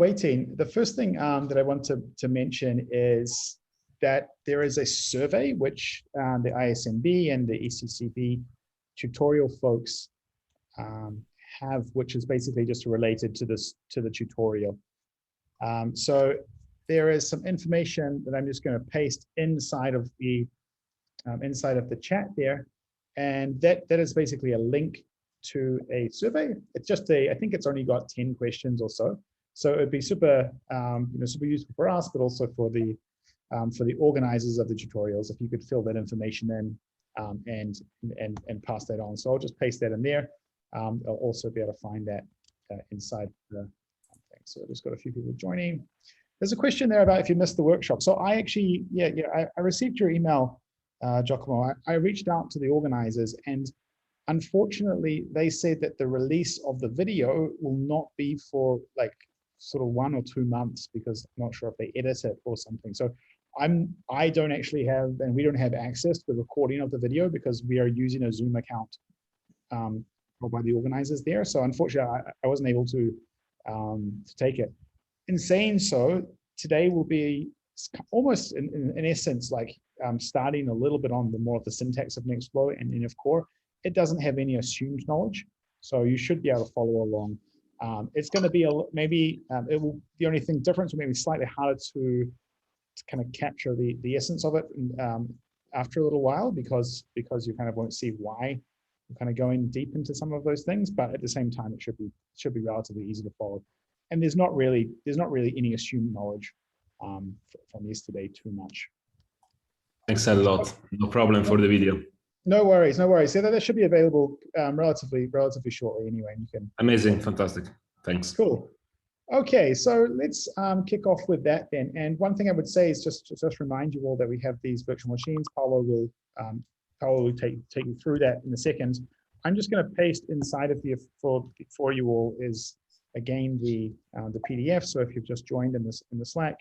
waiting, the first thing that I want to mention is that there is a survey which the ISMB and the ECCB tutorial folks have, which is basically just related to the tutorial. So there is some information that I'm just going to paste inside of the chat there, and that is basically a link to a survey. It's just I think it's only got 10 questions or so. So it'd be super, super useful for us, but also for the organizers of the tutorials, if you could fill that information in and pass that on. So I'll just paste that in there. I'll also be able to find that inside the thing. So I just got a few people joining. There's a question there about if you missed the workshop. So I actually, I received your email, Giacomo. I reached out to the organizers, and unfortunately, they said that the release of the video will not be for like sort of 1 or 2 months, because I'm not sure if they edit it or something. So I don't actually have, and we don't have access to the recording of the video because we are using a Zoom account by the organizers there. So unfortunately, I wasn't able to take it. In saying so, today will be almost in essence like starting a little bit on the more of the syntax of Nextflow and NF Core. It doesn't have any assumed knowledge, so you should be able to follow along. It's going to be the only thing difference will maybe slightly harder to kind of capture the essence of it after a little while, because you kind of won't see why you're kind of going deep into some of those things, but at the same time it should be relatively easy to follow. And there's not really any assumed knowledge from yesterday too much. Thanks a lot. No problem for the video. No worries, no worries. So that should be available relatively shortly anyway. And you can. Amazing, fantastic. Thanks. Cool. Okay, so let's kick off with that then. And one thing I would say is just remind you all that we have these virtual machines. Paolo will take you through that in a second. I'm just going to paste inside of the for you all is again the PDF. So if you've just joined in the Slack,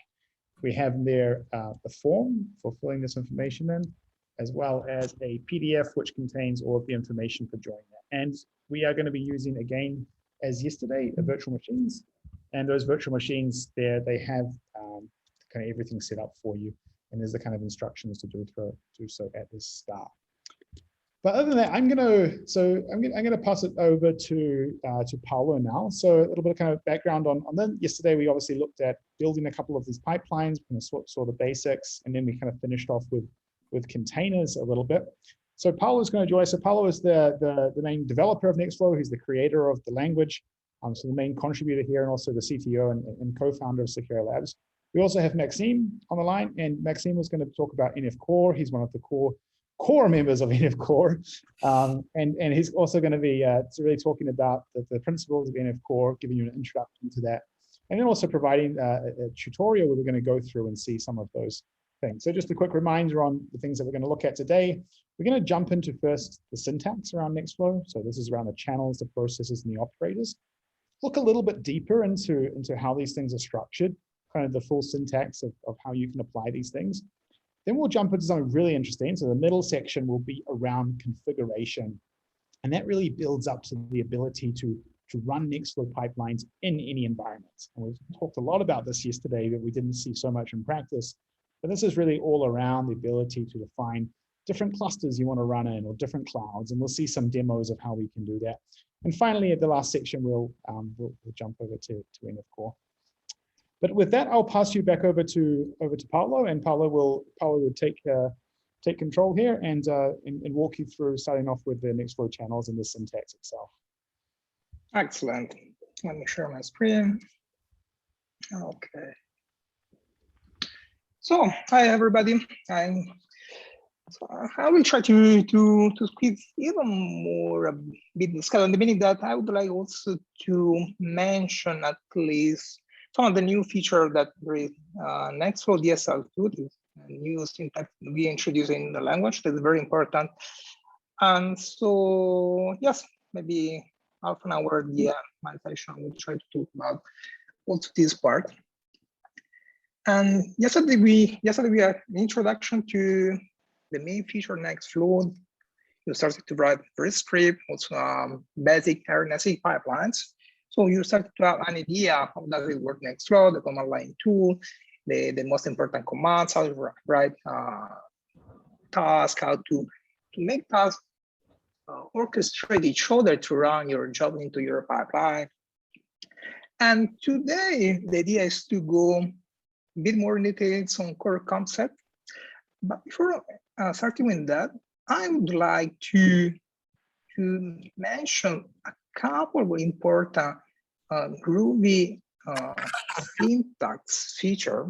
we have there the form for filling this information in, as well as a PDF which contains all of the information for joining that. And we are going to be using, again, as yesterday, the virtual machines. And those virtual machines there, they have kind of everything set up for you. And there's the kind of instructions to do so at the start. But other than that, I'm gonna pass it over to Paolo now. So a little bit of kind of background on them. Yesterday, we obviously looked at building a couple of these pipelines, kind of saw the basics, and then we kind of finished off with containers a little bit. So Paolo is going to join us. So Paolo is the main developer of Nextflow. He's the creator of the language. So the main contributor here, and also the CTO and co-founder of Secure Labs. We also have Maxime on the line, and Maxime is going to talk about NF Core. He's one of the core members of NF Core, and he's also going to be really talking about the principles of NF Core, giving you an introduction to that, and then also providing a tutorial where we're going to go through and see some of those things. So just a quick reminder on the things that we're going to look at today. We're going to jump into first the syntax around Nextflow. So this is around the channels, the processes, and the operators. Look a little bit deeper into how these things are structured, kind of the full syntax of how you can apply these things. Then we'll jump into something really interesting. So the middle section will be around configuration. And that really builds up to the ability to run Nextflow pipelines in any environment. And we've talked a lot about this yesterday, but we didn't see so much in practice. But this is really all around the ability to define different clusters you want to run in, or different clouds. And we'll see some demos of how we can do that. And finally, at the last section, we'll jump over to NF Core. But with that, I'll pass you back over to Paolo, and Paolo will take control here and walk you through, starting off with the Nextflow channels and the syntax itself. Excellent. Let me share my screen. Okay. So, hi everybody. I will try to squeeze even more a bit in scale, in the meaning that I would like also to mention at least some of the new features that there is Nextflow DSL2, this new syntax we introduced in the language. That's very important. And so, yes, maybe half an hour my session will try to talk about also this part. And yesterday we had an introduction to the main feature Nextflow. You started to write first script, also basic RNSE pipelines. So you start to have an idea how does it work Nextflow, the command line tool, the most important commands, how to write tasks, how to make tasks orchestrate each other to run your job into your pipeline. And today, the idea is to go a bit more in details on core concept. But before starting with that, I would like to mention a couple of important Groovy syntax features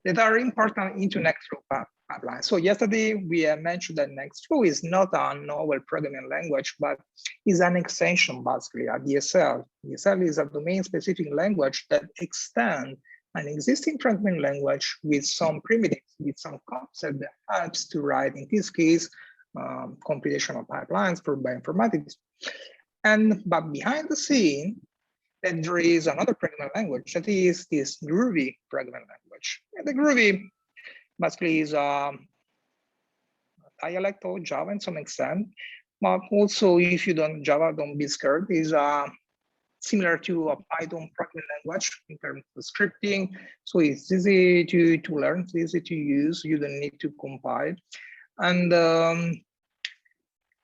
that are important into Nextflow pipeline. So yesterday we mentioned that Nextflow is not a novel programming language, but is an extension basically, a DSL. DSL is a domain-specific language that extends an existing programming language with some primitives, with some concept that helps to write, in this case, computational pipelines for bioinformatics. But behind the scene, then there is another programming language that is this Groovy programming language. And the Groovy basically is a dialect of Java in some extent, but also if you don't Java, don't be scared, is similar to a Python programming language in terms of scripting. So it's easy to learn, it's easy to use, you don't need to compile. And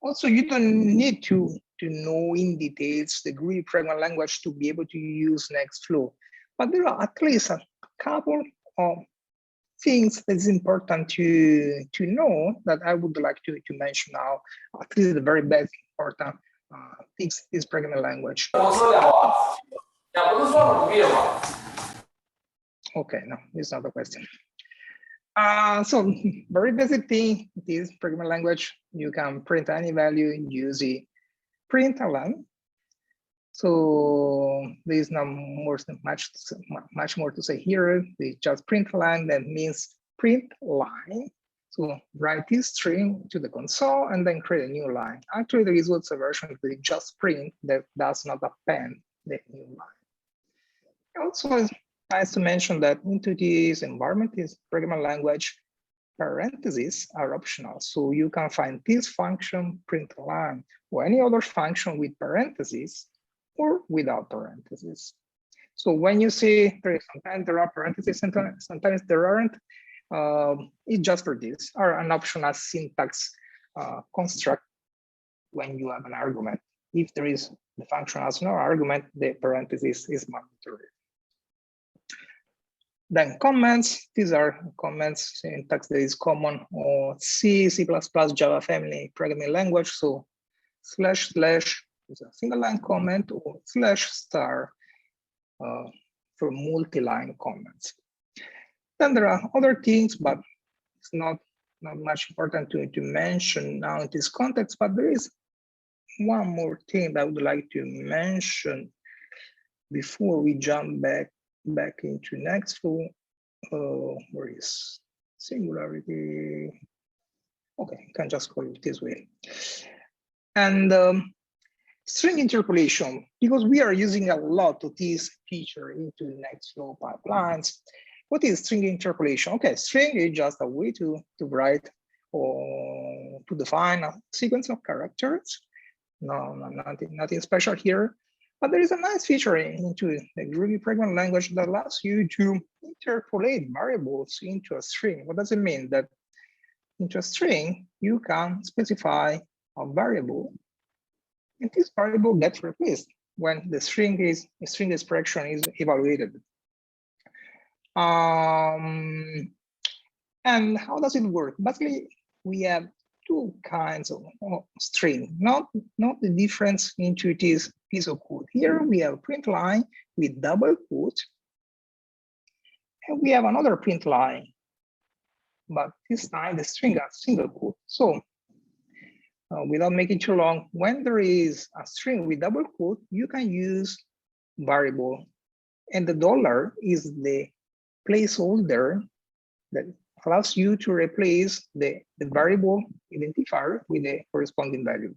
also you don't need to know in details the Groovy programming language to be able to use Nextflow. But there are at least a couple of things that's important to know that I would like to mention now, at least the very best important things this programming language. Okay, no, it's not a question. So very basic thing, this programming language, you can print any value using println. So there's not much more to say here. They just println, that means print line. So write this string to the console and then create a new line. Actually, there is also a version with just print that does not append the new line. Also, it's nice to mention that into this environment, this programming language, parentheses are optional. So you can find this function println or any other function with parentheses or without parentheses. So when you see sometimes there are parentheses, sometimes there aren't, it's just for this, or an optional syntax construct when you have an argument. If there is the function has no argument, the parentheses is mandatory. Then comments, these are comments syntax that is common or C, C++, Java family programming language. So / is a single line comment or / for multi-line comments. Then there are other things, but it's not much important to mention now in this context, but there is one more thing that I would like to mention before we jump back into Nextflow. Where is singularity? Okay, you can just call it this way. And string interpolation, because we are using a lot of this feature into Nextflow pipelines. What is string interpolation? Okay, string is just a way to write or to define a sequence of characters. No, nothing special here. But there is a nice feature into the Groovy programming language that allows you to interpolate variables into a string. What does it mean? That into a string, you can specify a variable, and this variable gets replaced when the string expression is evaluated. And how does it work? Basically, we have two kinds of string, not the difference into this piece of code. Here we have a print line with double quote, and we have another print line, but this time the string has single quote. So without making too long, when there is a string with double quote, you can use variable, and the dollar is the placeholder that allows you to replace the variable identifier with the corresponding value.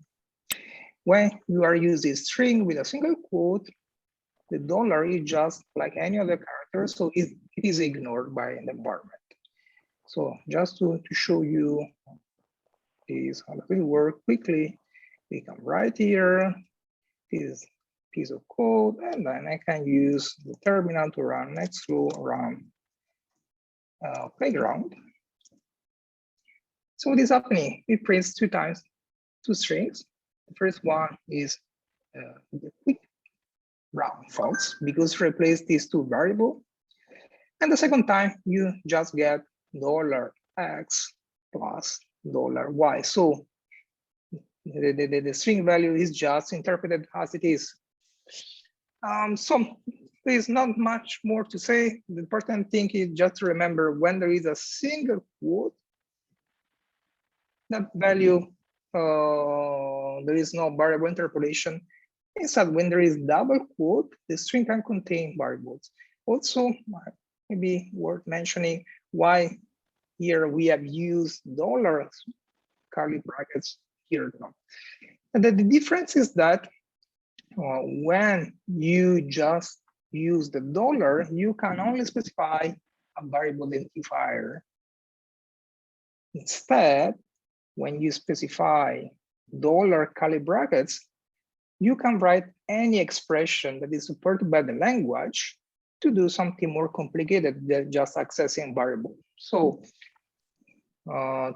When you are using string with a single quote, the dollar is just like any other character, so it is ignored by the environment. So just to show you this how it will work quickly, we come right here. This is piece of code, and then I can use the terminal to run Nextflow, run playground. So what is happening? It prints two strings. The first one is the quick brown false because replace these two variables. And the second time you just get $x plus $y. So the string value is just interpreted as it is. So there's not much more to say. The important thing is just to remember when there is a single quote, that value, there is no variable interpolation. Instead, when there is double quote, the string can contain variables. Also, maybe worth mentioning why here we have used $ curly brackets here. And the difference is that when you just use the $, you can only specify a variable identifier. Instead, when you specify $ curly brackets, you can write any expression that is supported by the language to do something more complicated than just accessing variable. So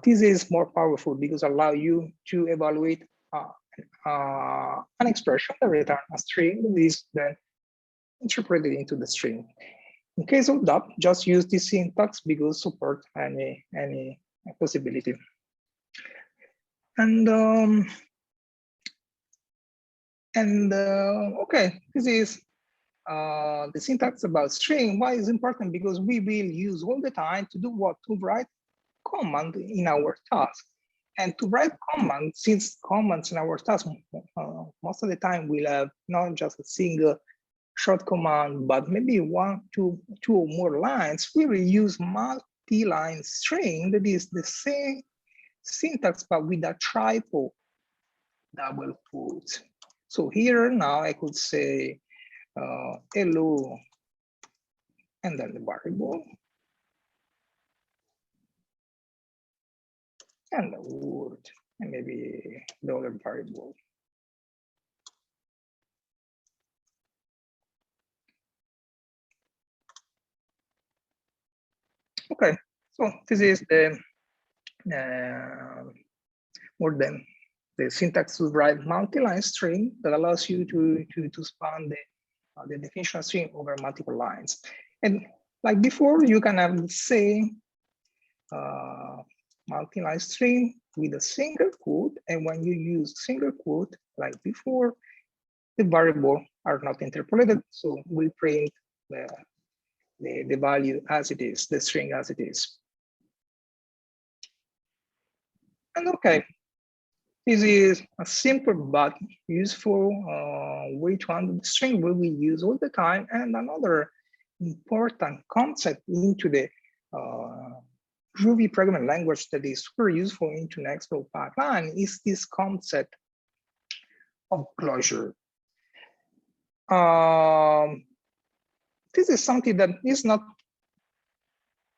this is more powerful because allow you to evaluate an expression that returns a string that is then interpreted into the string. In case of that, just use this syntax because support any possibility. And okay, this is the syntax about string. Why is important? Because we will use all the time to do what? To write command in our task. And to write command, since commands in our task, most of the time we'll have not just a single short command, but maybe two or more lines. We will use multi-line string that is the same syntax, but with a triple double quote. So here now I could say hello, and then the variable, and the word, and maybe $ variable. Okay, so this is the more than the syntax to write multi-line string that allows you to span the definition string over multiple lines. And like before, you can have the same multi-line string with a single quote. And when you use single quote, like before, the variable are not interpolated. So we print the value as it is, the string as it is. And okay, this is a simple but useful way to handle the string where we use all the time. And another important concept into the Groovy programming language that is super useful into Nextflow pipeline is this concept of closure. This is something that is not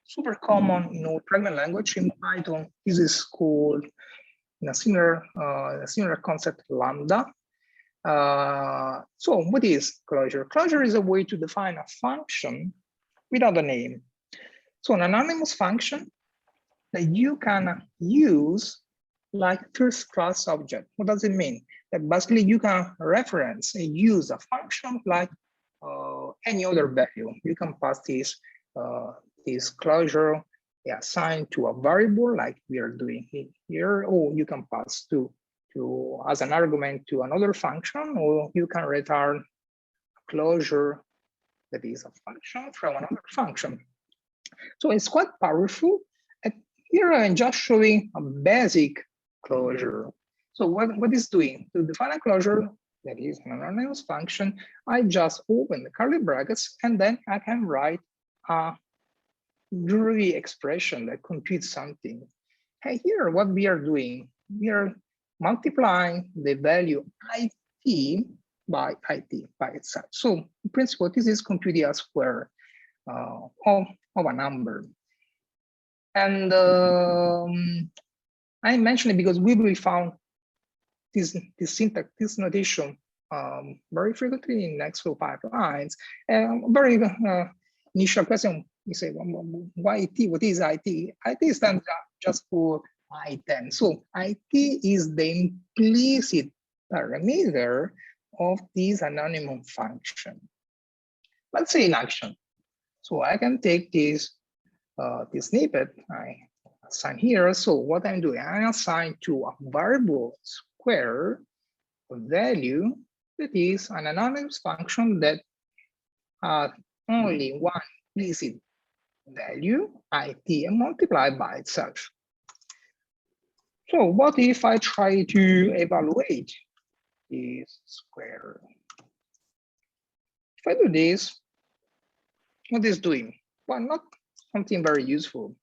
super common in our programming language. In Python, this is called in a similar concept, lambda. So what is closure? Closure is a way to define a function without a name. So an anonymous function that you can use like first class object. What does it mean? That basically you can reference and use a function like any other value. You can pass this closure assigned to a variable like we are doing here, or you can pass to as an argument to another function, or you can return a closure that is a function from another function. So it's quite powerful. And here I'm just showing a basic closure. So what is doing? To define a closure that is an anonymous function, I just open the curly brackets and then I can write a Groovy expression that computes something. And here, what we are doing, we are multiplying the value IT by itself. So in principle, this is computing a square of a number. And I mentioned it because we will found this syntax, this notation very frequently in Nextflow pipelines. Very initial question, we say, why IT? What is IT? IT stands just for item. So IT is the implicit parameter of this anonymous function. Let's say in action. So I can take this snippet I assign here. So what I'm doing, I assign to a variable square a value that is an anonymous function that has only one implicit value, IT, and multiplied by itself. So what if I try to evaluate this square? If I do this, what is doing? Well, not something very useful.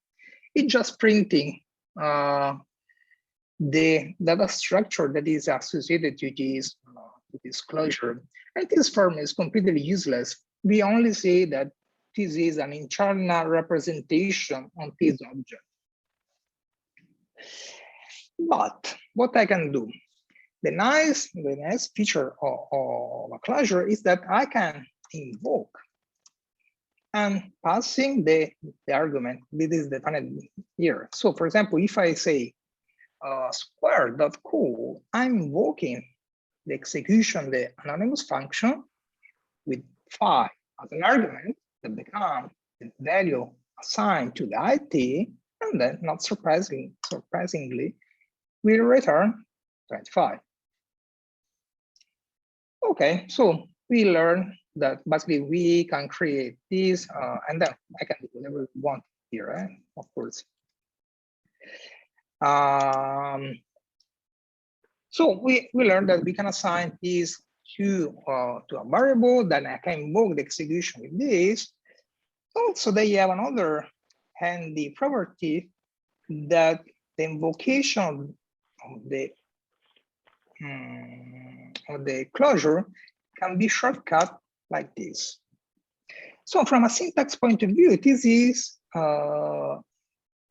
It's just printing the data structure that is associated to this closure. And this form is completely useless. We only say that this is an internal representation on this object. But what I can do, the nice feature of a closure is that I can invoke and passing the argument. This is defined here. So for example, if I say square.call, I'm invoking the execution, the anonymous function with 5 as an argument that becomes the value assigned to the IT, and then not surprisingly, we return 25. Okay, so we learn that basically we can create this, and then I can do whatever we want here, right? Of course. So we learned that we can assign this to a variable, then I can invoke the execution with this. Also, they have another handy property that the invocation of the closure can be shortcut like this. So from a syntax point of view, this is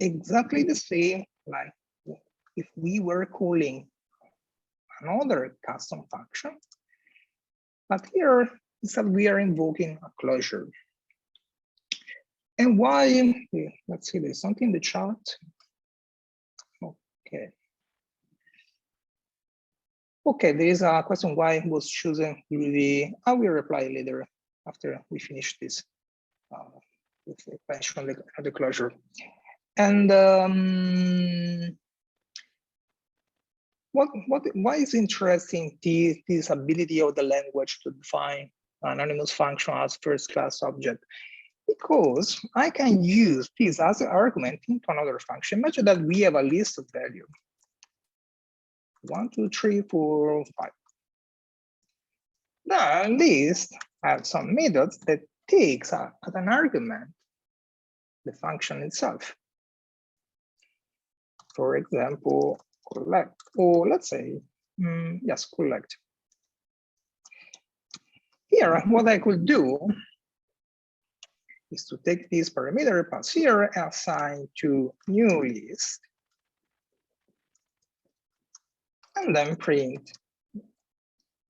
exactly the same like if we were calling another custom function, but here instead we are invoking a closure. And why? Let's see, there's something in the chat. Okay. Okay, there is a question why was chosen Groovy. I will reply later after we finish this explanation of the closure. And why is interesting this ability of the language to define an anonymous function as first class object? Because I can use this as an argument into another function. Imagine that we have a list of values. 1, 2, 3, 4, 5. The list has some methods that takes as an argument the function itself. For example, collect, or let's say, yes, collect. Here, what I could do is to take this parameter pass here and assign to new list, and then print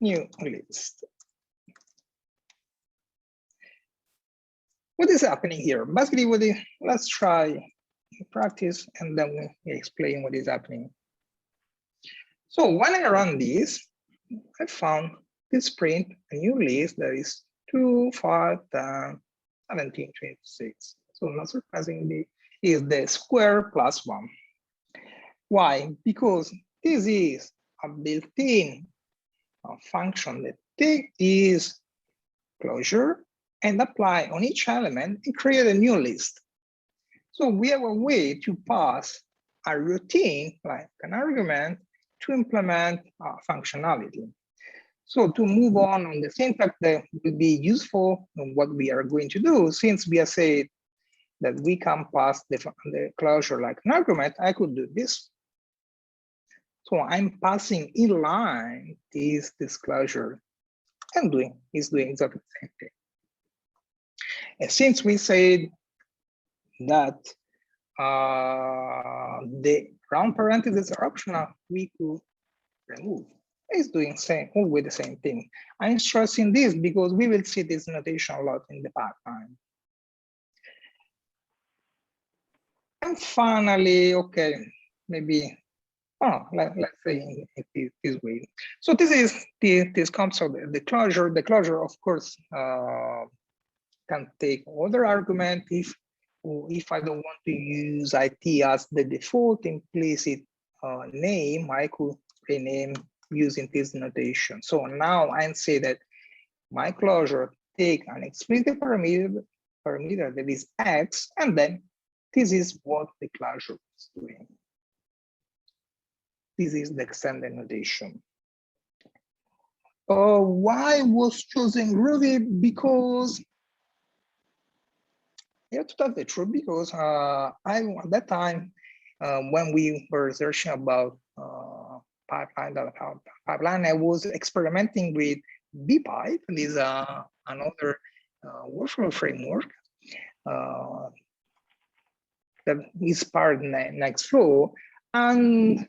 new list. What is happening here? Basically, let's try in practice, and then we explain what is happening. So when I run this, I found this print a new list that is 2, 5, 10, 17, 26. So not surprisingly, is the square plus 1. Why? Because this is a built-in function that takes this closure and apply on each element and create a new list. So we have a way to pass a routine, like an argument, to implement functionality. So to move on the syntax that will be useful in what we are going to do, since we have said that we can pass the closure like an argument, I could do this. So I'm passing inline this closure and is doing exactly the same thing. And since we said that the round parentheses are optional, we could remove It's doing always the same thing. I'm stressing this because we will see this notation a lot in the pipeline. And finally, okay, maybe, let's say it this way. So this is this concept of the closure. The closure, of course, can take other argument. If I don't want to use IT as the default implicit name, I could rename using this notation. So now I say that my closure take an explicit parameter that is X, and then this is what the closure is doing. This is the extended notation. Why was chosen Groovy? Because you have to tell the truth, because at that time, when we were researching about pipeline, I was experimenting with bpipe. This is another workflow framework that is part of Nextflow, and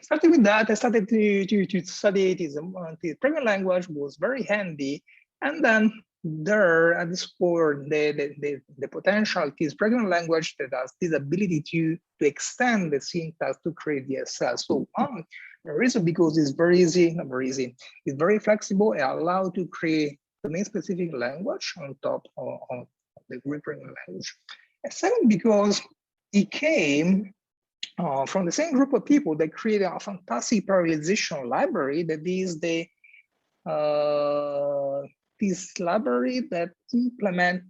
starting with that, I started to study it. The programming language was very handy, and then there I discovered the potential of this programming language that has this ability to extend the syntax to create DSL. So the reason, because it's very easy, not very easy, it's very flexible and allows to create domain-specific language on top of the Groovy programming language. And second, because it came from the same group of people that created a fantastic parallelization library that is this library that implement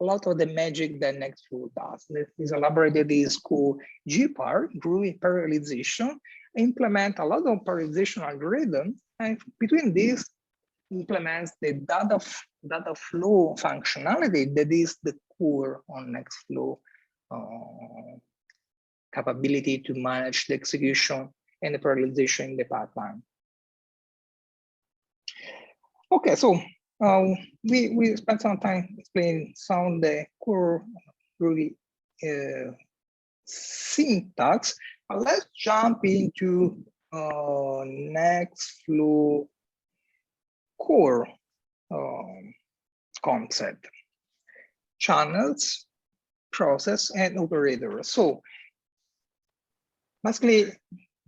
a lot of the magic that Nextflow does. This is a library that is called GPAR, Groovy Parallelization, implement a lot of parallelization algorithms, and between these implements the data flow functionality that is the core on Nextflow capability to manage the execution and the parallelization in the pipeline. Okay, so we spent some time explaining some of the core Groovy syntax. Let's jump into Nextflow core concept: channels, process, and operators. So basically,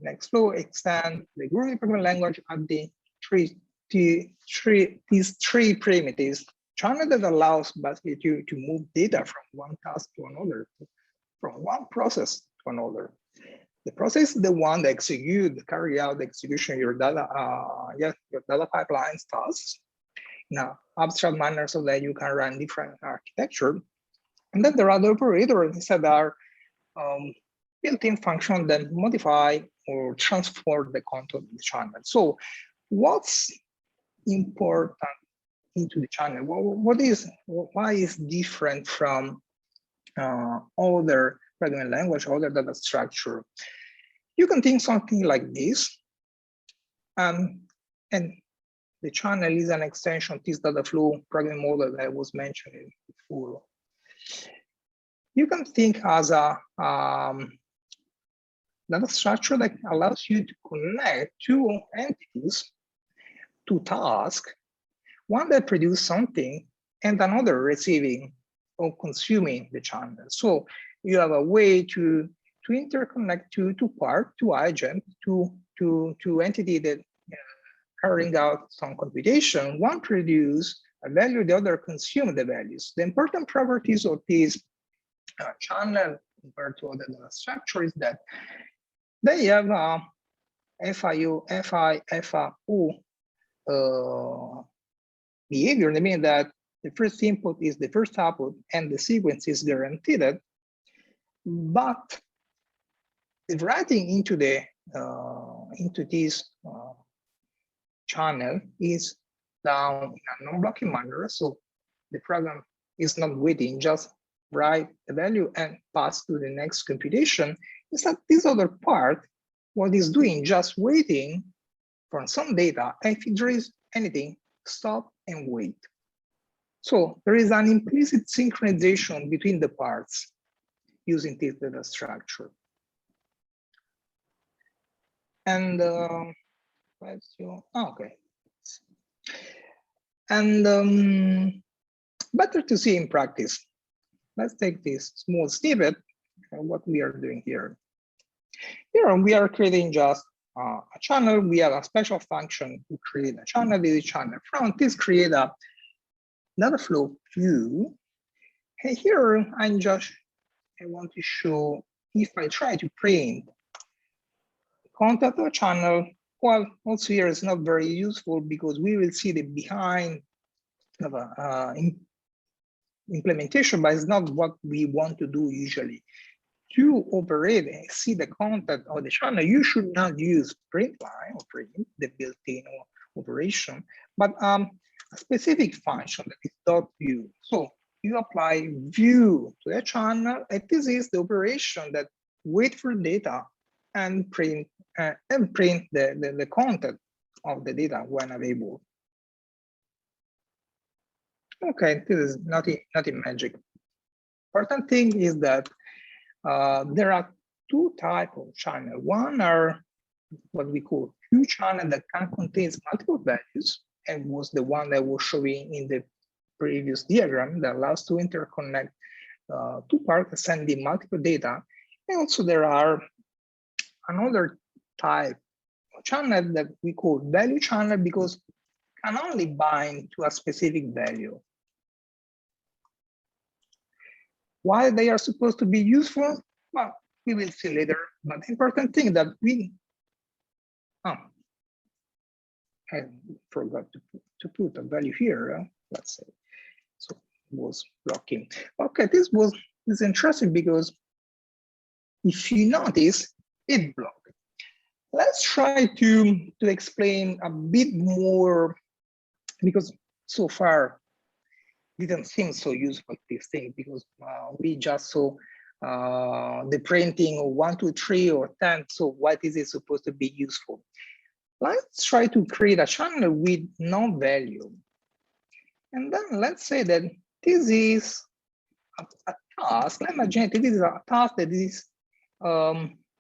Nextflow extends the Groovy programming language at these three primitives: channel that allows basically to move data from one task to another, from one process to another. The process is the one that carry out the execution of your data pipelines tasks in an abstract manner so that you can run different architecture. And then there are the operators that are built-in functions that modify or transform the content of the channel. So what's important into the channel? Why is different from other programming language, other data structure? You can think something like this, and the channel is an extension of this data flow programming model that I was mentioning before. You can think as a data structure that allows you to connect two entities, two tasks, one that produces something and another receiving or consuming the channel. So you have a way to interconnect two parts, two agents, two entities that carrying out some computation. One produce a value, the other consume the values. The important properties of this channel compared to other data structure is that they have FIFO behavior. They mean that the first input is the first output and the sequence is guaranteed. But the writing into the into this channel is done in a non-blocking manner. So the program is not waiting, just write the value and pass to the next computation. It's that this other part, what is doing, just waiting for some data. And if there is anything, stop and wait. So there is an implicit synchronization between the parts using this data structure. And okay. And better to see in practice. Let's take this small snippet of what we are doing here. Here we are creating just a channel. We have a special function to create a channel. This channel front is create another flow view. And here I want to show if I try to print content of a channel. Well, also here it's not very useful because we will see the behind of a implementation, but it's not what we want to do usually. To operate and see the content of the channel, you should not use print line or print, the built-in operation, but a specific function that is .view. So you apply view to the channel, and this is the operation that wait for data and print the content of the data when available. Okay, this is nothing magic. Important thing is that there are two types of channel. One are what we call Q channel that can contain multiple values, and was the one that was showing in the previous diagram that allows to interconnect two parts sending multiple data. And also there are another type of channel that we call value channel because can only bind to a specific value. Why they are supposed to be useful? Well, we will see later. But the important thing that I forgot to put a value here. Let's say, so it was blocking. Okay, this is interesting because if you notice, it blocked. Let's try to explain a bit more because so far didn't seem so useful, this thing, because we just saw the printing of 1, 2, 3 or 10. So what is it supposed to be useful? Let's try to create a channel with no value. And then let's say that this is a task. Let's imagine this is a task that is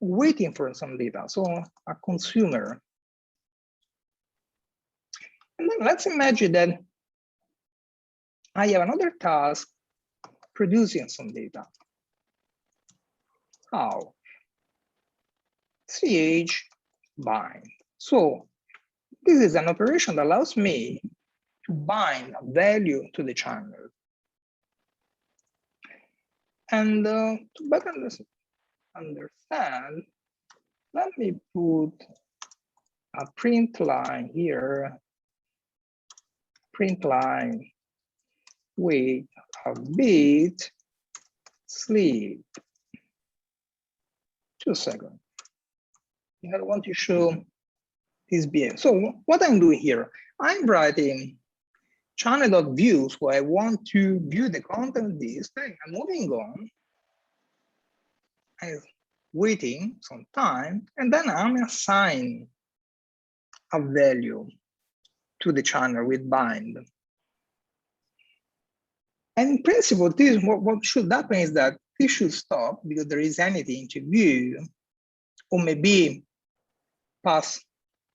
waiting for some data, so a consumer. And then let's imagine that I have another task producing some data. How? CH bind. So this is an operation that allows me to bind a value to the channel. And to better understand, let me put a print line here. Print line with a bit sleep. 2 seconds. I want to show this behavior. So what I'm doing here, I'm writing channel.views where I want to view the content of this thing. I'm moving on. I'm waiting some time, and then I'm assigning a value to the channel with bind. And in principle, this what should happen is that this should stop because there is anything to view, or maybe pass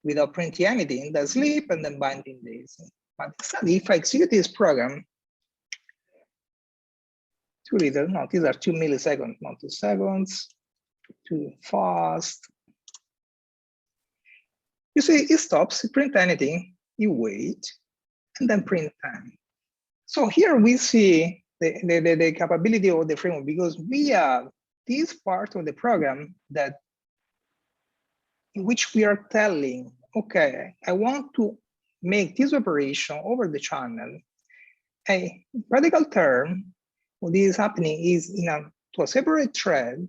without printing anything, then sleep and then binding this. But if I execute this program, too little, no, these are 2 milliseconds, not 2 seconds, too fast. You see, it stops, it print anything, you wait, and then print 10. So here we see the capability of the framework because we have this part of the program that in which we are telling, okay, I want to make this operation over the channel. A practical term, what is happening is to a separate thread,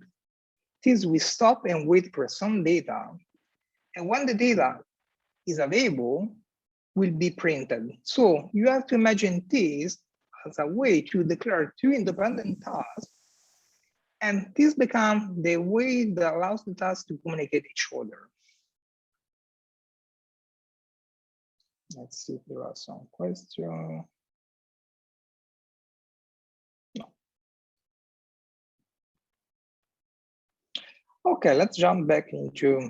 this we stop and wait for some data. And when the data is available, will be printed. So you have to imagine this as a way to declare 2 independent tasks. And this becomes the way that allows the tasks to communicate each other. Let's see if there are some questions. No. Okay, let's jump back into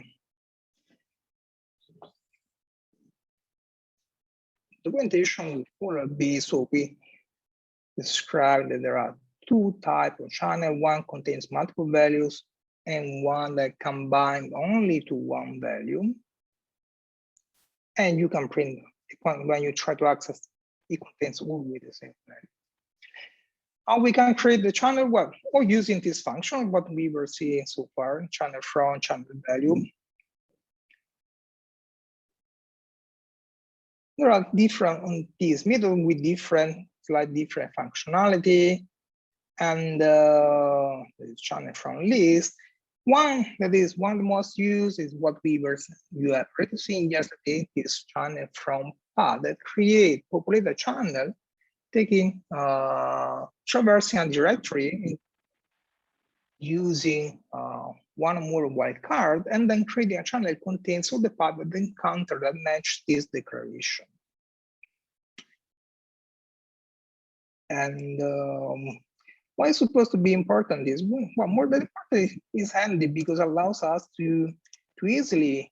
documentation will be, so we describe that there are two types of channel. One contains multiple values and one that combines only to one value. And you can print when you try to access, it contains always the same value. How we can create the channel? Well, or using this function, what we were seeing so far, channel from, channel value. There are different on this middle with slightly different functionality, and the channel from list. One that is one of the most used is what you have already seen yesterday, is channel from path that populate a channel, taking traversing a directory using one or more wildcard, and then creating a channel that contains all the paths that encounter that match this declaration. And why is supposed to be important is, well, more than important, is handy because it allows us to easily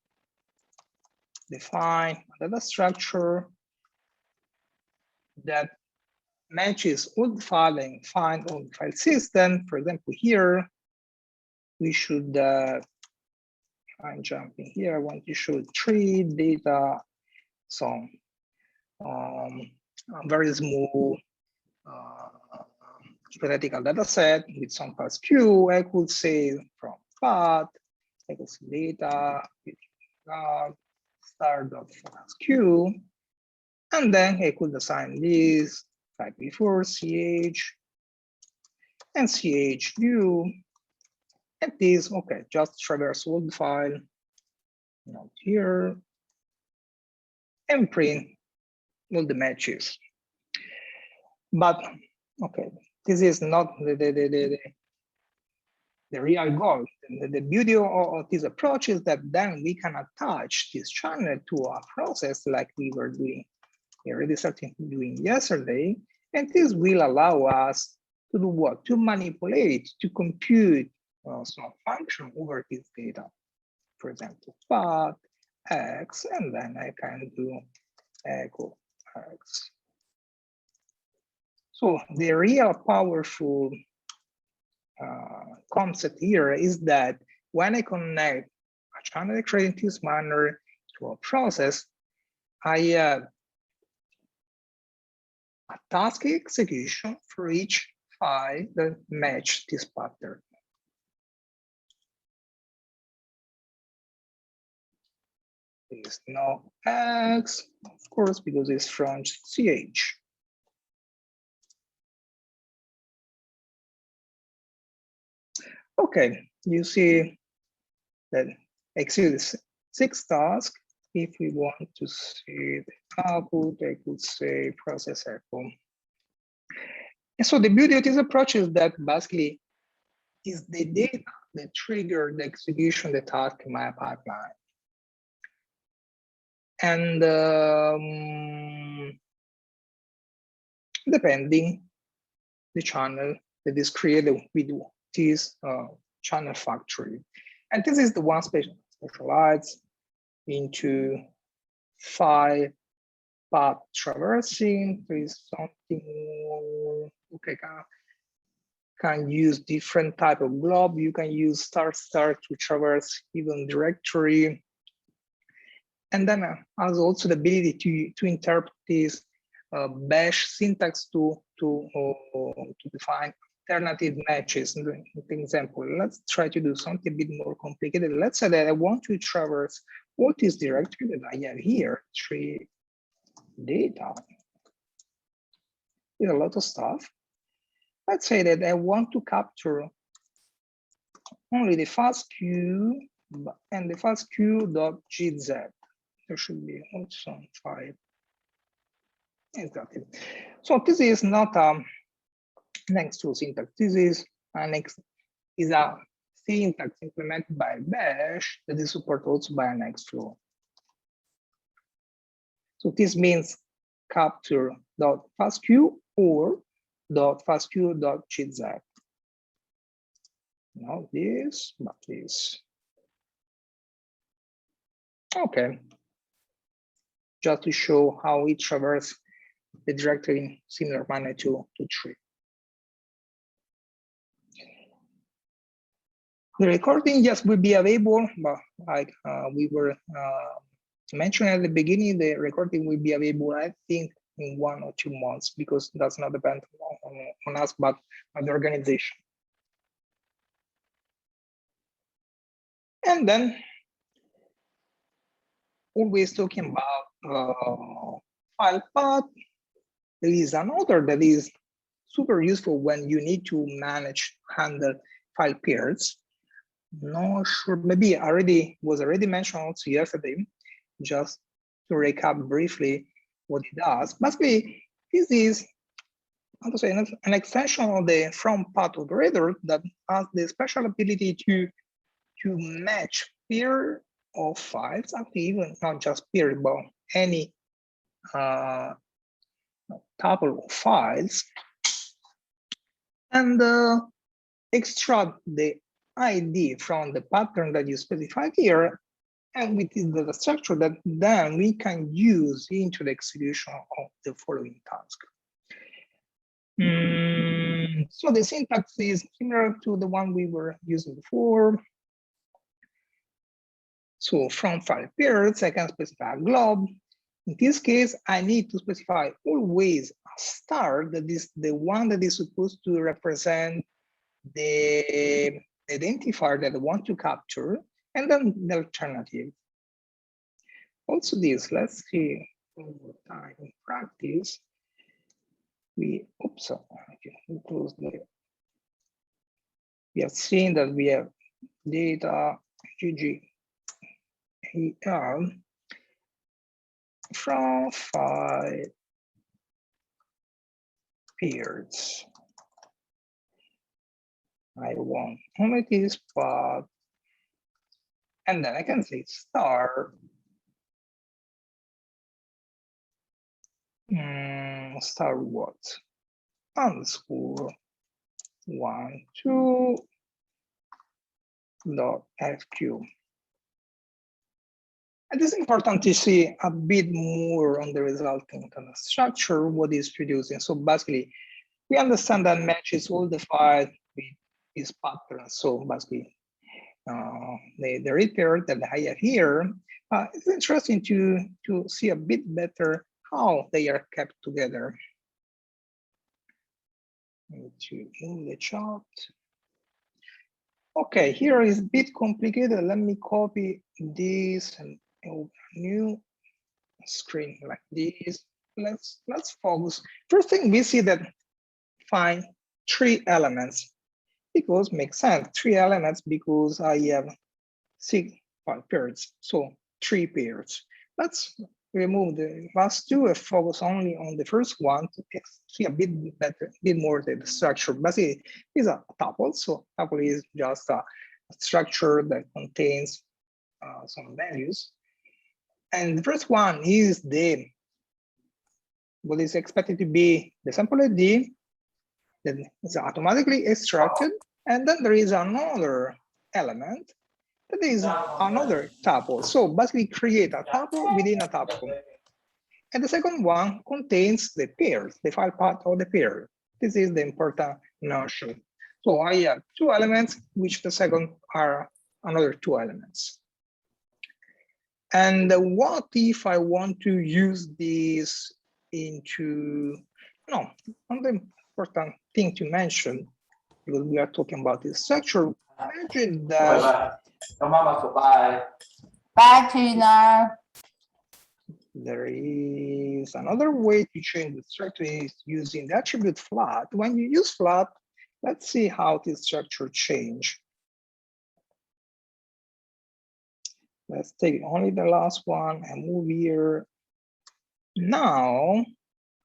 define a data structure that matches all the file and find all the file system. For example, here we should I'm jumping here. I want to show tree data, some very small theoretical data set with some class Q. I could say from path, I could say data, star.q, and then I could assign this type before ch and ch view, and this, okay, just traverse all the file, not here, and print all the matches. But okay, this is not the real goal. The beauty of this approach is that then we can attach this channel to a process like we were doing, we already started doing yesterday, and this will allow us to do what? To manipulate, to compute some function over this data. For example, path x, and then I can do echo x. So the real powerful concept here is that when I connect a channel created in this manner to a process, I have a task execution for each file that match this pattern. There's no X, of course, because it's from CH. Okay, you see that exceeds 6 tasks. If we want to see the output, I could say process echo. And so the beauty of this approach is that basically is the data that trigger the execution of the task in my pipeline. And depending the channel that is created with this channel factory. And this is the one specialized into 5 path traversing. There is something more, okay, can use different type of glob. You can use star to traverse even directory. And then has also the ability to interpret this bash syntax to define alternative matches. For example, let's try to do something a bit more complicated. Let's say that I want to traverse what is directory that I have here, tree data. With a lot of stuff. Let's say that I want to capture only the FASTQ and the FASTQ.gz. There should be also 5. Exactly. So this is not a Nextflow syntax. This is a syntax implemented by Bash that is supported also by Nextflow. So this means capture.fastq or .fastq.gz. Not this, but this. Okay. just to show how it traverses the directory in similar manner to tree. The recording just will be available, but like we were mentioned at the beginning, the recording will be available, I think, in 1 or 2 months, because that's not depend on us, but on the organization. And then always talking about file path. There is another that is super useful when you need to handle file pairs. Not sure, maybe was already mentioned also yesterday. Just to recap briefly what it does. Basically, this is, how to say, an extension of the from path operator that has the special ability to match pair of files, actually even not just pair, but any tuple of files, and extract the ID from the pattern that you specify here, and with this data structure that then we can use into the execution of the following task. So the syntax is similar to the one we were using before. So from file pairs, I can specify a glob. In this case, I need to specify always a star, that is the one that is supposed to represent the identifier that I want to capture, and then the alternative. Also this, let's see over time in practice. We close the. We have seen that we have data GGER from 5 pairs. I want only this path, and then I can say star star what underscore 1 2 dot fq. It is important to see a bit more on the resulting kind of structure, what is producing. So basically, we understand that matches all the files with this pattern. So basically, the read pair that I have here, it's interesting to see a bit better how they are kept together. Need to move the chart. Okay, here is a bit complicated. Let me copy this and open a new screen like this. Let's focus. First thing we see that find 3 elements, because makes sense. 3 elements because I have 6 pairs, so 3 pairs. Let's remove the last 2 and focus only on the first one to see a bit better, a bit more the structure. Basically, it's a tuple. So tuple is just a structure that contains some values. And the first one is what is expected to be the sample ID that is automatically extracted. And then there is another element that is another tuple. So basically create a tuple within a tuple. And the second one contains the pairs, the file path of the pair. This is the important notion. So I have 2 elements, which the second are another 2 elements. And what if I want to use this into, no, another important thing to mention, because we are talking about this structure. Imagine that. Bye, Tina. There is another way to change the structure is using the attribute flat. When you use flat, let's see how this structure change. Let's take only the last one and move here. Now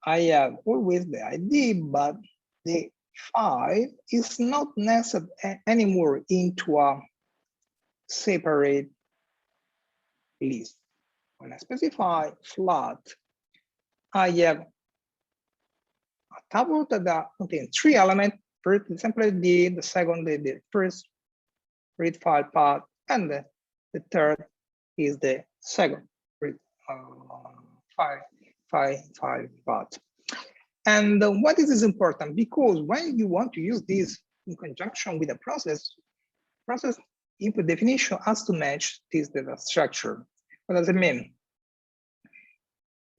I have always the ID, but the file is not nested anymore into a separate list. When I specify flat, I have a tuple that contains 3 elements. First, the sample ID, the second, the first read file path, and the third is the second read file path. And why this is important? Because when you want to use this in conjunction with a process input definition has to match this data structure. What does it mean?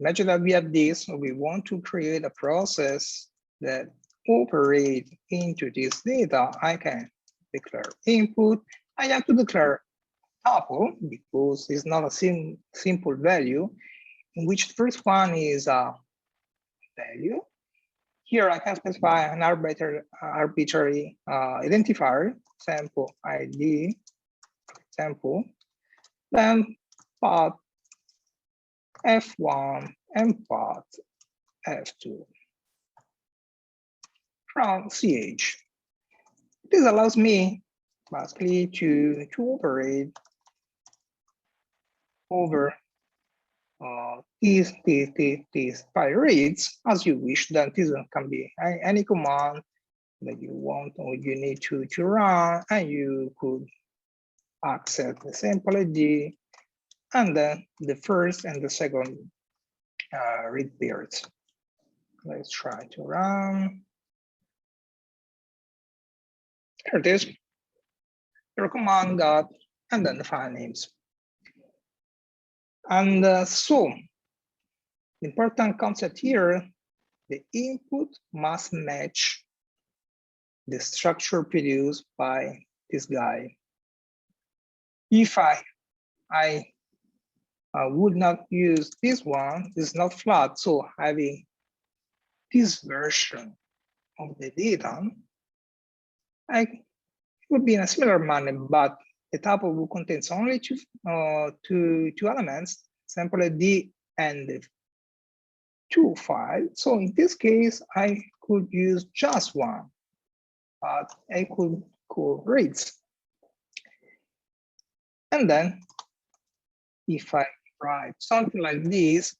Imagine that we have this, we want to create a process that operates into this data. I can declare input. I have to declare tuple because it's not a simple value, in which the first one is a value. Here I can specify an arbitrary identifier, sample ID, sample, then path F1 and path F2 from CH. This allows me basically to operate over these file reads as you wish. Then this can be any command that you want or you need to run, and you could access the sample ID and then the first and the second read pairs. Let's try to run. Here it is. Your command got, and then the file names. And so, the important concept here, the input must match the structure produced by this guy. If I would not use this one, it's not flat, so having this version of the data, it would be in a similar manner, but the tuple will contain only two elements, sample ID and the two files. So in this case, I could use just one, but I could call reads. And then if I write something like this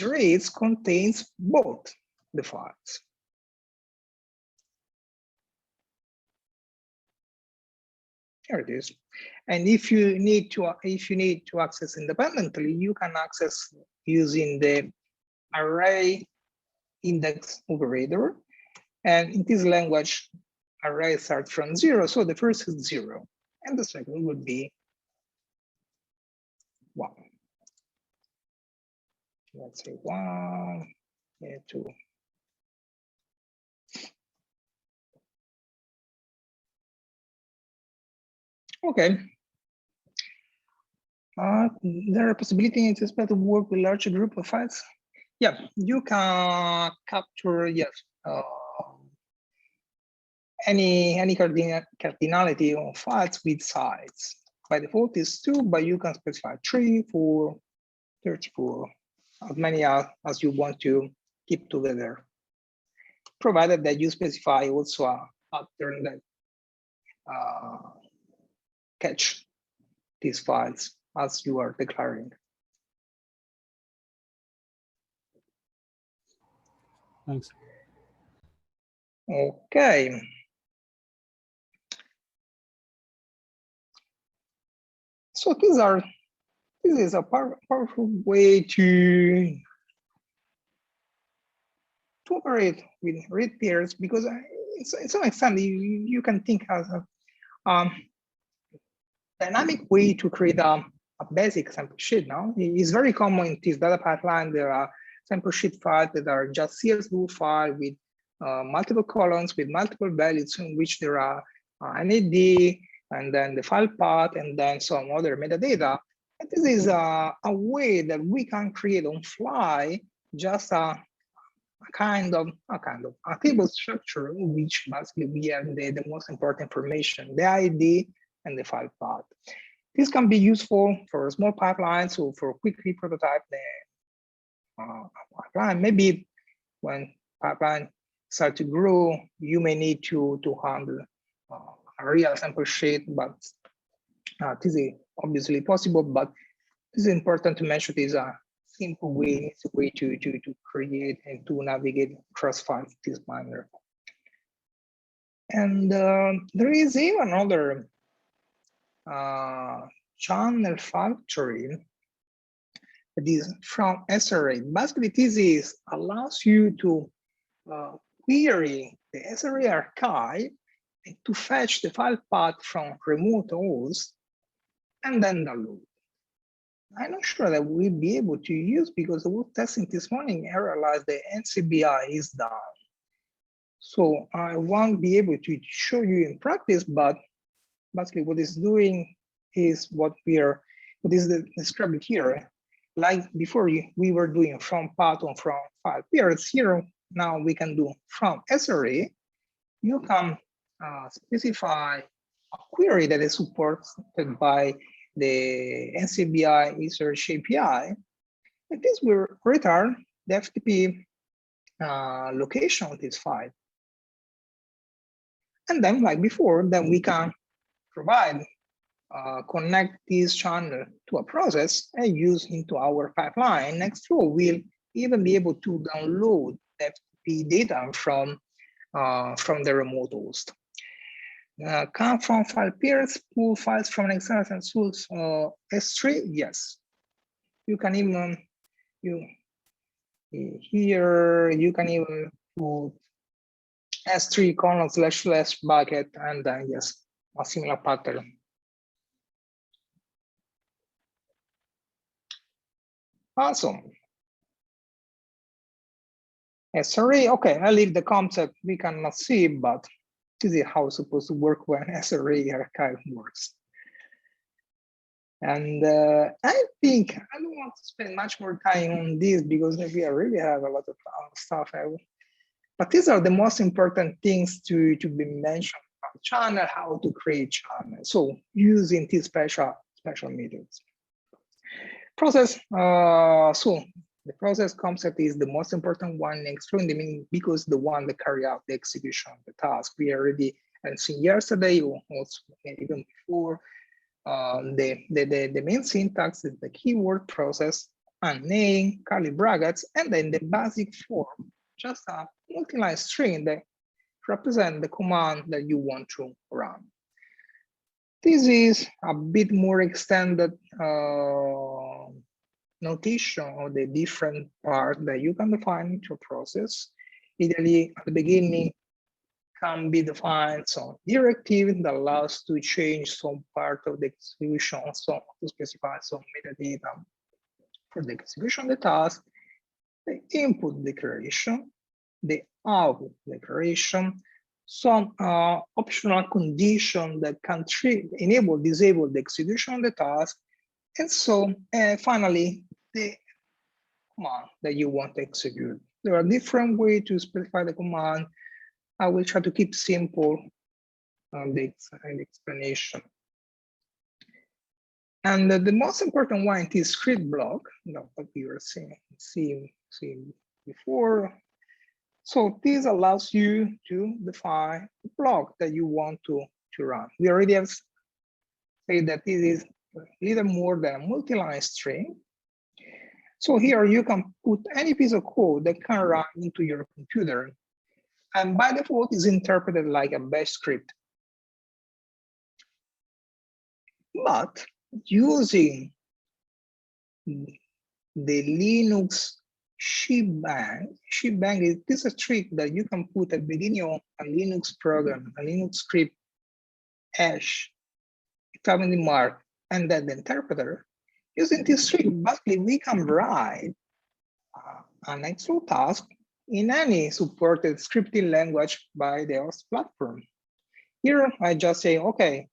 reads contains both the files. Here it is. And if you need to access independently, you can access using the array index operator. And in this language, array starts from 0. So the first is 0, and the second would be 1. Let's say 1, 2. Okay. There are possibilities to expect to work with larger group of files. Yeah, you can capture any cardinality of files with size. By default is 2, but you can specify 3, 4, 34, as many as you want to keep together, provided that you specify also a pattern that catch these files as you are declaring. Thanks. Okay. So this is a powerful way to operate with read pairs, because in some extent you can think as a dynamic way to create a basic sample sheet. Now it's very common in this data pipeline. There are sample sheet files that are just CSV file with multiple columns with multiple values in which there are an ID and then the file path and then some other metadata. And this is a way that we can create on fly just a kind of a table structure in which basically we have the most important information, the ID and the file path. This can be useful for small pipelines or for quickly prototype the pipeline. Maybe when pipeline start to grow, you may need to handle a real sample sheet, but this is obviously possible, but this is important to mention. This is a simple way, to create and to navigate across files this manner. And there is even another channel factory this from SRA. Basically, this allows you to query the SRA archive and to fetch the file path from remote host and then download. I'm not sure that we'll be able to use because I was testing this morning. I realized the NCBI is down. So I won't be able to show you in practice, but basically what it's doing is what is described here. Like before, we were doing from path on from file pairs. Here now we can do from SRA. You can specify a query that is supported by the NCBI research API. And this will return the FTP location of this file. And then, like before, then we can provide connect this channel to a process and use into our pipeline. Nextflow will even be able to download FTP data from the remote host. Come from file pairs, pull files from an external source S3. Yes, you can even here you can even put S3 / bucket and then yes, a similar pattern. Awesome. SRA, okay, I leave the concept we cannot see, but this is how it's supposed to work when SRA archive works. And I think I don't want to spend much more time on this because maybe I really have a lot of stuff. But these are the most important things to be mentioned about channel, how to create channel. So using these special methods. Process, so the process concept is the most important one next to the meaning because the one that carry out the execution of the task. We already and seen yesterday or also even before. The main syntax is the keyword process and name, curly brackets, and then the basic form, just a multi-line string that represent the command that you want to run. This is a bit more extended notation of the different parts that you can define into a process. Ideally, at the beginning, can be defined some directive that allows to change some part of the execution, so to specify some metadata for the execution of the task, the input declaration, the output declaration, some optional condition that can enable, disable the execution of the task, and so finally the command that you want to execute. There are different ways to specify the command. I will try to keep simple the explanation. And the most important one is script block, what we were seeing before. So this allows you to define the block that you want to run. We already have said that this is a little more than a multi-line string. So here you can put any piece of code that can run into your computer. And by default is interpreted like a bash script. But using the Linux shebang is a trick that you can put at the beginning of a Linux program, a Linux script, hash, family mark, and then the interpreter. Using this trick, basically we can write an actual task in any supported scripting language by the Aws platform. Here, I just say, okay,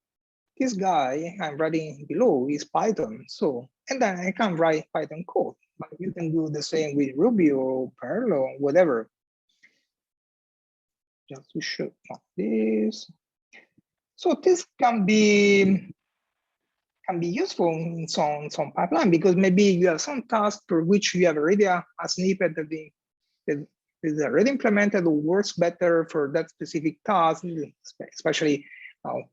this guy I'm writing below is Python. So, and then I can write Python code, but you can do the same with Ruby or Perl or whatever. Just to show this. So this can be useful in some pipeline because maybe you have some task for which you have already a snippet that is already implemented or works better for that specific task, especially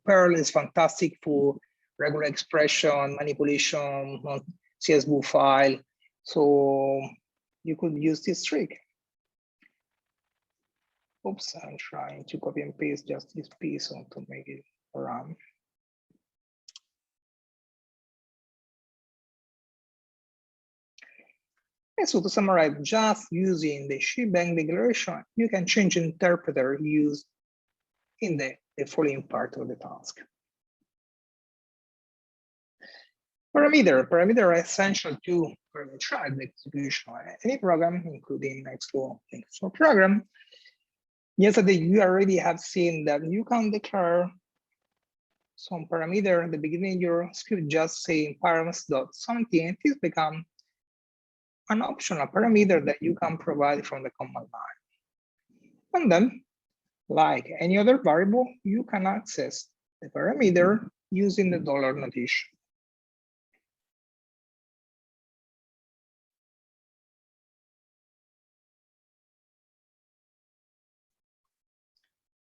Perl is fantastic for regular expression, manipulation on CSV file. So you could use this trick. Oops, I'm trying to copy and paste just this piece to make it run. And so to summarize, just using the shebang declaration, you can change the interpreter used in the following part of the task. Parameter are essential to parameterize the execution of any program, including Nextflow program. Yesterday, you already have seen that you can declare some parameter at the beginning of your script, just saying params.something, and this becomes an optional parameter that you can provide from the command line. And then, like any other variable, you can access the parameter using the dollar notation.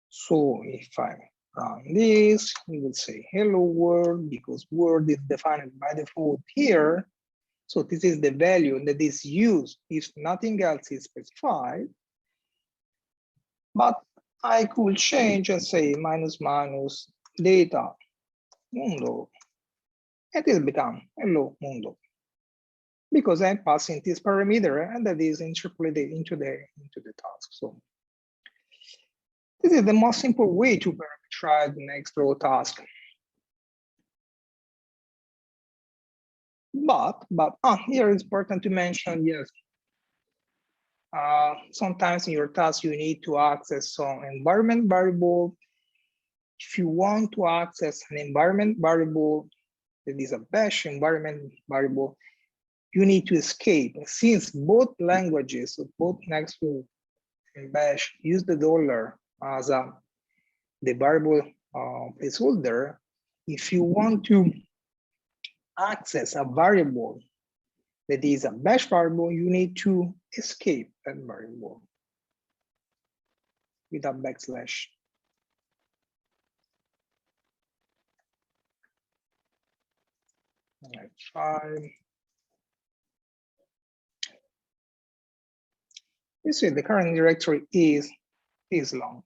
So if I run this, we will say hello world, because world is defined by default here. So this is the value that is used if nothing else is specified. But I could change and say minus minus data mundo. And it will become hello mundo, because I'm passing this parameter and that is interpolated into the task. So this is the most simple way to parameterize the Nextflow task. But here it's important to mention, yes, sometimes in your task you need to access some environment variable. If you want to access an environment variable that is a bash environment variable, you need to escape. Since both languages, both Nextflow and bash, use the dollar as the variable placeholder, if you want to access a variable that is a bash variable, you need to escape that variable with a backslash. Let's try. You see, the current directory is long.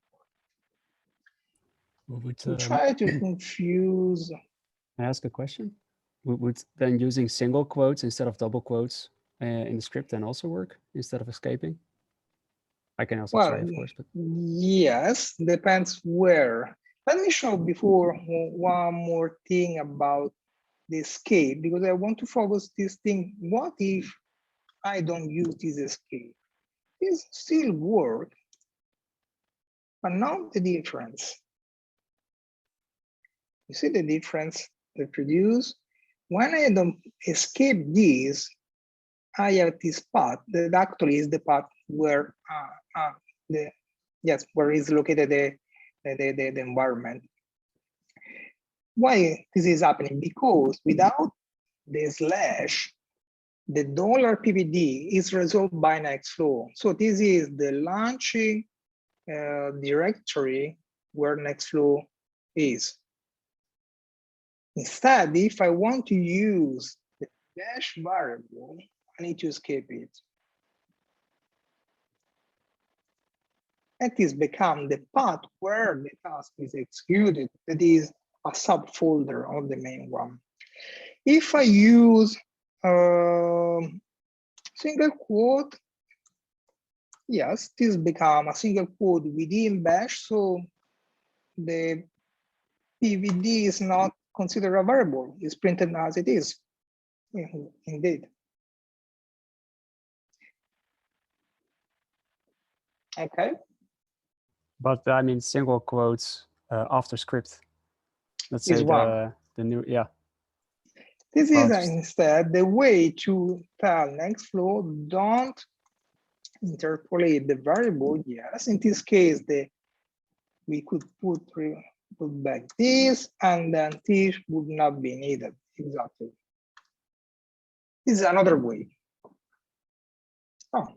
Would try to confuse. I ask a question? Would then using single quotes instead of double quotes in the script then also work instead of escaping? I can also try, of course. But Yes, depends where. Let me show before one more thing about the escape, because I want to focus this thing. What if I don't use this escape? This still work, but now the difference. You see the difference they produce? When I don't escape this, I have this path that actually is the path where where is located the environment. Why this is happening? Because without the slash, the $PPD is resolved by Nextflow. So this is the launching directory where Nextflow is. Instead, if I want to use the dash variable, I need to escape it. And this becomes the path where the task is executed. That is a subfolder of the main one. If I use single quote, yes, this becomes a single quote within bash. So the PVD is not considered a variable. It's printed as it is. Indeed. Okay. But I mean, single quotes after script. Let's say the new, yeah. This is instead the way to tell Nextflow, don't interpolate the variable. Yes, in this case, we could put back this, and then this would not be needed. Exactly. This is another way. Oh,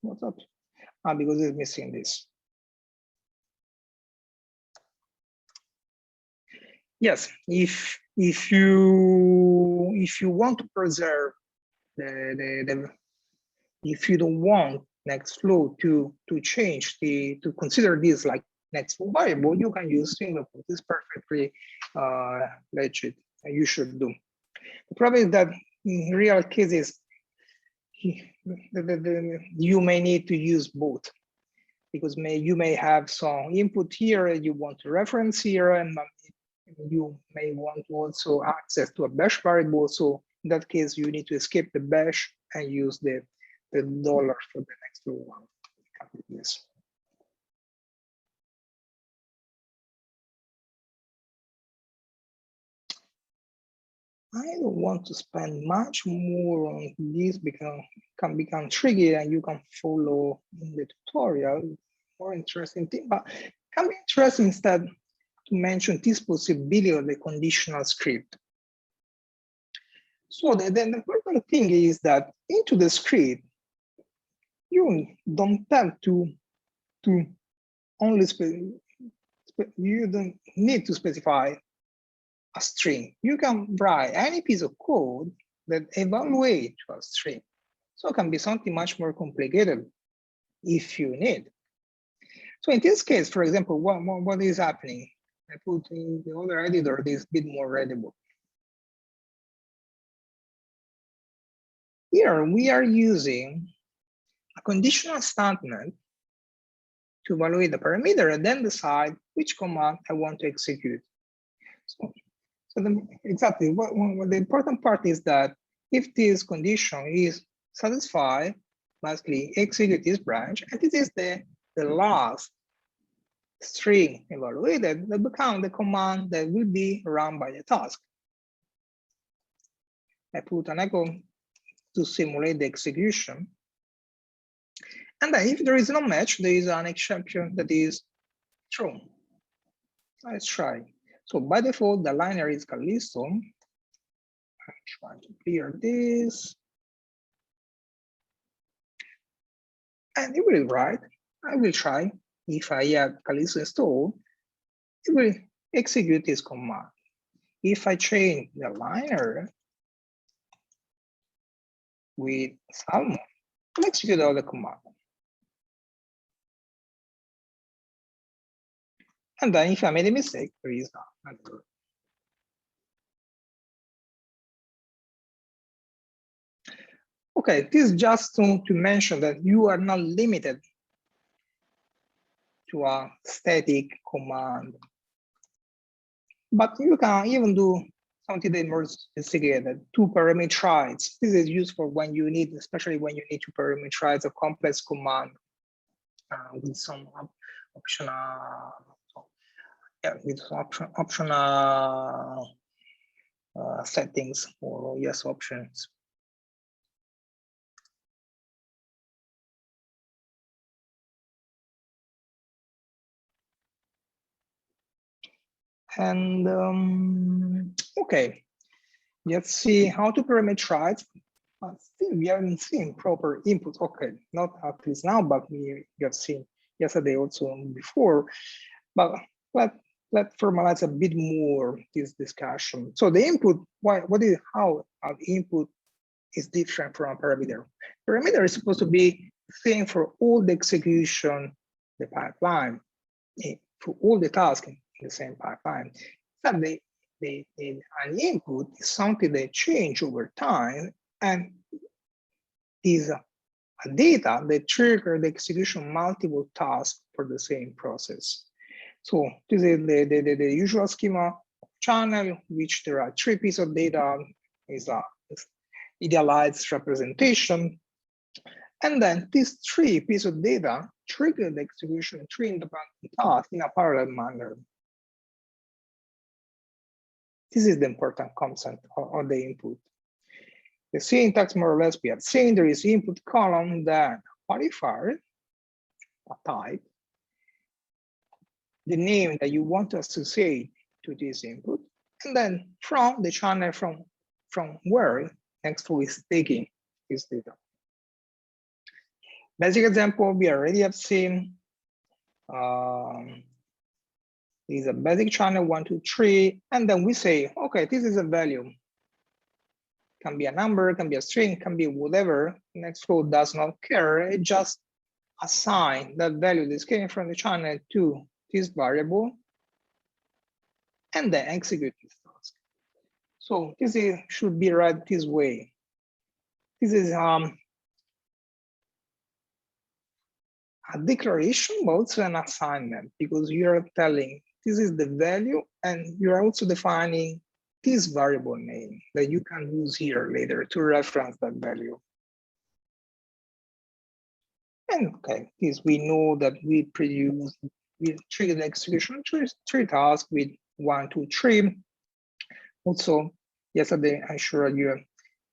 what's up? Because it's missing this. Yes, if you want to preserve if you don't want Nextflow to change to consider this like Nextflow variable, you can use single quote. It's perfectly legit. You should do. The problem is that in real cases, you may need to use both, because you may have some input here and you want to reference here, and you may want also access to a bash variable. So in that case, you need to escape the bash and use the dollar for the next one. Yes. I don't want to spend much more on this because it can become tricky and you can follow in the tutorial. More interesting thing, but it can be interesting instead to mention this possibility of the conditional script. So the important thing is that into the script, you don't have to only you don't need to specify a string. You can write any piece of code that evaluates a string. So it can be something much more complicated if you need. So in this case, for example, what is happening? I put in the other editor this bit more readable. Here we are using a conditional statement to evaluate the parameter and then decide which command I want to execute. Exactly what the important part is that if this condition is satisfied, basically execute this branch, and this is the last string evaluated that become the command that will be run by the task. I put an echo to simulate the execution. And then if there is no match, there is an exception that is true. Let's try. So by default, the liner is Callisto. I'm trying to clear this. And it will write. I will try. If I have Callisto installed, it will execute this command. If I change the liner with Salmon, I'll execute all the command. And then if I made a mistake, there is an error. Okay, this is just to mention that you are not limited to a static command, but you can even do something that is more sophisticated, to parameterize. This is useful when you need, especially when you need to parameterize a complex command with some optional, with optional settings or yes options. And okay, let's see how to parameterize. But still, we haven't seen proper input. Okay, not at least now, but we have seen yesterday also before. But let's formalize a bit more this discussion. So the input, how our input is different from a parameter. Parameter is supposed to be same for all the execution, the pipeline, for all the tasks in the same pipeline. So an input is something that change over time and is a data that trigger the execution multiple tasks for the same process. So this is the usual schema of channel, which there are 3 pieces of data, is a idealized representation. And then these 3 pieces of data trigger the execution of 3 independent tasks in a parallel manner. This is the important concept of the input. The syntax, more or less, we have seen there is input column, then modifier, a type, the name that you want to associate to this input, and then from the channel from where Nextflow is taking this data. Basic example we already have seen is a basic channel 1, 2, 3, and then we say, okay, this is a value. Can be a number, can be a string, can be whatever. Nextflow does not care. It just assign that value that's came from the channel to this variable, and then execute this task. So this should be read this way. This is a declaration, but also an assignment, because you're telling this is the value, and you're also defining this variable name that you can use here later to reference that value. And okay, this we know that we trigger the execution three tasks with 1, 2, 3. Also, yesterday I'm sure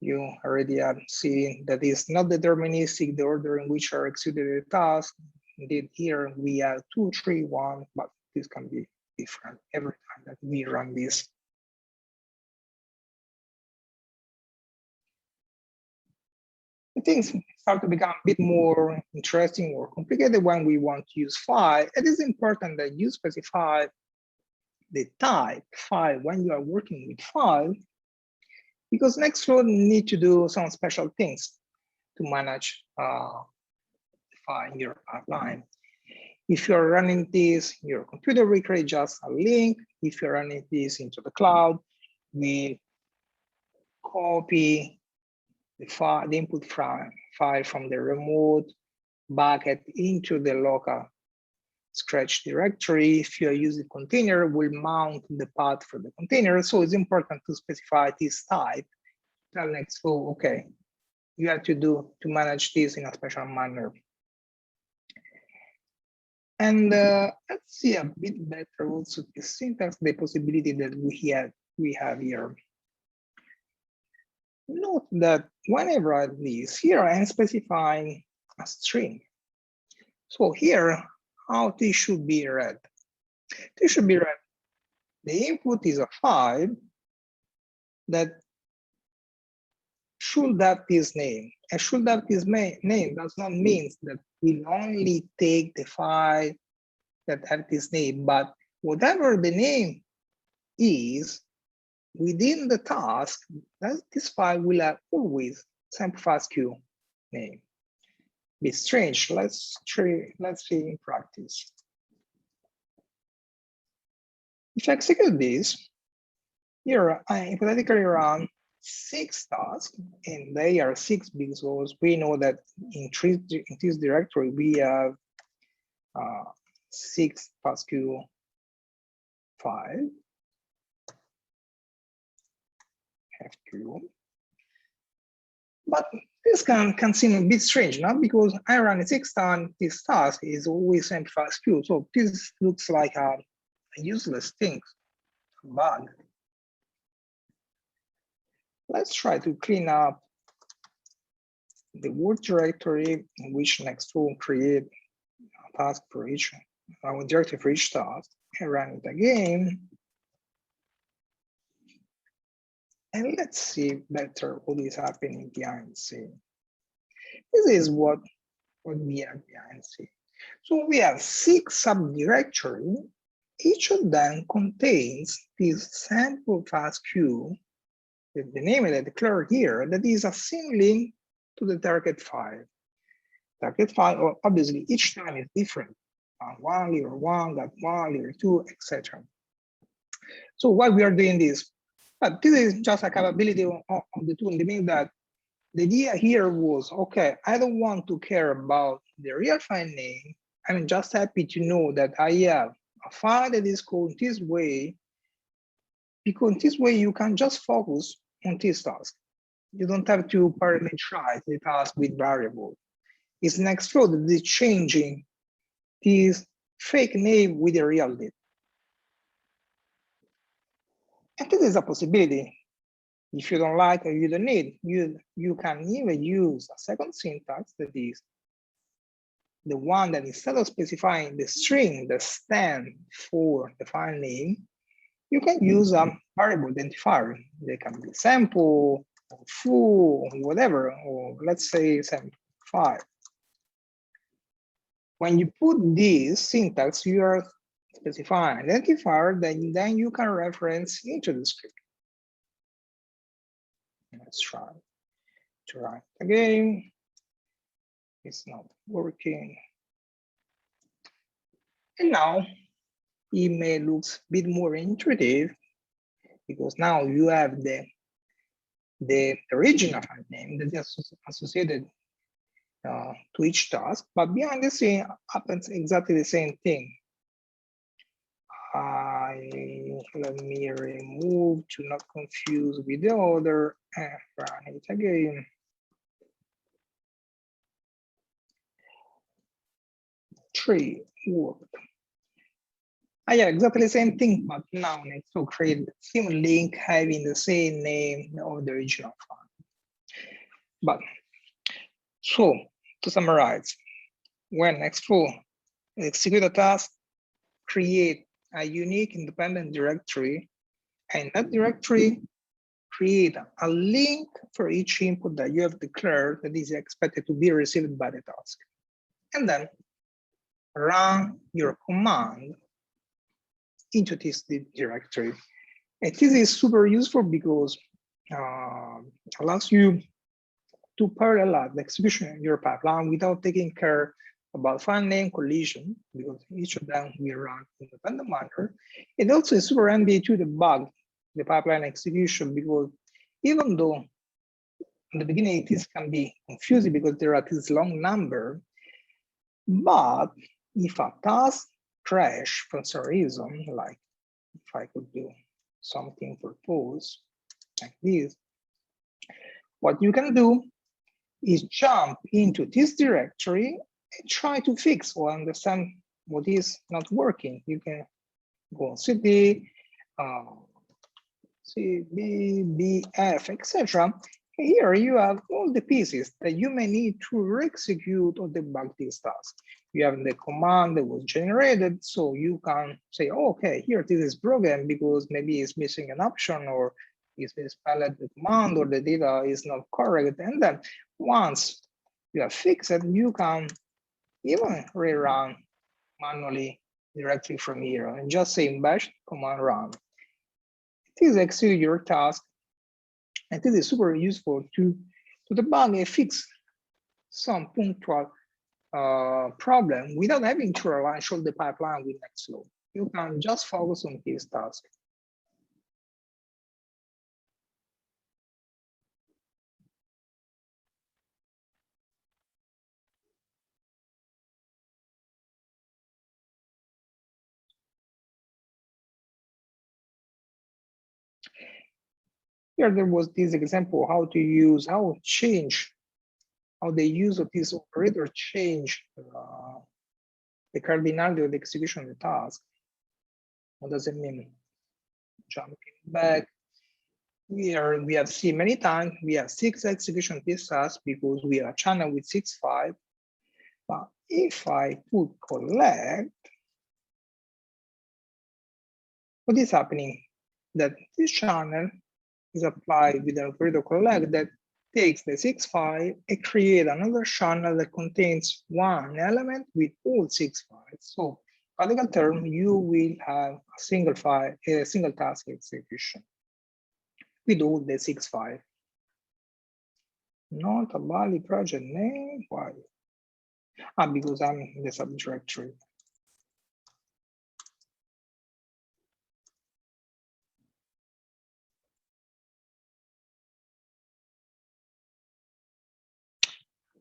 you already have seen that it's not deterministic the order in which are executed the tasks. Indeed, here we have 2, 3, 1, but this can be different every time that we run this. Things start to become a bit more interesting or complicated when we want to use file. It is important that you specify the type file when you are working with file, because Nextflow need to do some special things to manage the file in your pipeline. If you're running this, your computer will create just a link. If you're running this into the cloud, we copy the file, the input file from the remote bucket into the local Scratch directory. If you're using container, we'll mount the path for the container. So it's important to specify this type. Tell Nextflow, okay, you have to manage this in a special manner. And let's see a bit better also the syntax, the possibility that we have here. Note that whenever I write this, here I am specifying a string. So here, how this should be read. This should be read. The input is a file that should have this name. And should have this name does not mean that we'll only take the file that have this name, but whatever the name is within the task, this file will have always sample FASTQ name. Be strange. Let's see in practice. If I execute this, here I hypothetically run 6 tasks, and they are 6 because we know that in this directory we have 6 FASTQ files. FQ. But this can seem a bit strange, not because I run 6 times this task is always empty FASTQ. So this looks like a useless thing, a bug. Let's try to clean up the work directory in which Nextflow create a task for each, our directory for each task, and run it again. And let's see better what is happening behind the scene. This is what we have behind the scene. So we have 6 subdirectories. Each of them contains this sample FASTQ, the name that I declare here, that is a symlink to the target file. Target file, obviously, each time is different. 1, layer 1, got 1, layer 2, etc. So why we are doing this? But this is just a capability of the tool. It means that the idea here was, okay, I don't want to care about the real file name. I'm just happy to know that I have a file that is called this way, because this way you can just focus on this task. You don't have to parameterize the task with variable. It's Nextflow that is changing this fake name with the real name. And this is a possibility. If you don't like or you don't need, you can even use a second syntax, that is the one that instead of specifying the string that stands for the file name, you can use a variable identifier. They can be sample, or foo, or whatever, or let's say sample 5. When you put this syntax, you are specifying identifier, then you can reference into the script. Let's try to write again. It's not working. And now it may look a bit more intuitive, because now you have the original file name that is associated to each task, but behind the scene happens exactly the same thing. Let me remove to not confuse with the other and run it again. Three worked. Yeah, exactly the same thing, but now Nextflow create the same link having the same name of the original file. But so to summarize, when Nextflow execute a task, create a unique independent directory, and that directory create a link for each input that you have declared that is expected to be received by the task. And then run your command into this directory. And this is super useful because allows you to parallel the execution of your pipeline without taking care about file name collision, because each of them will run in a independent manner. It also is super handy to debug the pipeline execution, because even though in the beginning this can be confusing because there are this long number, but if a task crash for some reason, like if I could do something for pause like this, what you can do is jump into this directory and try to fix or understand what is not working. You can go on cd, cd/bf, etc. Here you have all the pieces that you may need to re-execute or debug this task. You have the command that was generated, so you can say, oh, okay, here this is broken because maybe it's missing an option, or it's misspelled the command, or the data is not correct. And then once you have fixed it, you can even rerun manually directly from here and just say bash command run. It is execute your task. And this is super useful to debug and fix some punctual problem without having to launch all the pipeline with Nextflow. You can just focus on this task. Here there was this example how to use, how the use of this operator change the cardinality of the execution of the task. What does it mean? Jumping back. We have seen many times we have 6 execution of this task because we are a channel with 6.5. But if I put collect, what is happening? That this channel is applied with an operator collect that takes the 6.5 and create another channel that contains one element with all 6 files. So, in practical term, you will have a single file, a single task execution with all the 6.5. Not a valid project name. Why? Because I'm in the subdirectory.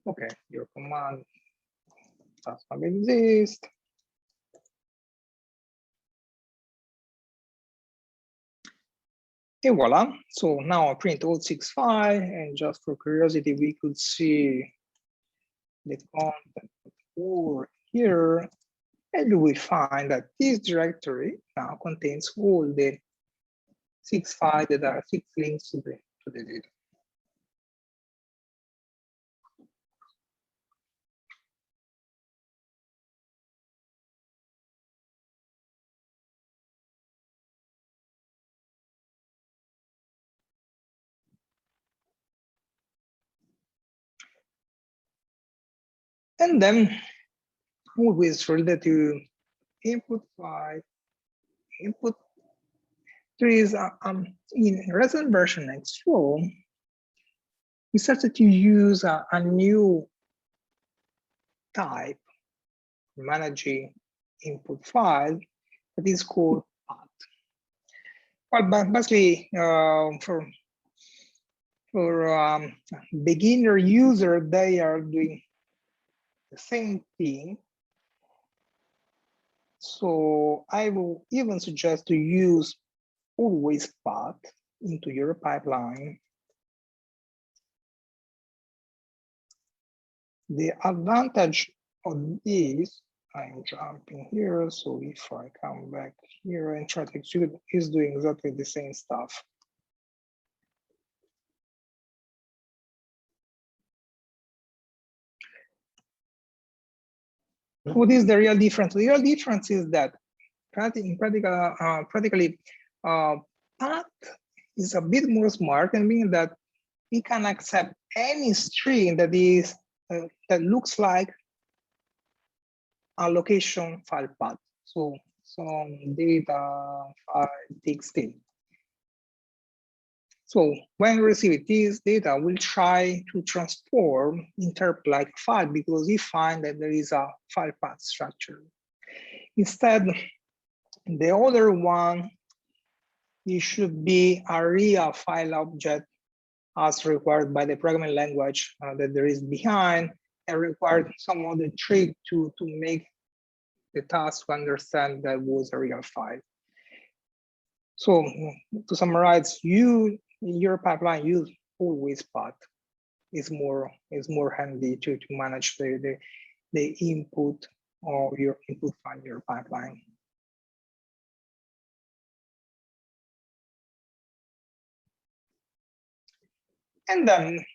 Okay, your command does not exist. And voila. So now I print all 6.5, and just for curiosity, we could see the content over here, and you will find that this directory now contains all the 6.5 that are 6 links to the data. And then always related to input 5, input 3 is in recent version Nextflow, we started to use a new type managing input file that is called path. Well, basically, for beginner user, they are doing the same thing. So I will even suggest to use always path into your pipeline. The advantage of this, I'm jumping here. So if I come back here and try to execute, is doing exactly the same stuff. What is the real difference? The real difference is that practically path is a bit more smart, and meaning that we can accept any string that is that looks like a location file path. So some data file txt. So when we receive this data, we'll try to transform interpolate file because we find that there is a file path structure. Instead, the other one, it should be a real file object as required by the programming language that there is behind, and required some other trick to make the task understand that was a real file. So to summarize, your pipeline use always path is more handy to manage the input of your input file in your pipeline. And then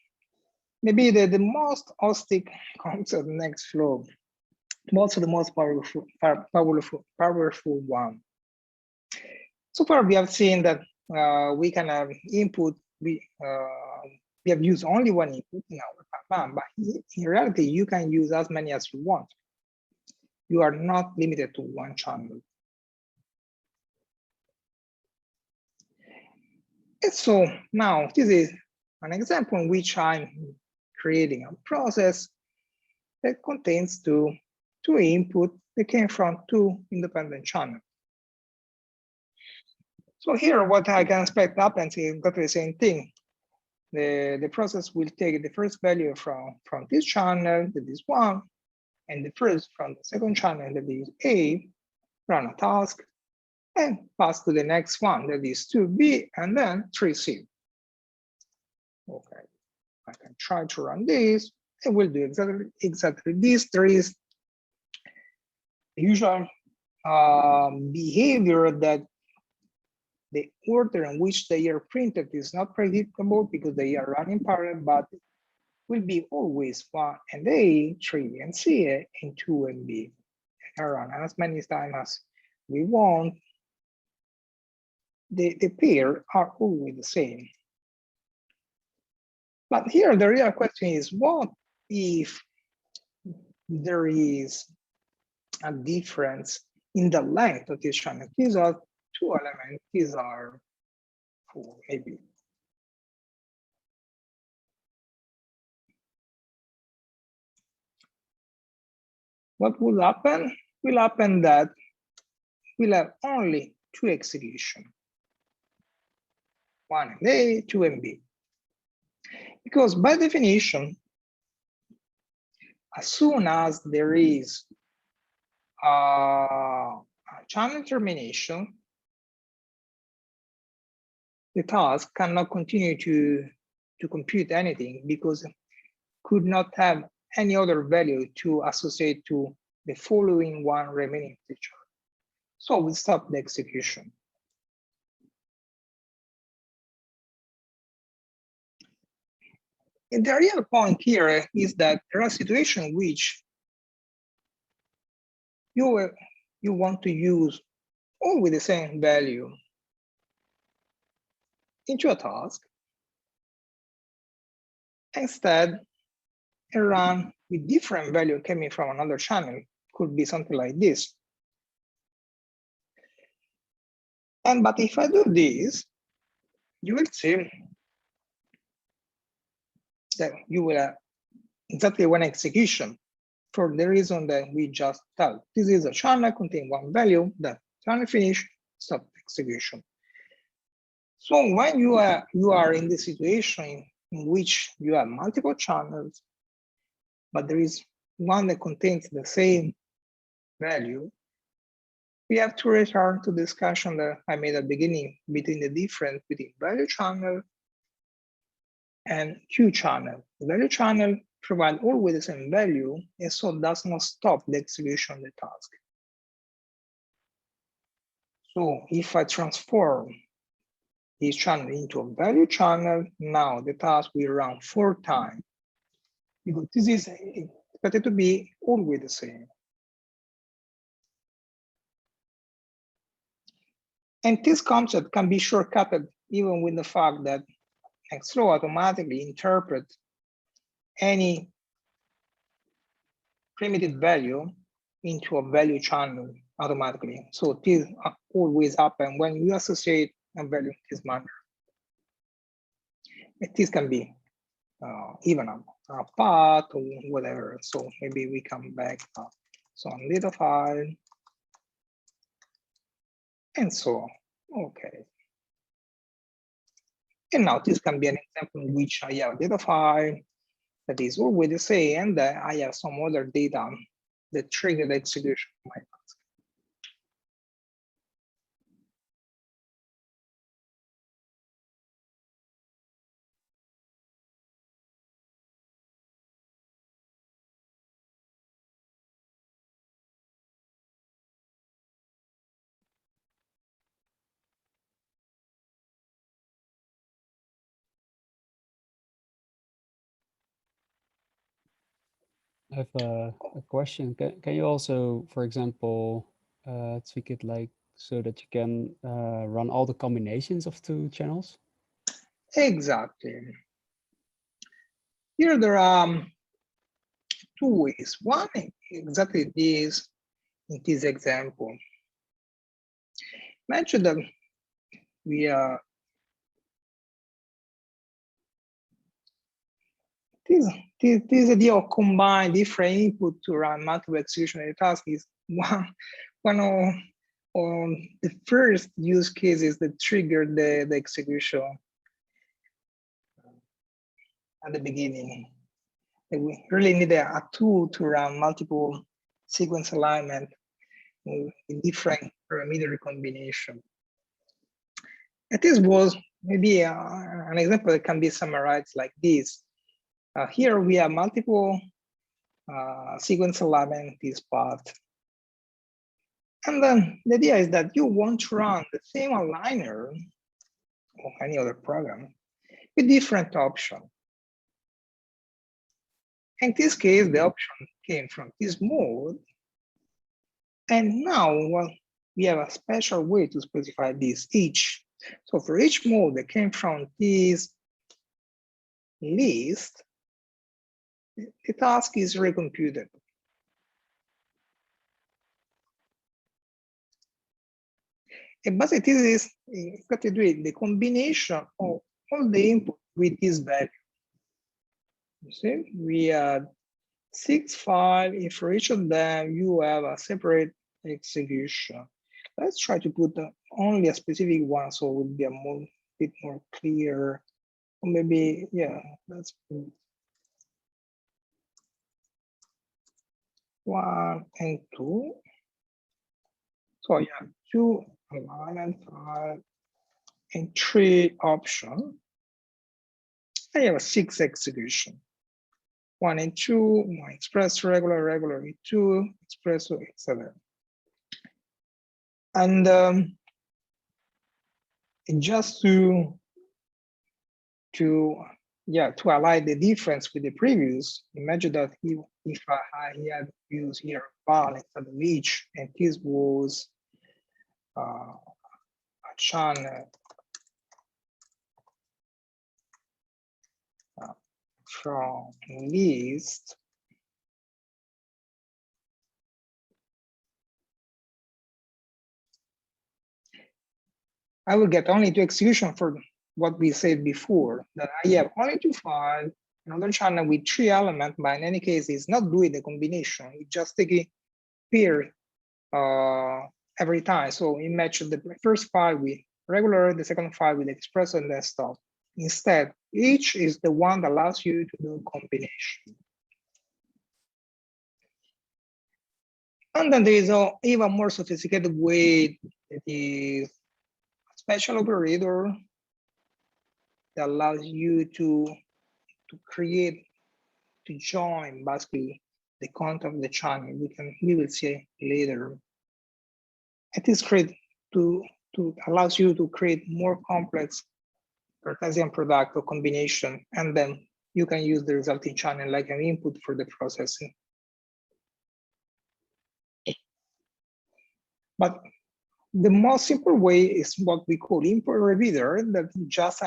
maybe the most hosting concept, Nextflow, also the most powerful one. So far, we have seen that we can have input. We have used only one input in our pipeline, but in reality, you can use as many as you want. You are not limited to one channel. And so now this is an example in which I'm creating a process that contains two inputs that came from two independent channels. So here, what I can expect happens is exactly the same thing. The process will take the first value from this channel, that is 1, and the first from the second channel, that is A, run a task, and pass to the next one, that is 2B, and then 3C. Okay, I can try to run this. It will do exactly this. There is the usual behavior that the order in which they are printed is not predictable because they are running parallel, but will be always 1 and A, 3 and C, and 2 and B. And run as many times as we want. The pair are always the same. But here the real question is, what if there is a difference in the length of this channel? These are 2 elements, these are 4 maybe. What will happen? Will happen that we'll have only 2 executions. 1 and A, 2 and B. Because by definition, as soon as there is a channel termination, the task cannot continue to compute anything because it could not have any other value to associate to the following one remaining feature. So we stop the execution. And the real point here is that there are situations in which you want to use all with the same value into a task. Instead, a run with different value coming from another channel could be something like this. But if I do this, you will see that you will have exactly one execution for the reason that we just told. This is a channel containing one value, that channel finish, stop execution. So when you are in the situation in which you have multiple channels, but there is one that contains the same value, we have to return to the discussion that I made at the beginning between the difference between value channel and Q channel. The value channel provides always the same value, and so does not stop the execution of the task. So if I transform this channel into a value channel, now the task will run 4 times, because this is expected to be always the same. And this concept can be shortcutted even with the fact that Nextflow automatically interprets any primitive value into a value channel automatically. So this always happens when you associate a value in this manner. This can be even a path or whatever. So maybe we come back so on data file and so on. Okay. And now this can be an example in which I have a data file that is always the same, and I have some other data that trigger the execution of my task. I have a question. Can you also, for example, tweak it like so that you can run all the combinations of 2 channels? Exactly. Here there are 2 ways. One, exactly this in this example. Imagine that we are this idea of combine different input to run multiple execution of the task is one of the first use cases that triggered the execution at the beginning. And we really need a tool to run multiple sequence alignment in different parameter combination. And this was maybe an example that can be summarized like this. Here we have multiple sequence alignment, this part. And then the idea is that you want to run the same aligner or any other program with different options. In this case, the option came from this mode. And now we have a special way to specify this each. So for each mode that came from this list, the task is recomputed. And basically, this is got to do with the combination of all the input with this value. You see, we had 6 files. If for each of them you have a separate execution. Let's try to put only a specific one so it will be a bit more clear. Or maybe, yeah, let's put 1 and 2. So yeah, 2 alignment file and 3 options. I have a 6 execution. 1 and 2, 1 express regular, regular with 2, espresso, etc. And just to highlight the difference with the previous, imagine that if I had used here val instead of each, and this was a channel from list, I will get only 2 execution for what we said before, that I have only 2 files, another channel with 3 elements, but in any case, it's not doing the combination, it's just taking pair every time. So it matches the first file with regular, the second file with express, and then stop. Instead, each is the one that allows you to do combination. And then there is an even more sophisticated way that is a special operator that allows you to create, to join basically the content of the channel. We will see later. It is created to allows you to create more complex Cartesian product or combination, and then you can use the resulting channel like an input for the processing. But the most simple way is what we call import repeater, that is just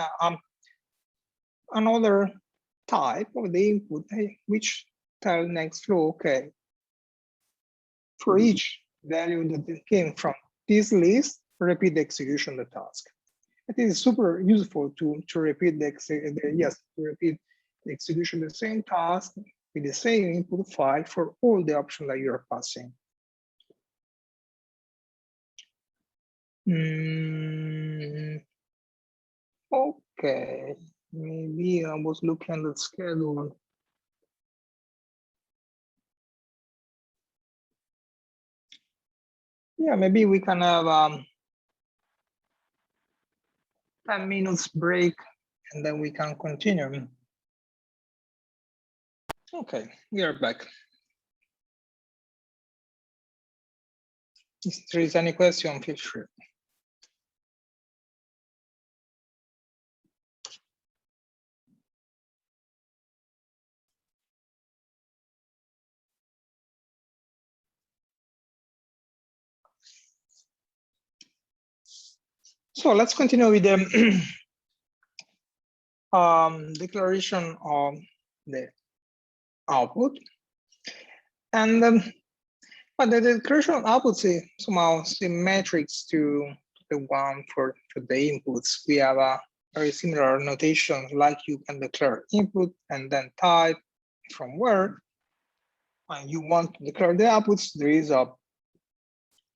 another type of the input, which tell Nextflow, okay, for each value that came from this list, repeat the execution of the task. It is super useful to repeat repeat the execution of the same task with the same input file for all the options that you are passing. Okay, maybe I was looking at the schedule. Yeah, maybe we can have 10 minutes break and then we can continue. Okay, we are back. If there is any question, feel free. So let's continue with the declaration of the output. And but the declaration of output is somehow symmetrics to the one for the inputs. We have a very similar notation, like you can declare input and then type from where. And you want to declare the outputs, there is a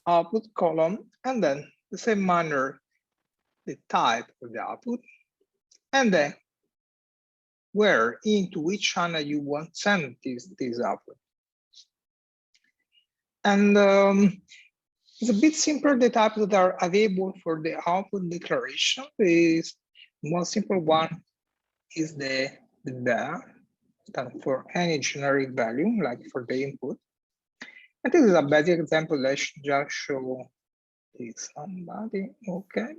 output column, and then the same manner, the type of the output, and then where into which channel you want to send this output. And it's a bit simpler. The types that are available for the output declaration is the most simple one is the for any generic value, like for the input. And this is a basic example. Let's just show this somebody. Okay.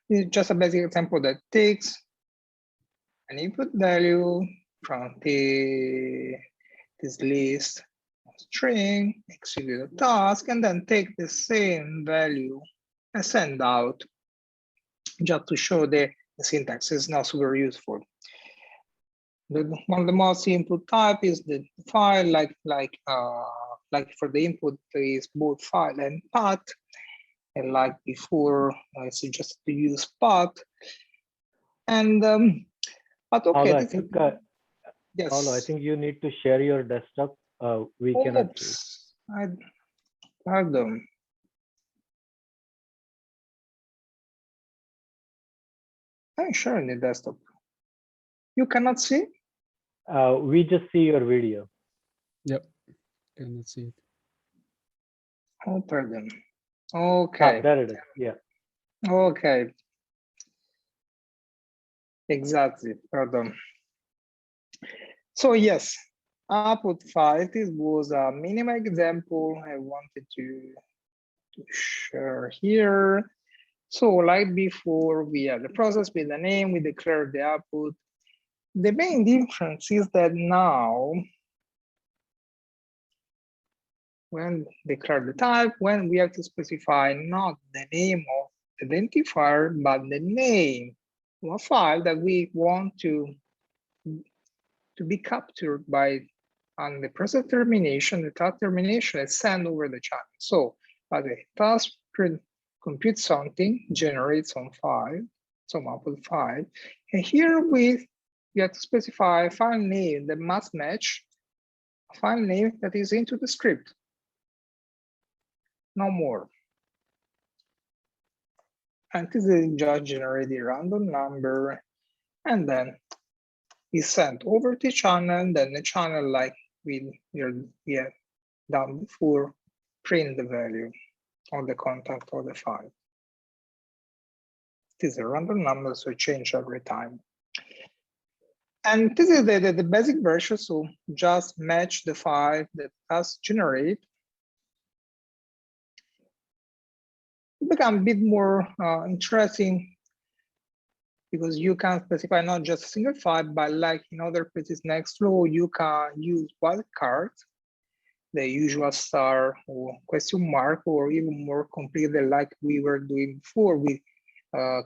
It's just a basic example that takes an input value from this list of string, execute a task, and then take the same value and send out. Just to show the syntax is not super useful. One of the most simple type is the file, like for the input is both file and path. And like before, I suggested to use path. And but okay. Paolo, I think yes. Paolo, I think you need to share your desktop. We cannot see. Pardon. I'm sharing the desktop. You cannot see? We just see your video. Yep, cannot see it. Oh, pardon. Okay. There it is. Yeah. Okay. Exactly. Pardon. So yes, output file. This was a minimal example I wanted to share here. So like before, we have the process with the name, we declare the output. The main difference is that now, when declare the type, when we have to specify not the name of identifier, but the name of a file that we want to be captured by on the process termination, the task termination is sent over the channel. So by the task compute something, generate some file, some output file. And here we have to specify a file name that must match a file name that is into the script. No more. And this is just generate a random number, and then is sent over to channel, and then the channel, like we have done before, print the value of the content of the file. It is a random number, so it changes every time. And this is the basic version, so just match the file that has generated. It becomes a bit more interesting because you can specify not just a single file, but like in other places, Nextflow, you can use wildcards, the usual star or question mark, or even more completed like we were doing before with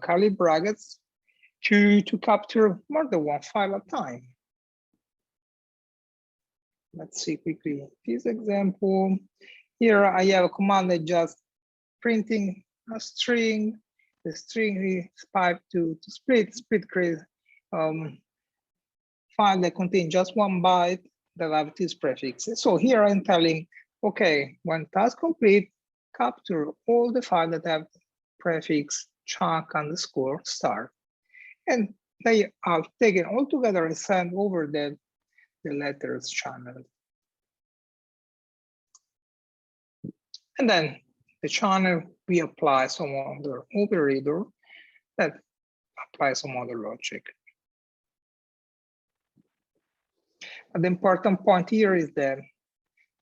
curly brackets to capture more than one file at a time. Let's see quickly this example. Here I have a command that just printing a string. The string is piped to split. Split creates file that contains just 1 byte that have this prefix. So here I'm telling, okay, when task complete, capture all the files that have prefix chunk underscore star. And they are taken all together and sent over the letters channel. And then the channel, we apply some other operator that applies some other logic. And the important point here is that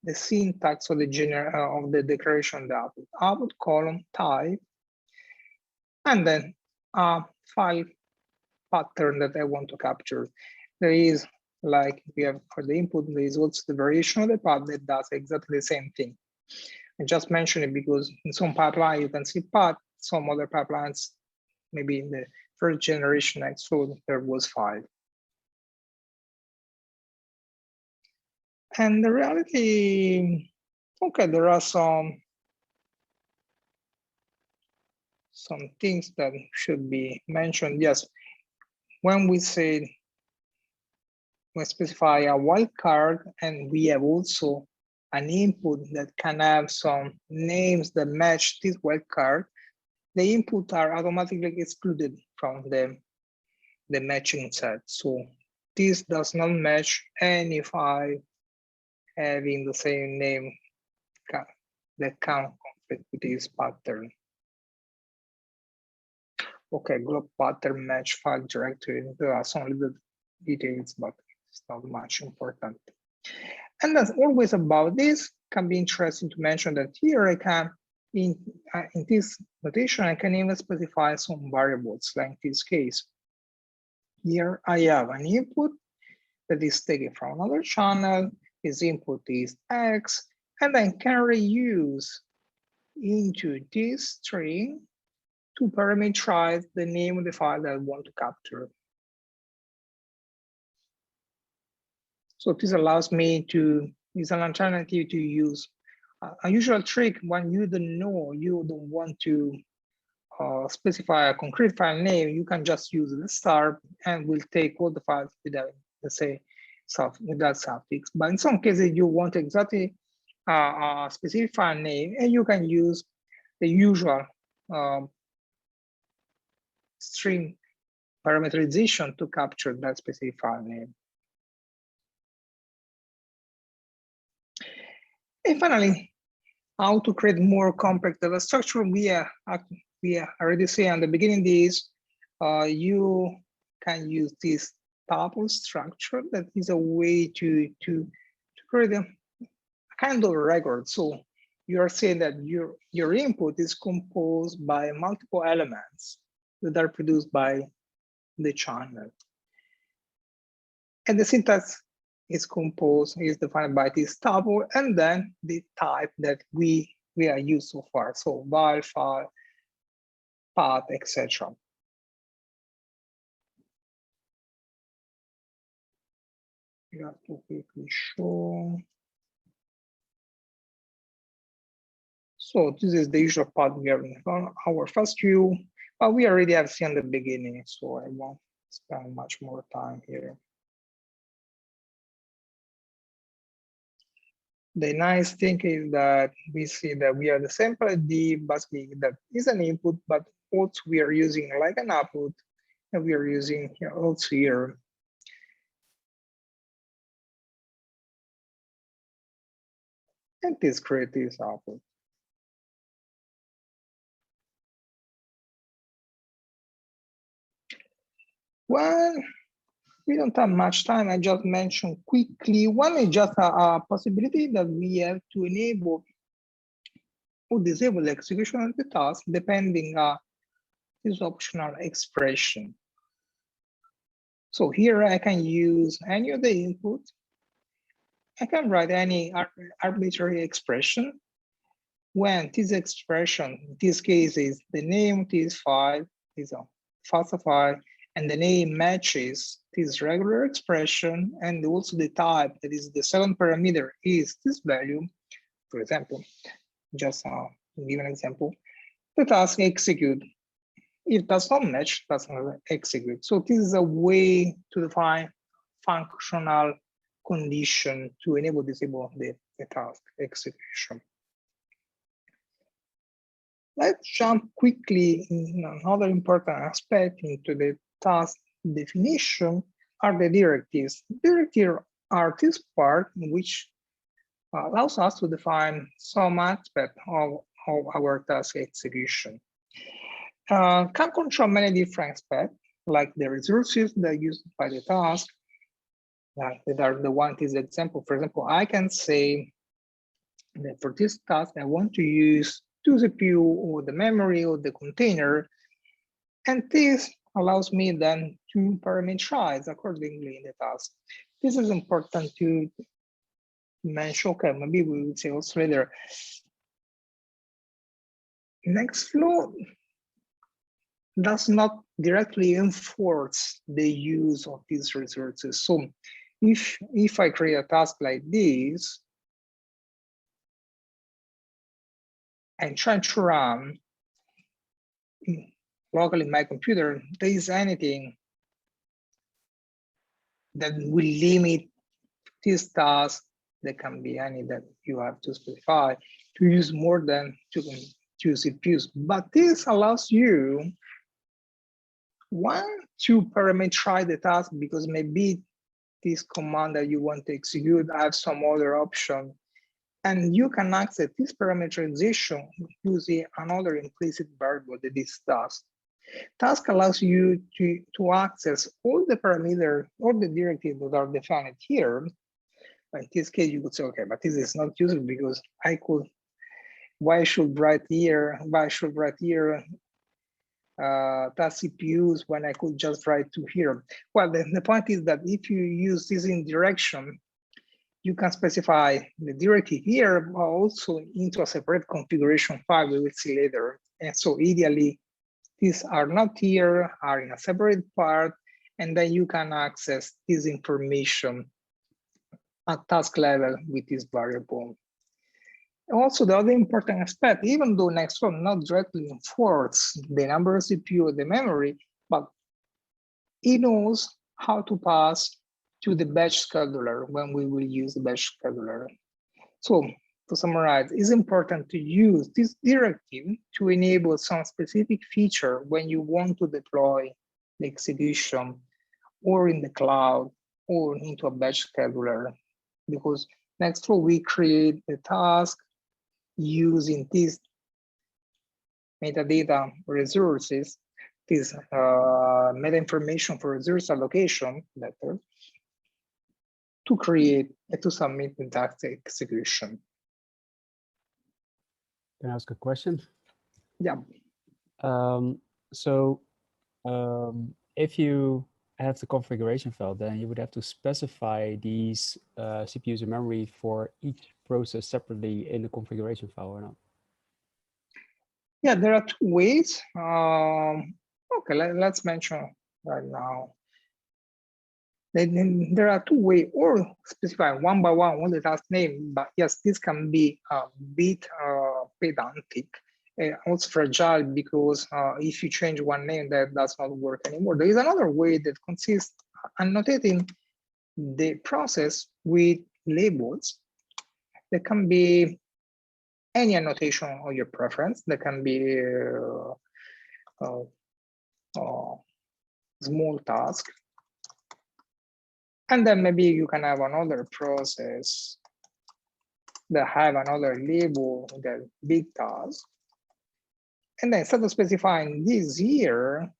the syntax of the declaration, the output column type, and then a file pattern that I want to capture. There is, like we have for the input, there is also the variation of the path that does exactly the same thing. I just mentioned it because in some pipeline you can see path, some other pipelines, maybe in the first generation Nextflow, there was 5. And the reality, okay, there are some things that should be mentioned. Yes, when we say we specify a wildcard, and we have also an input that can have some names that match this wildcard, the input are automatically excluded from the matching set. So this does not match any file having the same name that can conflict with this pattern. Okay, globe pattern match file directory. There are some little details, but it's not much important. And that's always about this. Can be interesting to mention that here I can, in this notation, I can even specify some variables, like in this case. Here I have an input that is taken from another channel. His input is X, and I can reuse into this string to parameterize the name of the file that I want to capture. So this allows me to use an alternative to use a usual trick when you don't know, you don't want to specify a concrete file name. You can just use the star and we'll take all the files without, let's say, without suffix. But in some cases, you want exactly a specific file name, and you can use the usual string parameterization to capture that specific file name. And finally, how to create more complex data structure. We already say at the beginning this, you can use this tuple structure. That is a way to create a kind of record. So you are saying that your input is composed by multiple elements that are produced by the channel. And the syntax is defined by this tuple, and then the type that we are used so far. So val, file, path, etc. You have to quickly show. So this is the usual path we have in our first view, but we already have seen the beginning, so I won't spend much more time here. The nice thing is that we see that we have the sample ID, basically that is an input, but also we are using like an output, and we are using here also here. And this create this output. Well, we don't have much time. I just mentioned quickly. One is just a possibility that we have to enable or disable the execution of the task depending on this optional expression. So here I can use any of the input. I can write any arbitrary expression. When this expression, in this case, is the name of this file, is a FASTA file, and the name matches this regular expression, and also the type, that is the second parameter, is this value. For example, just give an example, the task execute. If it does not match, it does not execute. So this is a way to define functional condition to enable disable the task execution. Let's jump quickly in another important aspect into the task definition are the directives. Directives are this part which allows us to define some aspect of our task execution. Can control many different aspects, like the resources that are used by the task. That are the one is example. For example, I can say that for this task, I want to use the CPU or the memory or the container. And this allows me then to parameterize accordingly in the task. This is important to mention. Okay, maybe we will see also later. Nextflow does not directly enforce the use of these resources. So if I create a task like this and try to run locally in my computer, there is anything that will limit this task. There can be any that you have to specify to use more than two CPUs. But this allows you, one, to parameterize the task, because maybe this command that you want to execute has some other option. And you can access this parameterization using another implicit variable that is task. Task allows you to access all the parameters or the directives that are defined here. In this case, you could say, okay, but this is not useful because I could, why should write here task CPUs when I could just write to here? Well, the point is that if you use this in direction, you can specify the directive here, but also into a separate configuration file we will see later. And so ideally, these are not here, are in a separate part, and then you can access this information at task level with this variable. Also, the other important aspect, even though Nextflow not directly enforces the number of CPU or the memory, but it knows how to pass to the batch scheduler when we will use the batch scheduler. So to summarize, it's important to use this directive to enable some specific feature when you want to deploy the execution or in the cloud or into a batch scheduler, because Nextflow we create the task using these metadata resources, this meta information for resource allocation method, to create and to submit the task execution. Can I ask a question? Yeah. If you have the configuration file, then you would have to specify these CPUs and memory for each process separately in the configuration file or not? Yeah, there are two ways. Okay, let's mention right now. Then there are two ways, or specify one by one all the task name. But yes, this can be a bit pedantic, also fragile, because if you change one name, that does not work anymore. There is another way that consists annotating the process with labels. There can be any annotation of your preference. There can be small task. And then maybe you can have another process that have another label, the big task. And then instead of specifying this here,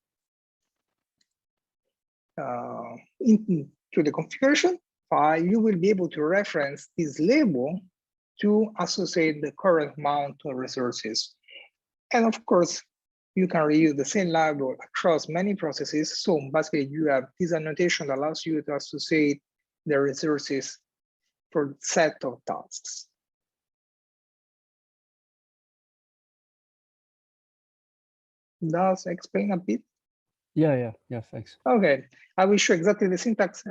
into the configuration file, you will be able to reference this label to associate the current amount of resources. And of course, you can reuse the same label across many processes. So basically, you have this annotation that allows you to associate the resources for set of tasks. Does explain a bit? Yeah, thanks. Okay, I will show exactly the syntax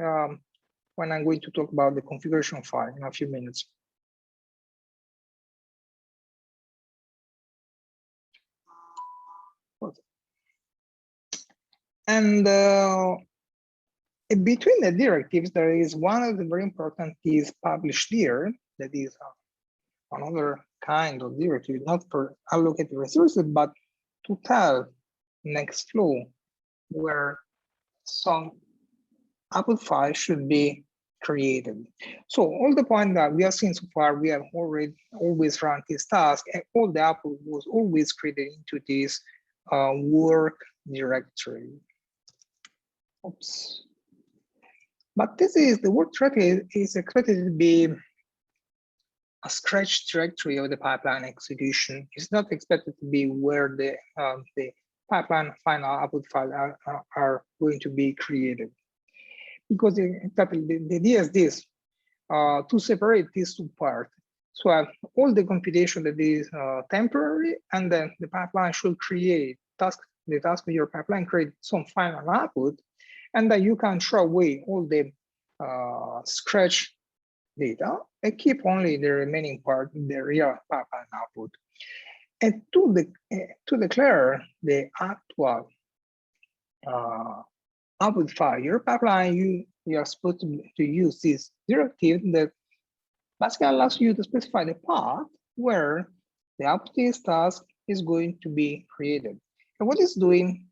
when I'm going to talk about the configuration file in a few minutes. And between the directives, there is one of the very important is published here, that is another kind of directive, not for allocated resources, but to tell Nextflow where some output file should be created. So all the point that we have seen so far, we have always run this task, and all the output was always created into this work directory. Oops. But this is the work directory is expected to be a scratch directory of the pipeline execution. It's not expected to be where the pipeline final output files are going to be created. Because the idea is this, to separate these two parts. So I have all the computation that is temporary, and then the pipeline should create the task of your pipeline create some final output, and then you can throw away all the scratch data and keep only the remaining part, the real pipeline output. And to declare the actual output file, your pipeline, you are supposed to use this directive that basically allows you to specify the path where the output task is going to be created. And what it's doing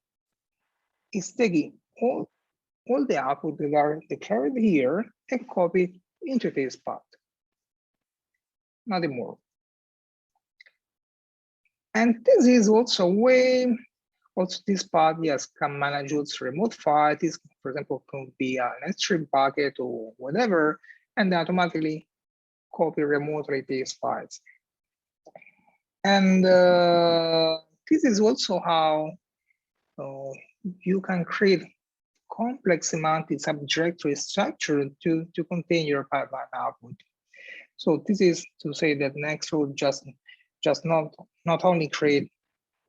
is taking all the output that are declared here and copy it into this path. Nothing more. And this is also a way, also this path, yes, can manage its remote file. This, for example, could be an S3 bucket or whatever, and then automatically copy remotely these files. And this is also how you can create complex semantic subdirectory structure to contain your pipeline output. So this is to say that Nextflow just not only create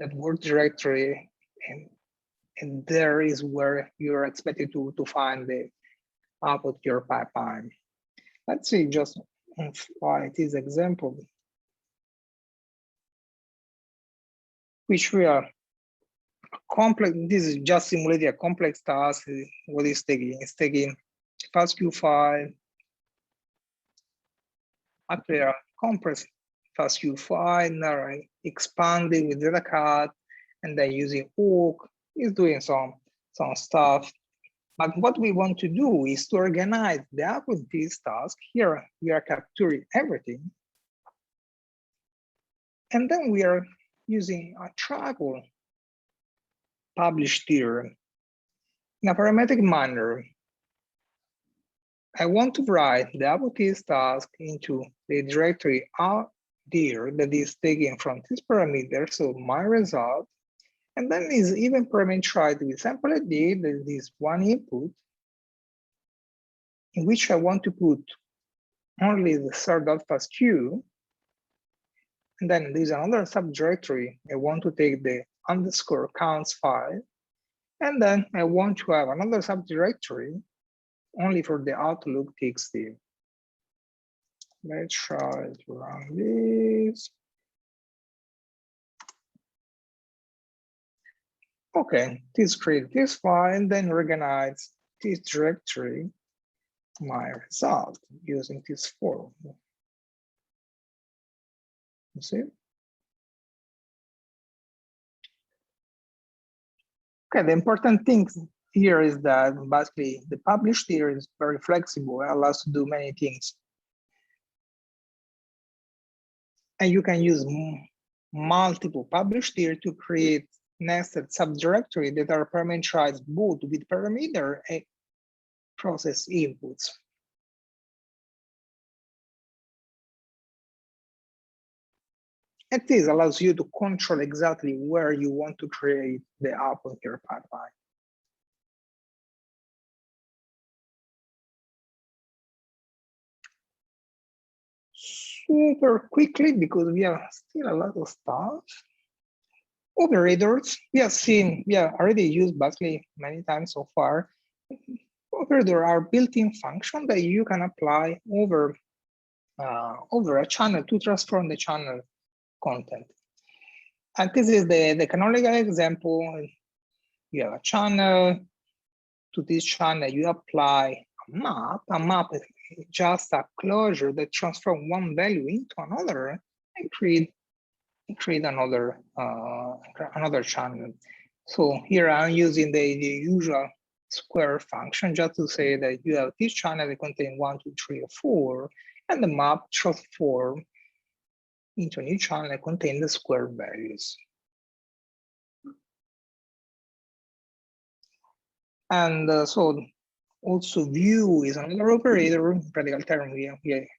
that work directory and there is where you're expected to find the output your pipeline. Let's see just why this example, which we are complex. This is just simulating a complex task. What is taking? It's taking FASTQ file, actually a compressed FASTQ file, now expanding with data cut, and then using awk is doing some stuff. But what we want to do is to organize the output of this task. Here we are capturing everything, and then we are using a tribal published here in a parametric manner. I want to write the output this task into the directory out there that is taken from this parameter, so my result, and then is even parameterized with sample ID, that is one input, in which I want to put only the start.fastq, and then there's another subdirectory. I want to take the underscore counts file, and then I want to have another subdirectory only for the Outlook txt. Let's try to run this. Okay, this create this file and then organize this directory, my result, using this form. You see? Okay, the important thing here is that basically the published here is very flexible. It allows to do many things. And you can use multiple published here to create nested subdirectory that are parameterized both with parameter process inputs. And this allows you to control exactly where you want to create the app on your pipeline. Super quickly, because we have still a lot of stuff. Operators, we have already used basically many times so far. Operators are built-in functions that you can apply over a channel to transform the channel content. And this is the canonical example. You have a channel. To this channel, you apply a map. A map is just a closure that transforms one value into another and create another channel. So here I'm using the usual square function just to say that you have this channel that contains 1, 2, 3, or 4, and the map transform into a new channel that contains the square values. And so also view is another operator, in practical term we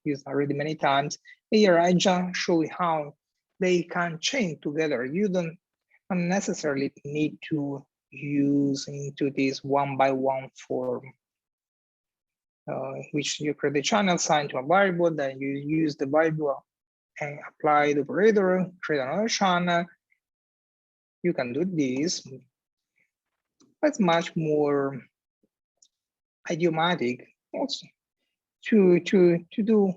used already many times. Here I just show you how they can chain together. You don't necessarily need to use into this one-by-one form, which you create the channel assigned to a variable, then you use the variable and apply the operator, create another channel. You can do this. That's much more idiomatic also to do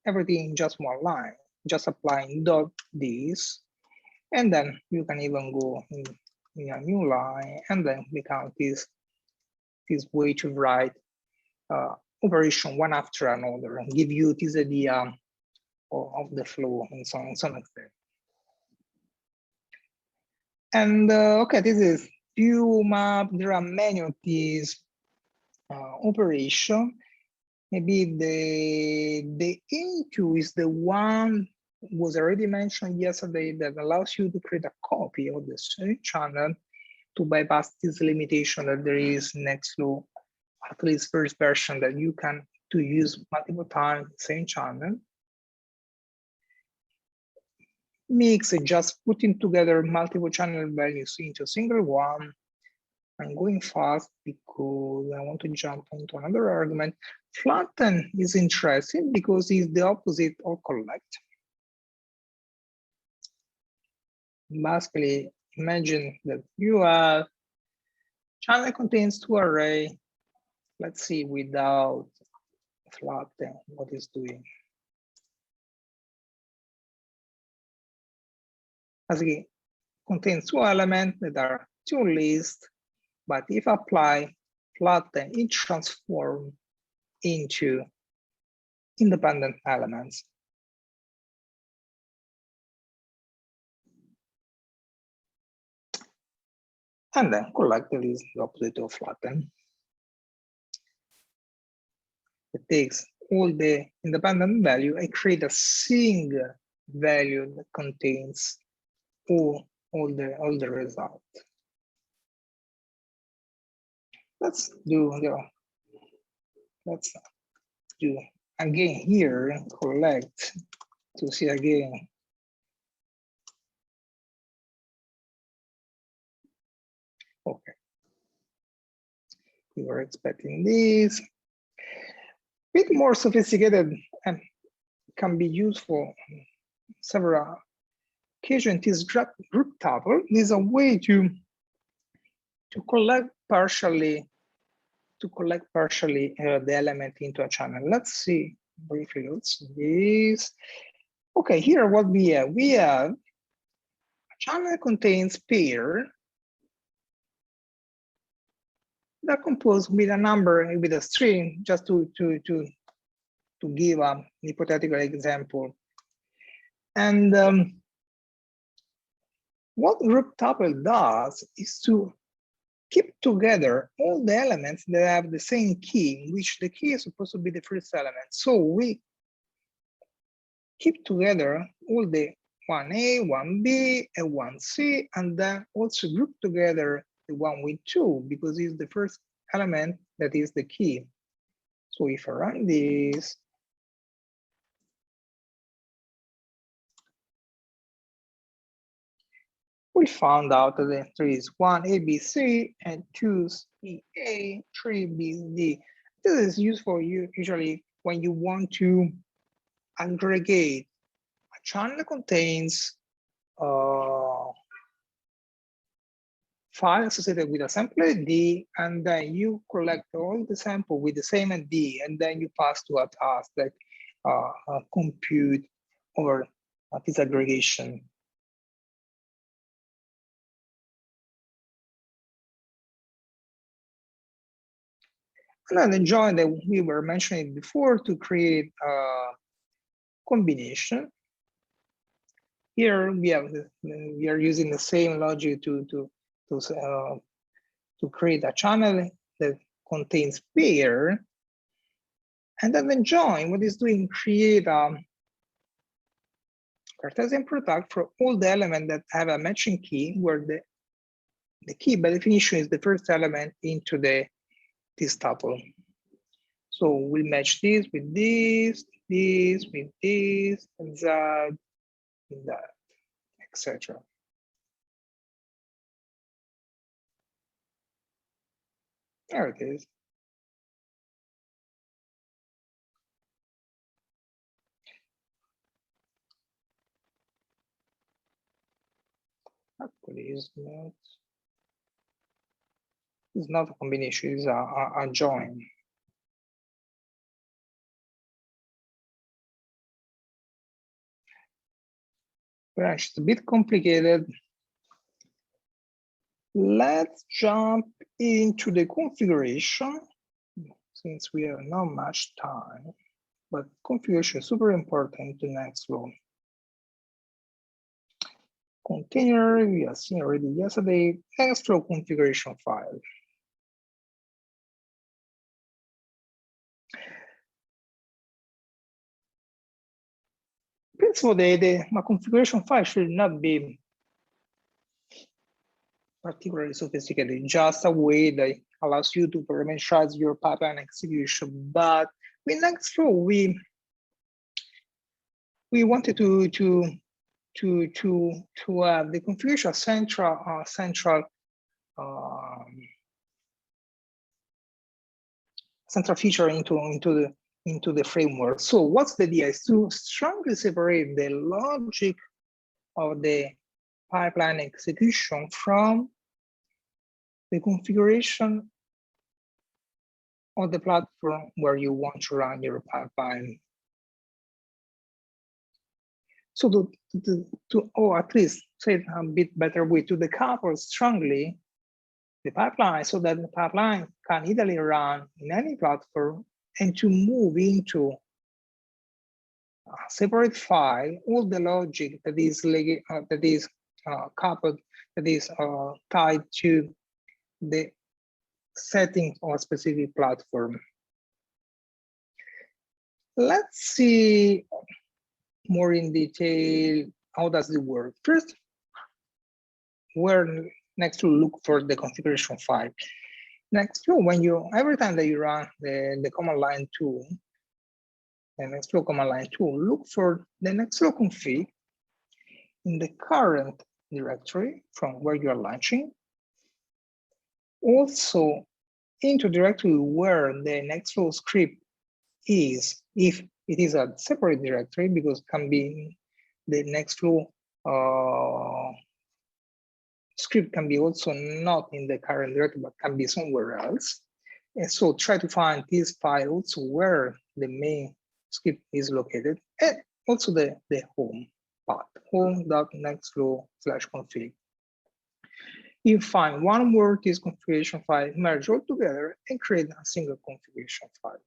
everything in just one line, just applying dot this, and then you can even go in a new line and then become this way to write operation one after another and give you this idea of the flow and so on and so on. And okay, this is view map. There are many of these operation. Maybe the into is the one was already mentioned yesterday that allows you to create a copy of the same channel to bypass this limitation that there is Nextflow, at least first version, that you can use multiple times the same channel. Mix is just putting together multiple channel values into a single one. I'm going fast because I want to jump into another argument. Flatten is interesting because it's the opposite of collect. Basically, imagine that you have channel contains 2 arrays. Let's see without flatten what it's doing. As it contains 2 elements that are 2 lists, but if apply flatten, it transforms into independent elements. And then collect is the opposite of flatten. It takes all the independent value and create a single value that contains all the result. Let's do again here, collect to see again. Okay. We were expecting this. Bit more sophisticated and can be useful on several occasions. This group tuple is a way to collect partially the element into a channel. Let's see briefly. Let's see this. Okay, here what we have a channel contains pair that composed with a number with a string, just to give an hypothetical example. And what group tuple does is to keep together all the elements that have the same key, in which the key is supposed to be the first element. So we keep together all the 1A, 1B, and 1C, and then also group together the one with 2, because it's the first element that is the key. So if I run this, we found out that there is 1 ABC and 2 CA, 3 BD. This is useful usually when you want to aggregate a channel that contains file associated with a sample ID, and then you collect all the sample with the same ID, and then you pass to a task that compute over this aggregation. And then the join that we were mentioning before to create a combination. Here we are using the same logic to create a channel that contains pair, and then join. What is doing? Create a Cartesian product for all the elements that have a matching key, where the key by definition is the first element into this tuple. So we match this with this, this with this, and that, and that, etc. There it is. Actually, it's not a combination, it's a join. Gosh, it's a bit complicated. Let's jump into the configuration, since we have not much time, but configuration is super important to Nextflow. Container, we have seen already yesterday, Nextflow configuration file. Principle, my configuration file should not be particularly sophisticated, just a way that allows you to parameterize your pipeline execution. But with Nextflow, we wanted to have the configuration central feature into the framework. So what's the idea? Is to strongly separate the logic of the pipeline execution from the configuration of the platform where you want to run your pipeline. So or at least say it a bit better way, to decouple strongly the pipeline so that the pipeline can easily run in any platform, and to move into a separate file all the logic that is coupled, that is tied to the settings of a specific platform. Let's see more in detail how does it work. First, where Nextflow look for the configuration file. Nextflow, every time that you run the command line tool, the Nextflow command line tool, look for the Nextflow config in the current directory from where you are launching. Also into directory where the Nextflow script is, if it is a separate directory, because it can be the Nextflow script can be also not in the current directory, but can be somewhere else. And so try to find these files where the main script is located, and also the home path, home.nextflow/config. You find one word this configuration file, merge all together, and create a single configuration file.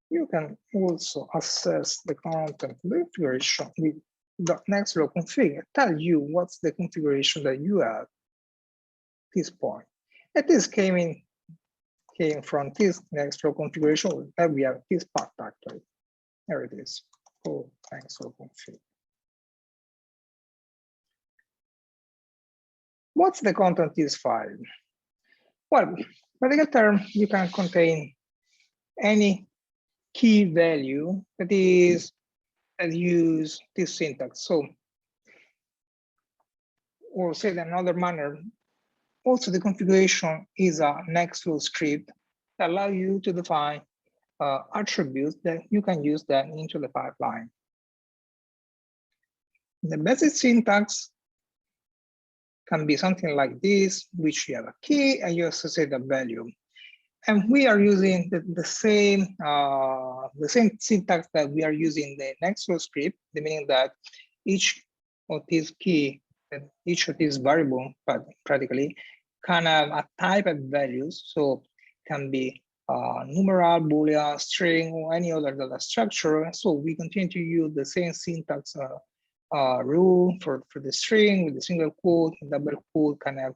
You can also assess the content of the configuration with .nextflow config, tell you what's the configuration that you have at this point. And this came from this Nextflow configuration that we have this part actually. There it is. Oh, Nextflow config. What's the content of this file? Well, by legal term, you can contain any key value that use this syntax. So, or said in another manner, also the configuration is a Nextflow script that allow you to define attributes that you can use that into the pipeline. The basic syntax can be something like this, which you have a key and you associate a value. And we are using the same syntax that we are using the Nextflow script, meaning that each of these key, each of these variable, but practically can have a type of values. So can be numeral, boolean, string, or any other data structure. So we continue to use the same syntax rule for the string with the single quote, double quote, can have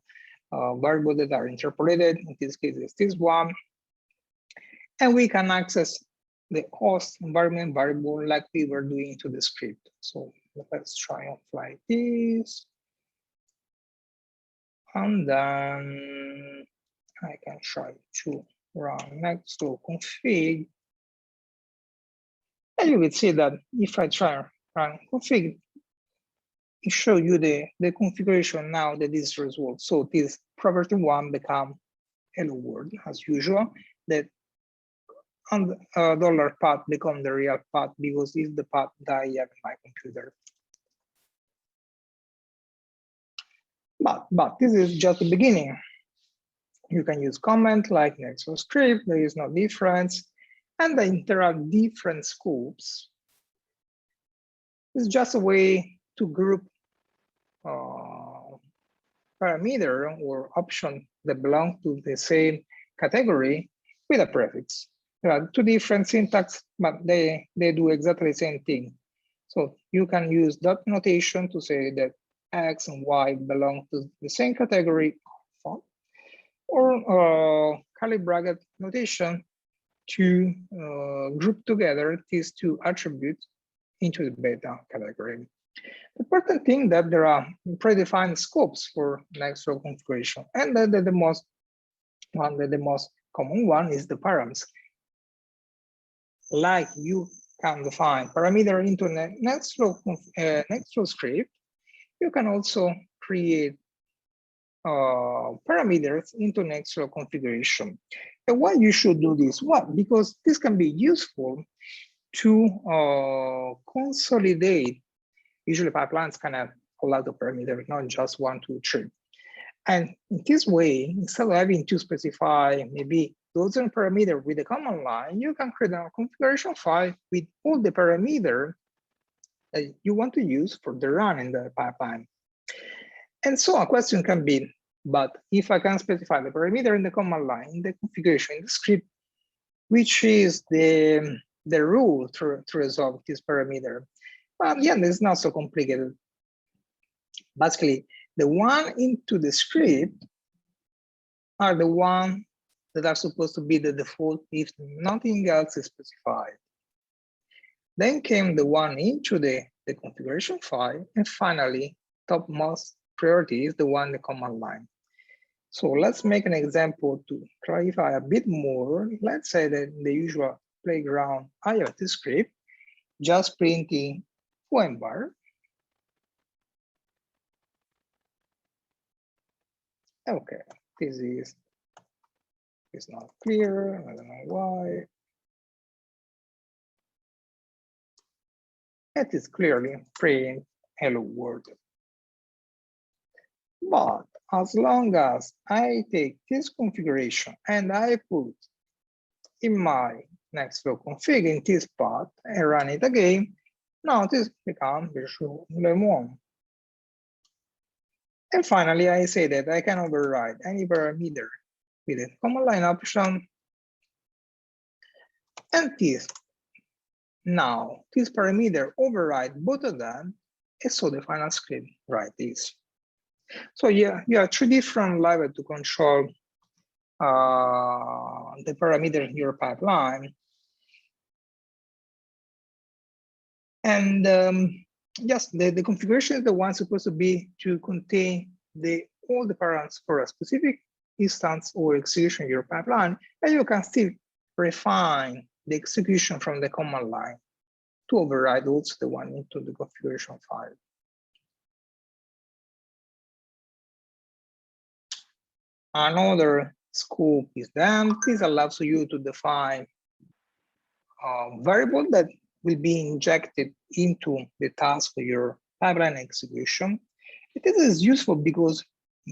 variables that are interpolated. In this case, it's this one. And we can access the host environment variable like we were doing to the script. So let's try and fly this. And then I can try to run Nextflow config. And you will see that if I try and run config, it shows you the configuration now that is resolved. So this property one become hello world as usual. That and $path become the real path because it's the path that I have in my computer. But this is just the beginning. You can use comment like Nextflow script, there is no difference. And there are different scopes. It's just a way to group parameter or option that belong to the same category with a prefix. There are two different syntax, but they do exactly the same thing. So you can use dot notation to say that X and Y belong to the same category, or curly bracket notation to group together these two attributes into the beta category. The important thing that there are predefined scopes for Nextflow configuration, and that the most common one is the params. Like you can define parameter into Nextflow script, you can also create parameters into Nextflow configuration. And why you should do this? Well, because this can be useful to consolidate. Usually pipelines can have a lot of parameters, not just 1, 2, 3. And in this way, instead of having to specify maybe dozen parameters with the command line, you can create a configuration file with all the parameters that you want to use for the run in the pipeline. And so a question can be, but if I can specify the parameter in the command line, in the configuration, in the script, which is the rule to resolve this parameter? Well, yeah, it's not so complicated. Basically, the one into the script are the one that are supposed to be the default if nothing else is specified. Then came the one into the configuration file, and finally, topmost priority is the one in the command line. So let's make an example to clarify a bit more. Let's say that in the usual playground IoT script, just printing one bar. Okay, this is not clear. I don't know why. It is clearly print hello world. But as long as I take this configuration and I put in my Nextflow config in this path and run it again, now this becomes Visual Lemon. And finally, I say that I can override any parameter with a command line option. And this, now this parameter override both of them, and so the final script write this. So yeah, you have three different levels to control the parameter in your pipeline. And yes, the configuration is the one supposed to be to contain the all the parameters for a specific instance or execution in your pipeline, and you can still refine the execution from the command line to override also the one into the configuration file. Another scope is then this allows you to define a variable that will be injected into the task for your pipeline execution. This is useful because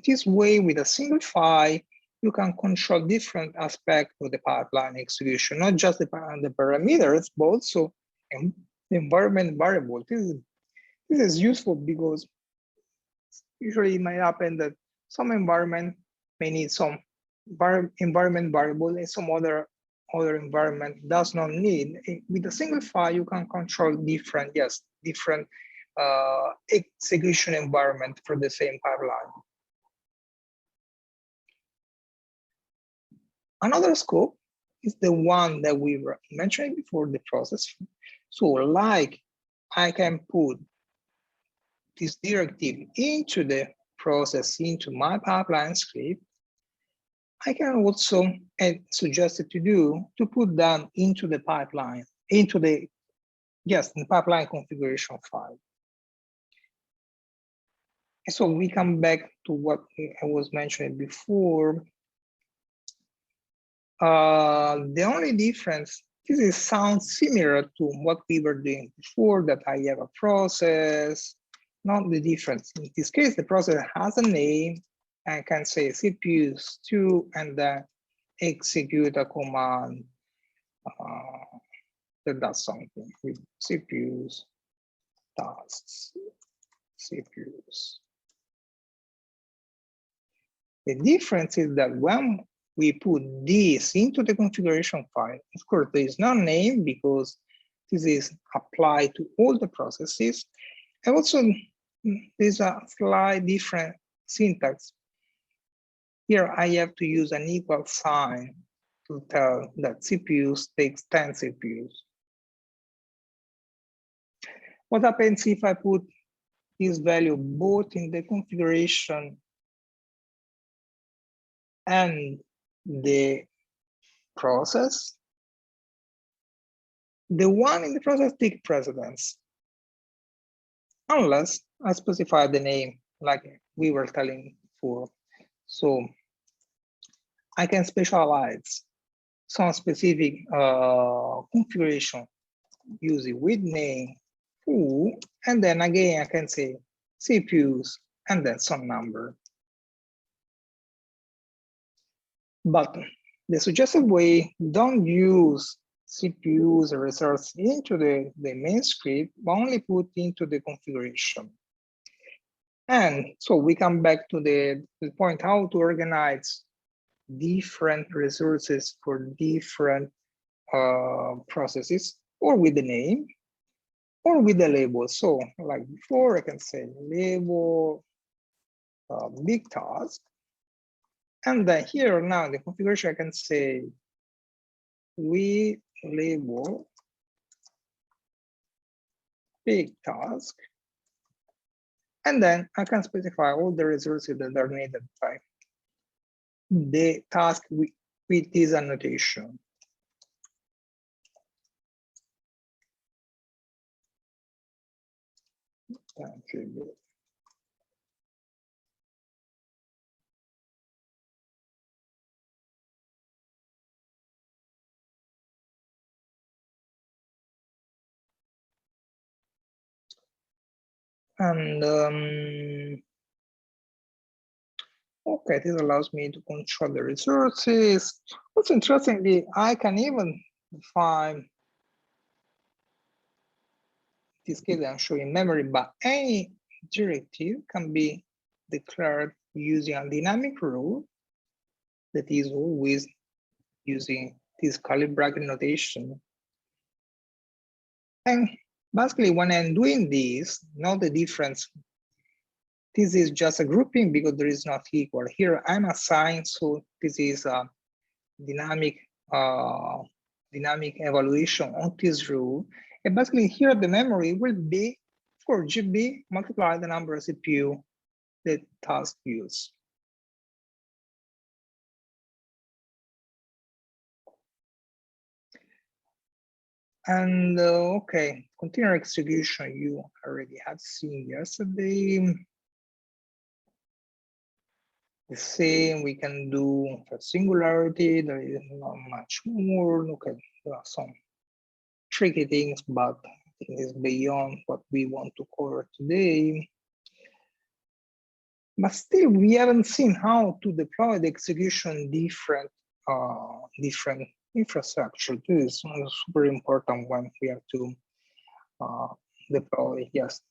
this way, with a single file, you can control different aspects of the pipeline execution, not just the parameters, but also the environment variable. This is useful because usually it might happen that some environment may need some environment variable and some other environment does not need. With a single file, you can control different execution environment for the same pipeline. Another scope is the one that we were mentioning before, the process. So like I can put this directive into the process, into my pipeline script, I can also suggest it to put them into the pipeline, into the pipeline configuration file. So we come back to what I was mentioning before. The only difference, this sounds similar to what we were doing before, that I have a process, not the difference. In this case, the process has a name. I can say CPU2 and then execute a command that does something with CPUs, tasks, CPUs. The difference is that when we put this into the configuration file, of course, there is no name because this is applied to all the processes. And also, there's a slight different syntax. Here, I have to use an equal sign to tell that CPUs takes 10 CPUs. What happens if I put this value both in the configuration and the process? The one in the process takes precedence, unless I specify the name like we were telling before. So I can specialize some specific configuration using with name, who, and then again I can say CPUs and then some number. But the suggested way, don't use CPUs or resource into the main script, but only put into the configuration. And so we come back to the point how to organize different resources for different processes, or with the name, or with the label. So like before, I can say label big task. And then here now in the configuration, I can say we label big task. And then I can specify all the resources that are needed by the task with this annotation. Thank you. And okay, this allows me to control the resources. What's interestingly, I can even define, this case I'm showing memory, but any directive can be declared using a dynamic rule that is always using this curly bracket notation. And basically, when I'm doing this, not the difference. This is just a grouping because there is not equal. Here I'm assigned, so this is a dynamic evaluation on this rule. And basically here the memory will be 4 GB multiplied the number of CPU the task use. And okay, container execution you already had seen yesterday. The same we can do for singularity. There is not much more. Okay, there are some tricky things, but I think it's beyond what we want to cover today. But still, we haven't seen how to deploy the execution different infrastructure. This is super important when we have to deploy, yes,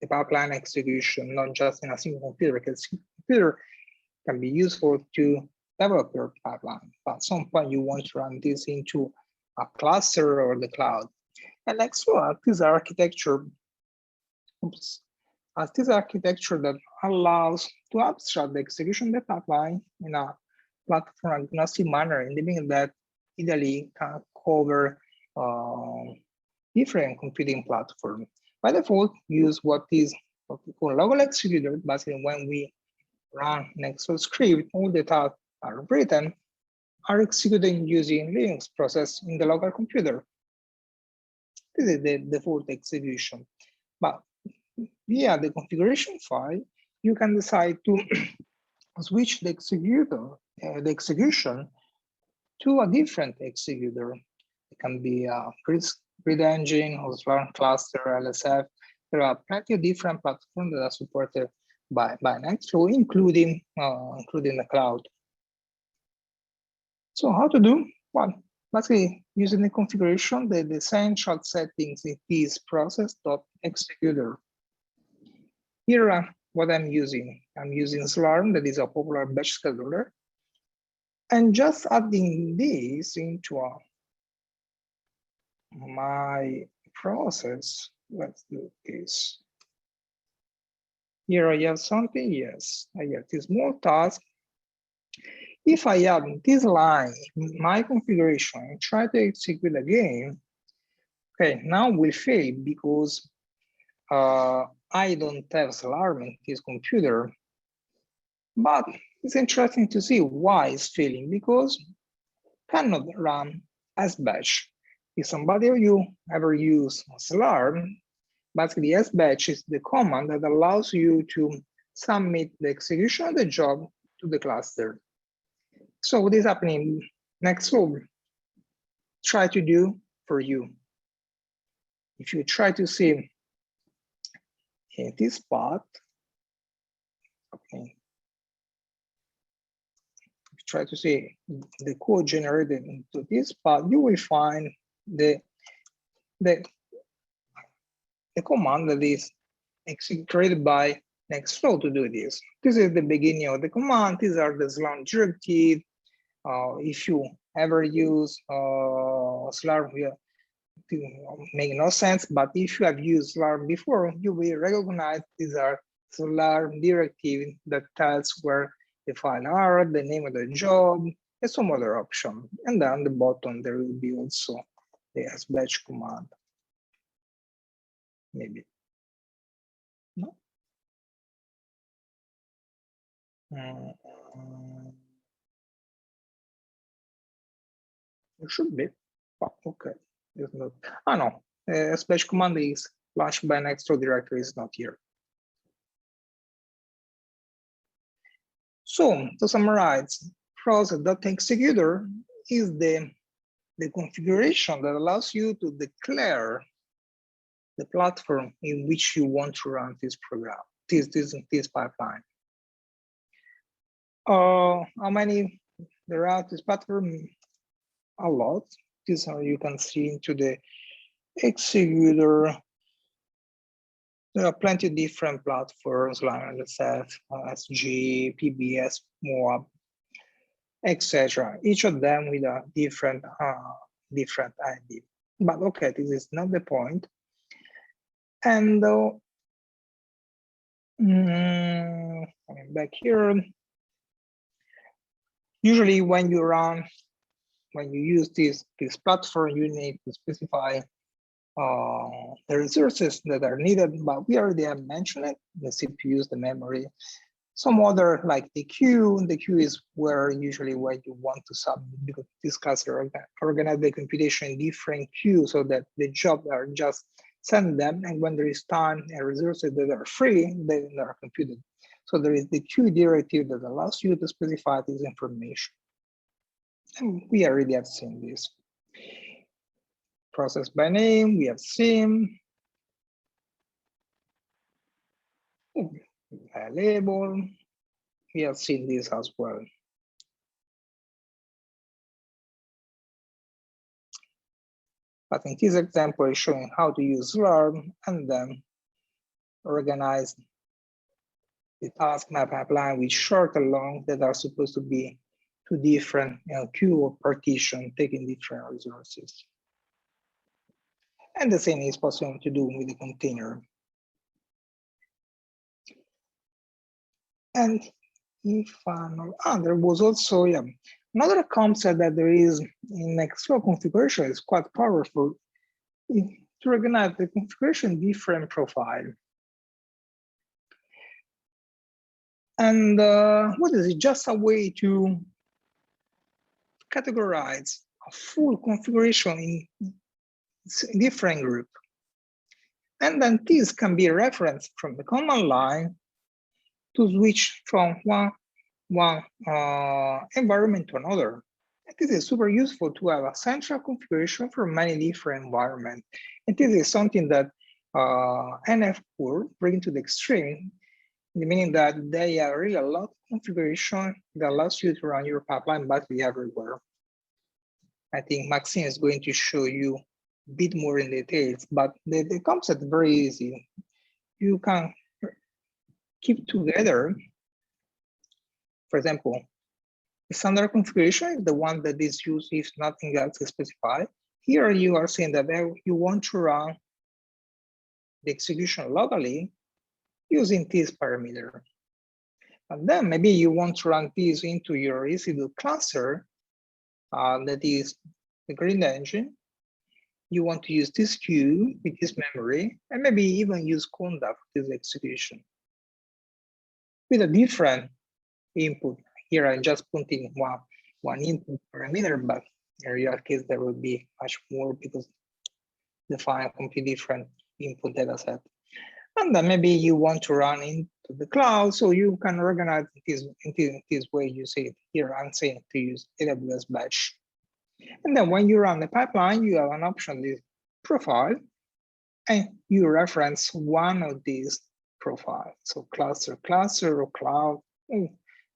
the pipeline execution, not just in a single computer, because computer can be useful to develop your pipeline. But at some point, you want to run this into a cluster or the cloud. And Nextflow, this architecture, this architecture that allows to abstract the execution of the pipeline in a platform agnostic manner, in the meaning that Italy can cover different computing platforms. By default, use what we call local executor. Basically, when we run Nextflow script, all the tasks are written, are executed using Linux process in the local computer. This is the default execution. But via the configuration file, you can decide to switch the execution to a different executor. It can be a grid engine, or Swarm cluster, LSF. There are plenty of different platforms that are supported by Nextflow, including the cloud. So how to do? Well, basically using the configuration, the essential settings in this process.executor. Here are what I'm using. I'm using Slarm, that is a popular batch scheduler. And just adding this into my process, let's do this. Here I have something, yes, I have this small task. If I add this line in my configuration and try to execute again, okay, now will fail because I don't have Slarm in this computer. But it's interesting to see why it's failing, because cannot run Aws Batch. If somebody of you ever use Slarm, basically Aws Batch is the command that allows you to submit the execution of the job to the cluster. So what is happening? Nextflow try to do for you. If you try to see in this part, okay, try to see the code generated into this part, you will find the command that is created by Nextflow to do this. This is the beginning of the command. These are the Slarm directives. If you ever use Slarm, it make no sense, but if you have used Slarm before, you will recognize these are Slarm directives that tells where the file are, the name of the job, and some other option. And then the bottom, there will be also the Aws Batch command. Maybe. No? It should be. Oh, okay. It's not. Oh no. Aws Batch command is launched by Nextflow directory is not here. So to summarize, process.executor is the configuration that allows you to declare the platform in which you want to run this program, this pipeline. How many there are this platform? A lot. This you can see into the executor. There are plenty of different platforms like LSF, SG, PBS, MOAB, etc. Each of them with a different ID. But okay, this is not the point. And coming back here, usually when you use this platform, you need to specify the resources that are needed, but we already have mentioned it: the CPUs, the memory, Some other like the queue. The queue is where usually where you want to submit, because this cluster organize the computation in different queues so that the jobs are just send them, and when there is time and resources that are free, they are computed. So there is the queue directive that allows you to specify this information. And we already have seen this. Process by name, we have seen. Label, we have seen this as well. But in this example, is showing how to use learn and then organize the task map pipeline with short and long that are supposed to be two different queue or partition taking different resources. And the same is possible to do with the container. And if there was also another concept that there is in Nextflow configuration is quite powerful to organize the configuration different profile. And what is it? Just a way to categorize a full configuration in different group. And then this can be referenced from the command line to switch from one environment to another. And this is super useful to have a central configuration for many different environments. And this is something that NF Core bring to the extreme, meaning that they are really a lot of configuration that allows you to run your pipeline battery everywhere. I think Maxime is going to show you a bit more in details, but the concept is very easy. You can keep together, for example, the standard configuration is the one that is used if nothing else is specified. Here you are saying that you want to run the execution locally using this parameter. And then maybe you want to run this into your ECCB cluster, that is the green engine. You want to use this queue with this memory, and maybe even use conda for this execution with a different input. Here I'm just putting one input parameter, but in real case there will be much more because define a completely different input data set. And then maybe you want to run into the cloud, so you can organize this in this way. You see it here, I'm saying to use Aws Batch. And then when you run the pipeline, you have an option, this profile, and you reference one of these profiles. So cluster or cloud, the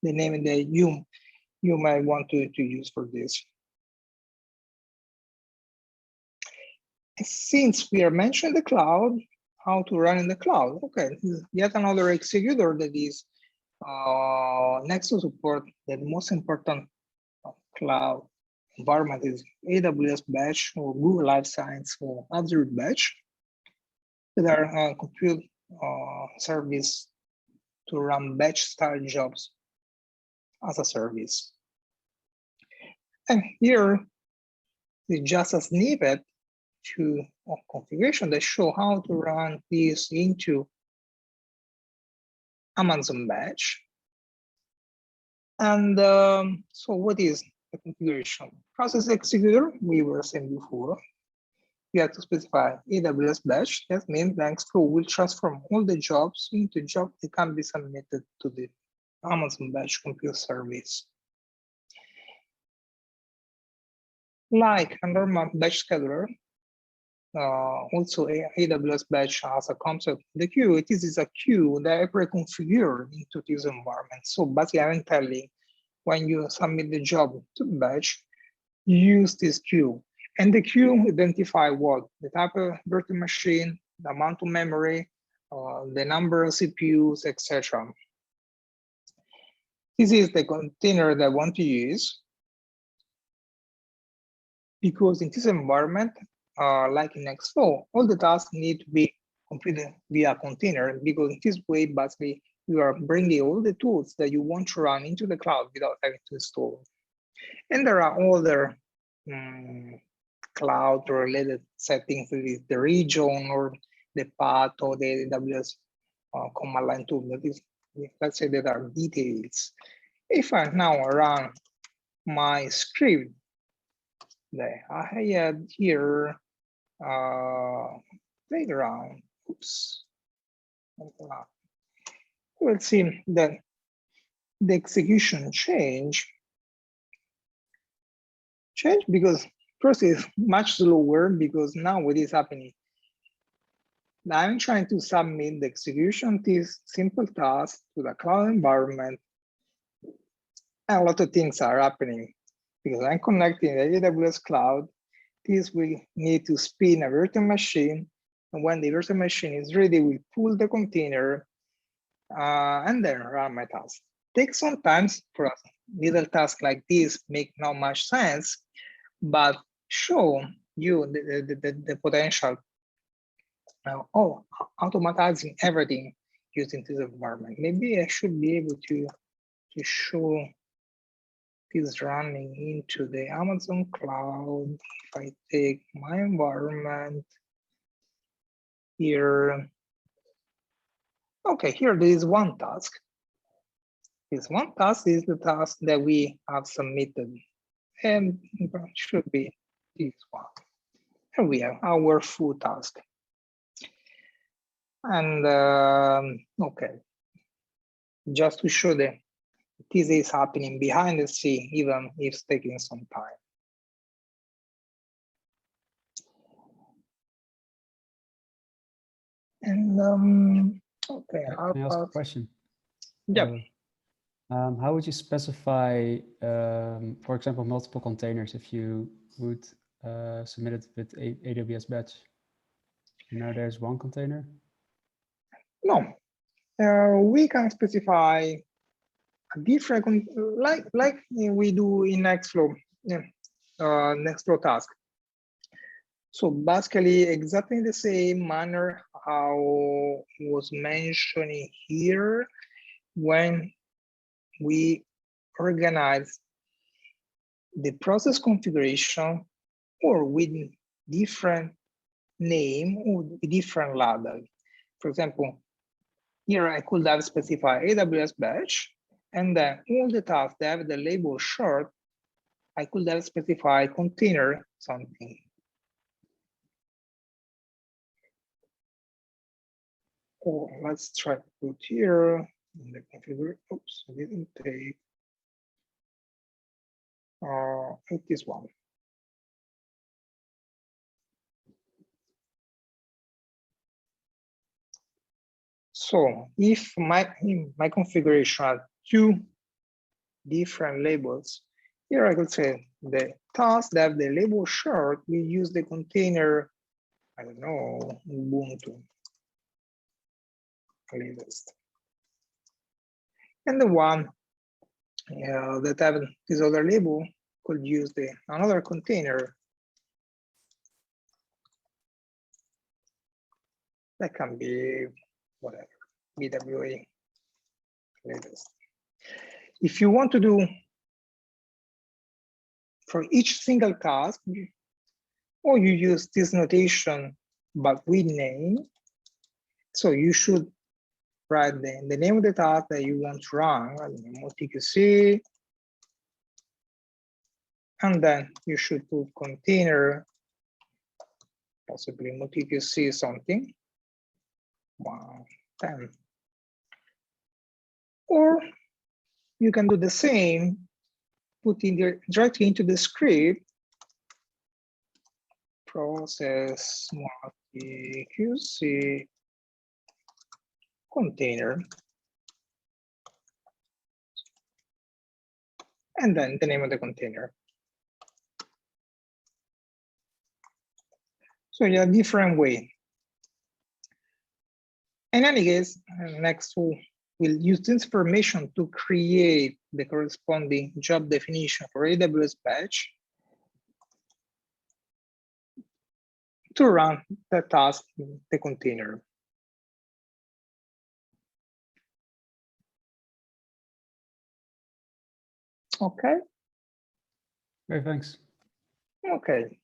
name that you might want to use for this. And since we are mentioning the cloud, how to run in the cloud. Okay, yet another executor that is next to support the most important cloud environment is Aws Batch or Google Life Science or Azure Batch. That are compute service to run batch style jobs as a service. And here is just a snippet to configuration that show how to run this into Amazon Batch. And so what is the configuration? Process executor, we were saying before. You have to specify Aws Batch. That means Nextflow will transform all the jobs into jobs that can be submitted to the Amazon Batch compute service. Like a normal batch scheduler, also Aws Batch has a concept. The queue, this is a queue that I pre-configured into this environment. So basically I'm telling when you submit the job to the batch, use this queue. And the queue identify what? The type of virtual machine, the amount of memory, the number of CPUs, etc. This is the container that I want to use. Because in this environment, like in Nextflow, all the tasks need to be completed via container, because in this way, basically, you are bringing all the tools that you want to run into the cloud without having to install. And there are other cloud-related settings, with the region or the path or the AWS command line tool that is let's say that are details. If I now run my script, that I had here playground. Oops. We'll see that the execution change because first is much slower because now what is happening? I'm trying to submit the execution of this simple task to the cloud environment. And a lot of things are happening because I'm connecting the AWS cloud. This will need to spin a virtual machine. And when the virtual machine is ready, we pull the container and then run my task. Takes some time for a little task like this, make not much sense, but show you the potential of automatizing everything using this environment. Maybe I should be able to show this running into the Amazon cloud. If I take my environment here, okay, here there is one task. This one task is the task that we have submitted, and it should be this one. Here we have our full task. And okay, just to show that this is happening behind the scene, even if it's taking some time. And okay, Can I ask a question? Yeah. How would you specify, for example, multiple containers if you would submit it with AWS Batch? Now there's one container? No, we can specify a different, like we do in Nextflow, Nextflow task. So basically exactly the same manner how was mentioning here when we organize the process configuration or with different name or different label. For example, here I could have specified AWS batch, and then all the tasks that have the label short, I could have specified container something. Oh, let's try to put here in the configure. Oops, I didn't take. Take this one. So if my configuration has two different labels, here I could say the tasks that have the label short, we use the container, I don't know, Ubuntu latest. And the one that have this other label could use another container that can be whatever, BWA latest. If you want to do for each single task, or you use this notation but with name, so you should write the name of the task that you want to run, multi-QC, and then you should put container, possibly multi-QC something, 110. Or you can do the same, put in directly into the script, process multi-QC container, and then the name of the container. So yeah, different way. In any case, next we'll use this information to create the corresponding job definition for AWS batch to run the task in the container. Okay. Great, thanks. Okay.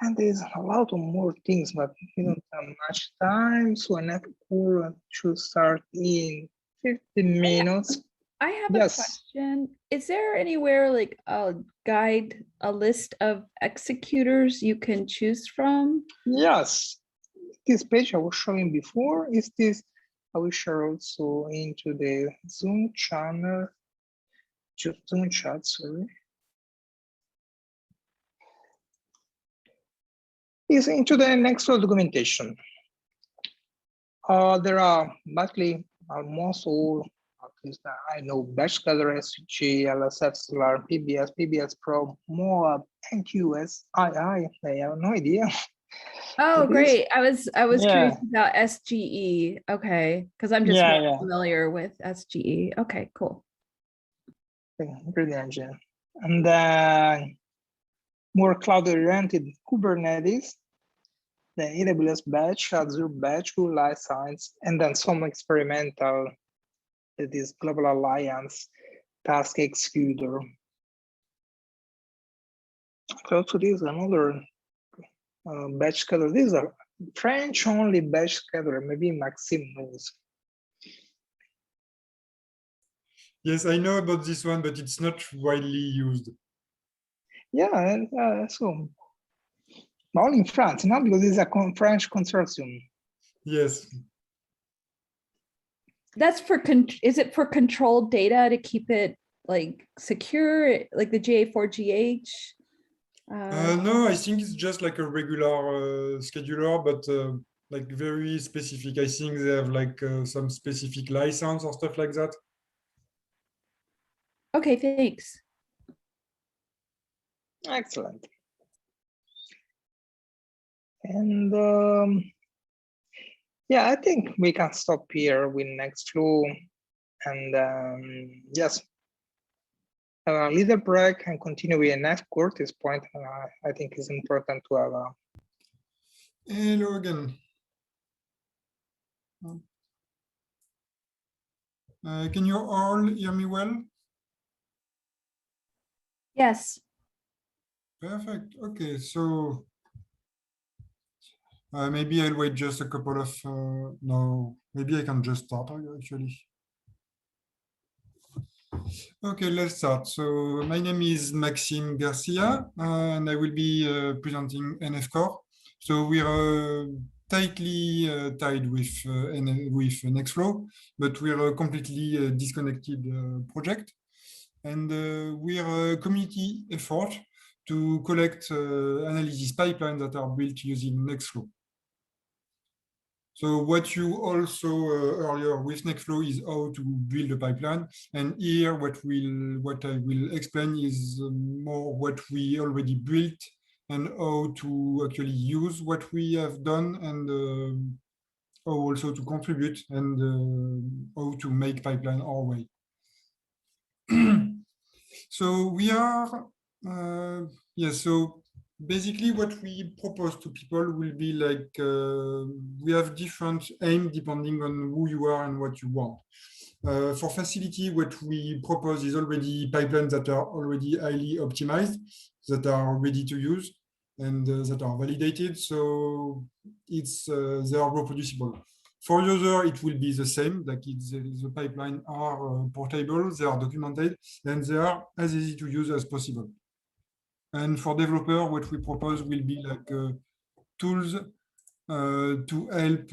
And there's a lot of more things, but we don't have much time. So next call should start in 15 minutes. I have a Yes. question. Is there anywhere like a guide, a list of executors you can choose from? Yes, this page I was showing before is this. I will share also into the Zoom channel, Zoom chat, sorry. Is into the Nextflow documentation. There are basically almost all, at least I know, batch gather, SG, LSF, SLR, PBS, PBS Pro, MOAB, NQS, I have no idea. Oh, It is- great. I was Yeah. curious about SGE. Okay, because I'm just Yeah, more yeah. familiar with SGE. Okay, cool. Brilliant. And then more cloud-oriented Kubernetes, the AWS batch, Azure batch, Google Life Science, and then some experimental, that is Global Alliance, Task Executor. So this is another batch scheduler. This is a French-only batch scheduler. Maybe Maxime knows. Yes, I know about this one, but it's not widely used. Yeah, so only in France, not because it's a French consortium. Yes. That's for is it for controlled data to keep it like secure, like the GA4GH? No, I think it's just like a regular scheduler, but like very specific. I think they have like some specific license or stuff like that. Okay, thanks. Excellent. And yeah, I think we can stop here with Nextflow. And yes, have a little break and continue with the next course. This point, I think is important to have a. Hello again. Can you all hear me well? Yes. Perfect. Okay, so maybe I'll wait just a couple of, no, maybe I can just start actually. Okay, let's start. So my name is Maxime Garcia, and I will be presenting NF Core. So we are tightly tied with Nextflow, but we are a completely disconnected project. And we are a community effort to collect analysis pipelines that are built using Nextflow. So what you also earlier with Nextflow is how to build a pipeline. And here what I will explain is more what we already built and how to actually use what we have done, and how also to contribute, and how to make pipeline our way. So we are, so basically what we propose to people will be like, we have different aims depending on who you are and what you want. For facility, what we propose is already pipelines that are already highly optimized, that are ready to use, and that are validated. So it's they are reproducible. For user, it will be the same, like the pipeline are portable, they are documented, and they are as easy to use as possible. And for developer, what we propose will be like tools to help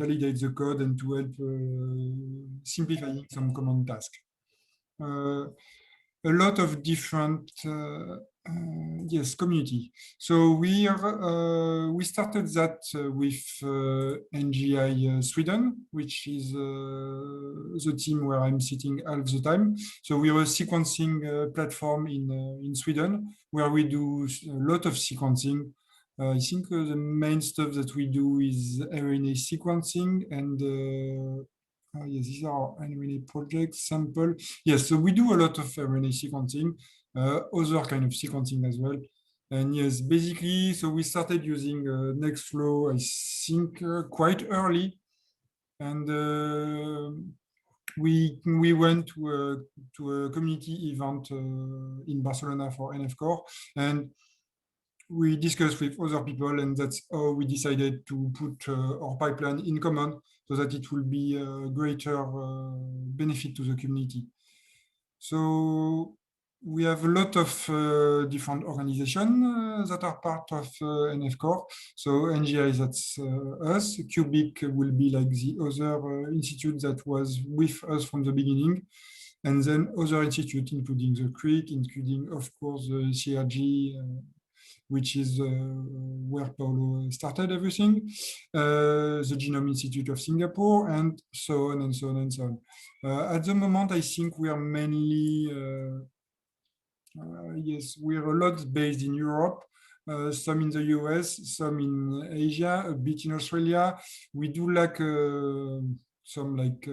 validate the code and to help simplifying some common tasks. A lot of different community. So we started that with NGI Sweden, which is the team where I'm sitting half the time. So we are a sequencing platform in Sweden where we do a lot of sequencing. I think the main stuff that we do is RNA sequencing, and yes, these are RNA projects, sample. Yes, so we do a lot of RNA sequencing, other kind of sequencing as well. And yes, basically, so we started using Nextflow, I think, quite early. And we went to a community event in Barcelona for NF Core. And we discussed with other people, and that's how we decided to put our pipeline in common so that it will be a greater benefit to the community. So we have a lot of different organizations that are part of NF Core. So NGI, that's us. Cubic will be like the other institute that was with us from the beginning. And then other institutes, including the CRIC, including, of course, the CRG, which is where Paolo started everything, the Genome Institute of Singapore, and so on and so on and so on. At the moment, I think we are mainly, yes, we are a lot based in Europe, some in the US, some in Asia, a bit in Australia. We do like some like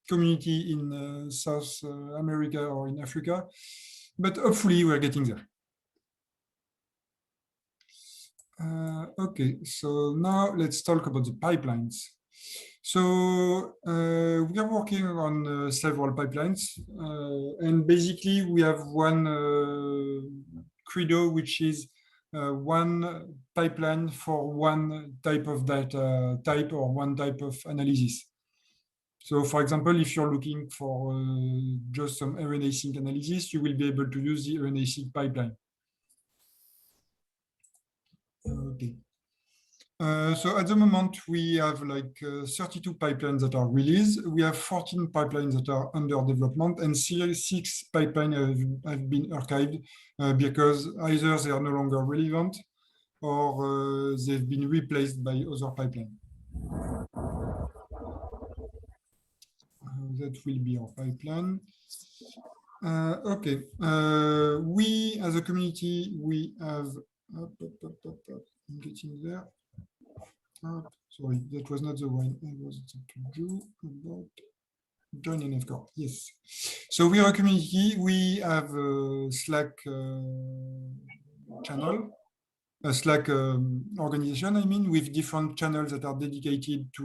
community in South America or in Africa, but hopefully we're getting there. Okay, so now let's talk about the pipelines. So we are working on several pipelines, and basically we have one credo, which is one pipeline for one type of data type or one type of analysis. So for example, if you're looking for just some RNA-seq analysis, you will be able to use the RNA-seq pipeline. Okay. So at the moment, we have like 32 pipelines that are released. We have 14 pipelines that are under development, and 6 pipelines have been archived because either they are no longer relevant or they've been replaced by other pipelines. That will be our pipeline. Okay. We, as a community, we have... I'm getting there. Sorry, that was not the one I was to do about join NF Core. Yes. So we are a community. We have a Slack channel, a Slack organization, I mean, with different channels that are dedicated to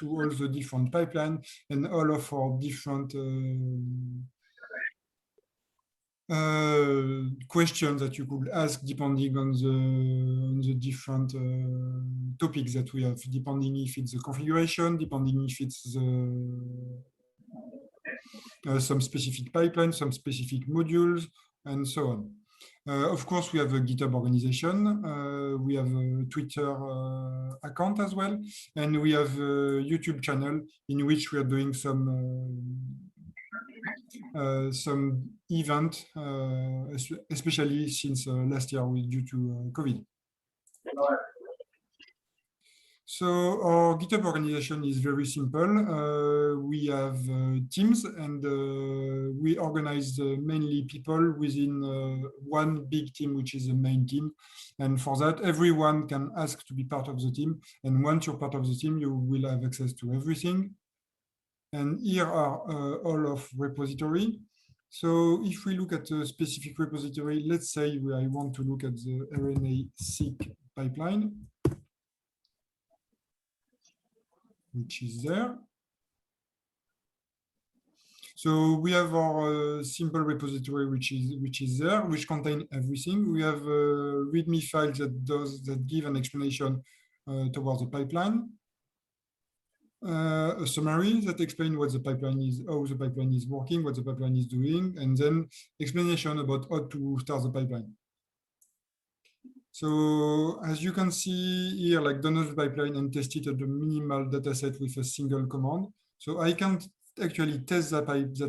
all the different pipelines and all of our different questions that you could ask depending on the different topics that we have, depending if it's the configuration, depending if it's some specific pipeline, some specific modules, and so on. Of course, we have a Github organization, we have a Twitter account as well, and we have a YouTube channel in which we are doing some event, especially since last year due to COVID. So our GitHub organization is very simple. We have teams, and we organize mainly people within one big team, which is the main team. And for that, everyone can ask to be part of the team. And once you're part of the team, you will have access to everything. And here are all of repository. So if we look at a specific repository, let's say I want to look at the RNA-seq pipeline, which is there. So we have our simple repository, which is there, which contains everything. We have a README file that give an explanation towards the pipeline. A summary that explains what the pipeline is, how the pipeline is working, what the pipeline is doing, and then explanation about how to start the pipeline. So as you can see here, like download the pipeline and test it at the minimal dataset with a single command. So I can actually test that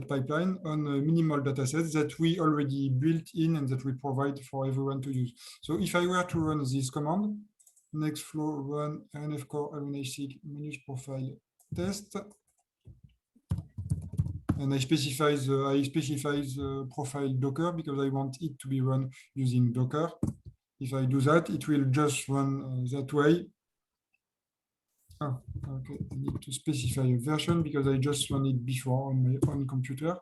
pipeline on a minimal dataset that we already built in and that we provide for everyone to use. So if I were to run this command, Nextflow run NF Core RNA-seq manage profile test, and I specify the profile Docker because I want it to be run using Docker. If I do that, it will just run that way. Oh, okay, I need to specify a version because I just run it before on my own computer.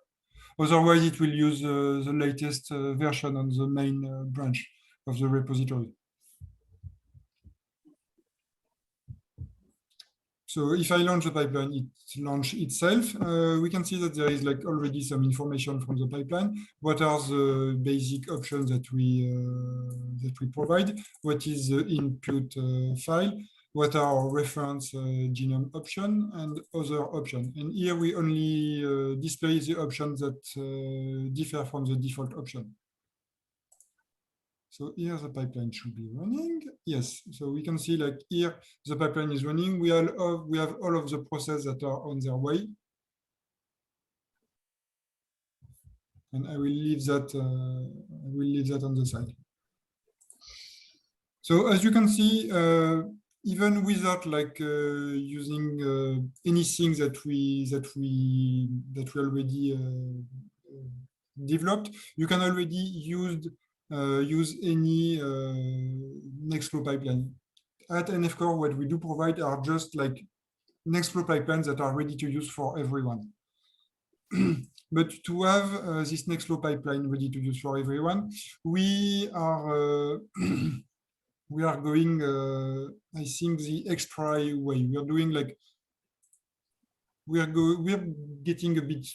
Otherwise, it will use the latest version on the main branch of the repository. So if I launch the pipeline, it launches itself. We can see that there is like already some information from the pipeline. What are the basic options that we provide? What is the input file? What are our reference genome option and other option? And here we only display the options that differ from the default option. So here the pipeline should be running. Yes, so we can see like here the pipeline is running. We have all of the processes that are on their way. And I will leave that on the side. So as you can see, even without like using anything that we already developed, you can already use any Nextflow pipeline. At NFCore, what we do provide are just like Nextflow pipelines that are ready to use for everyone. But to have this Nextflow pipeline ready to use for everyone, we are we are going, I think, the extra way. We are doing like we are getting a bit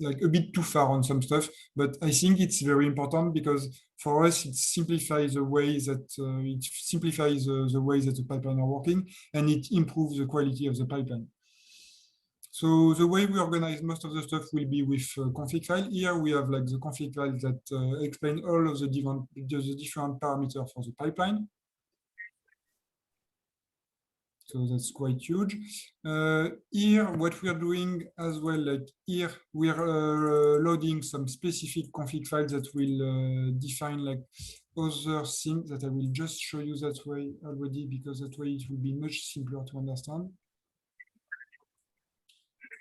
like a bit too far on some stuff, but I think it's very important because for us it simplifies the way that the way that the pipeline are working, and it improves the quality of the pipeline. So the way we organize most of the stuff will be with config file. Here we have like the config file that explain all of the different parameters for the pipeline. So that's quite huge. Here, what we are doing as well, like here, we are loading some specific config files that will define like other things that I will just show you that way already, because that way it will be much simpler to understand.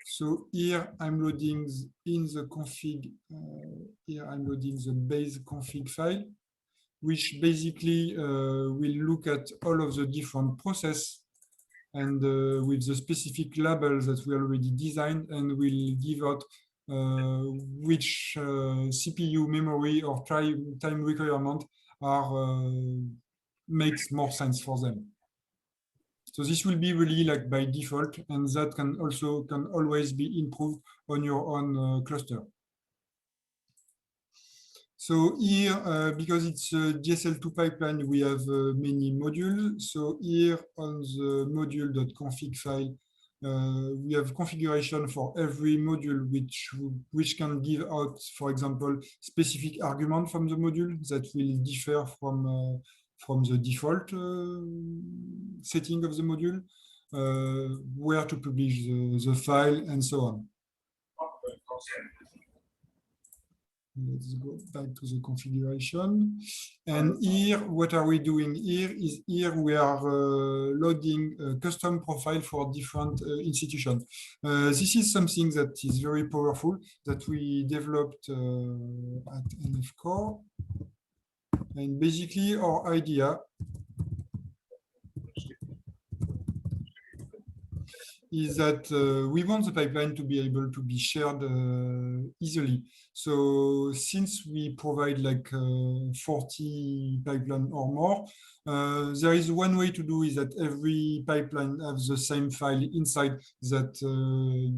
So here I'm loading in the config, here I'm loading the base config file, which basically will look at all of the different processes and with the specific labels that we already designed, and will give out which CPU memory or time requirement makes more sense for them. So this will be really like by default, and that can always be improved on your own cluster. So here, because it's a DSL2 pipeline, we have many modules. So here on the module.config file, we have configuration for every module, which can give out, for example, specific argument from the module that will differ from the default setting of the module, where to publish the file, and so on. Let's go back to the configuration. And here, what are we doing here is here we are loading a custom profile for different institutions. This is something that is very powerful that we developed at NFCore. And basically our idea is that we want the pipeline to be able to be shared easily. So since we provide like 40 pipeline or more, there is one way to do is that every pipeline has the same file inside that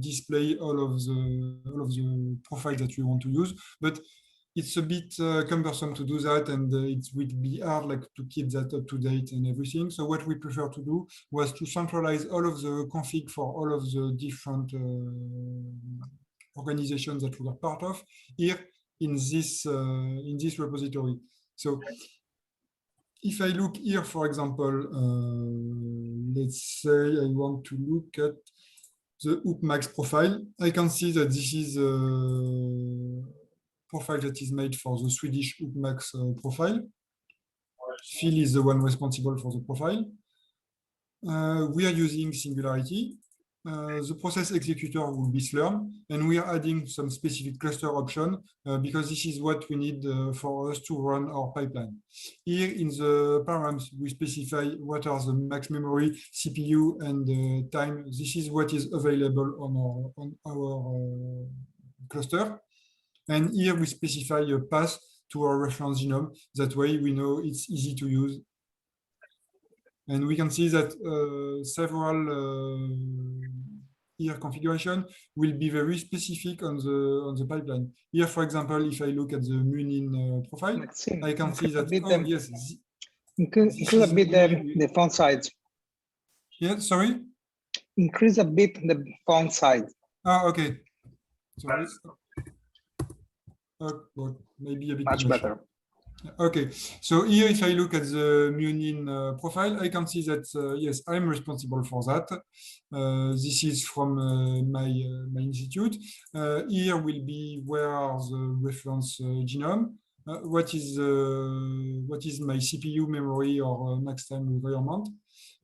display all of the profiles that we want to use. But it's a bit cumbersome to do that, and it would be hard like to keep that up to date and everything. So what we prefer to do was to centralize all of the config for all of the different organizations that we are part of here in this repository. So if I look here, for example, let's say I want to look at the UpMax profile, I can see that this is profile that is made for the Swedish UpMax profile. Phil is the one responsible for the profile. We are using Singularity. The process executor will be Slurm, and we are adding some specific cluster option because this is what we need for us to run our pipeline. Here in the params, we specify what are the max memory, CPU, and time. This is what is available on our cluster. And here we specify a path to our reference genome. That way we know it's easy to use. And we can see that several here configuration will be very specific on the pipeline. Here, for example, if I look at the Munin profile, Maxime, I can see that, oh yes, increase a bit the font size. Yeah, sorry? Increase a bit the font size. Ah, okay. Sorry. Well, maybe a bit Much better. Okay, so here if I look at the Munin profile, I can see that, yes, I'm responsible for that. This is from my institute. Here will be where are the reference genome. What is my CPU memory or max time requirement?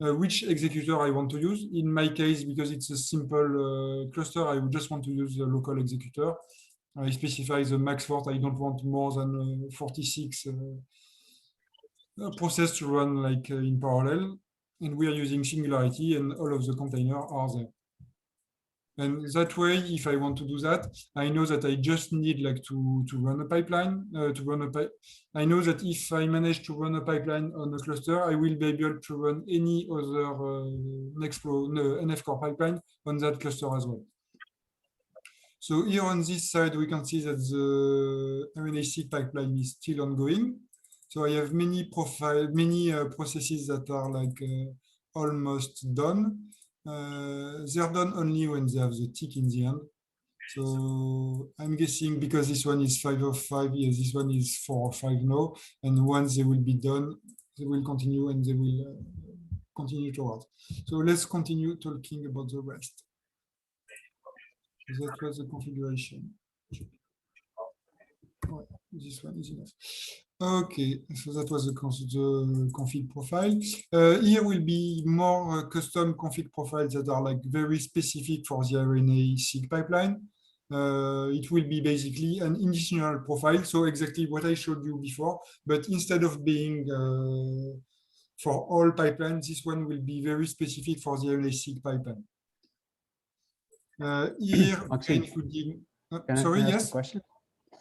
Which executor I want to use. In my case, because it's a simple cluster, I would just want to use the local executor. I specify the max fort. I don't want more than 46 process to run like in parallel. And we are using Singularity, and all of the containers are there. And that way, if I want to do that, I know that I just need like to run a pipeline, I know that if I manage to run a pipeline on a cluster, I will be able to run any other Nextflow, NF core pipeline on that cluster as well. So here on this side, we can see that the RNA-seq pipeline is still ongoing. So I have many processes that are like almost done. They're done only when they have the tick in the end. So I'm guessing because this one is 505, yes, this one is 405 now. And once they will be done, they will continue and they will continue towards. So let's continue talking about the rest. That was the configuration. Oh, this one is enough. Okay, so that was the config profile. Here will be more custom config profiles that are like very specific for the RNA-seq pipeline. It will be basically an additional profile, so exactly what I showed you before, but instead of being for all pipelines, this one will be very specific for the RNA-seq pipeline. Here, including, sorry, can I yes? ask a question?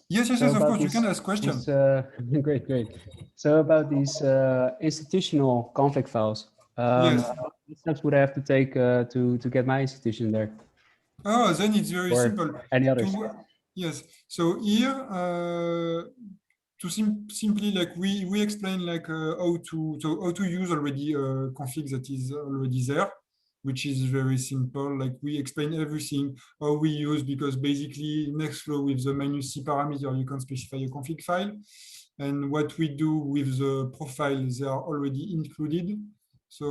Yes, yes, So yes, of about course, you can ask questions. Great, great. So about these institutional config files, Yes. what steps would I have to take to get my institution there? Oh, then it's very Or simple. any others? Yes. So here, to simply like we explain like how to use already a config that is already there, which is very simple. Like we explain everything, how we use, because basically Nextflow with the -c parameter, you can specify a config file. And what we do with the profile, they are already included. So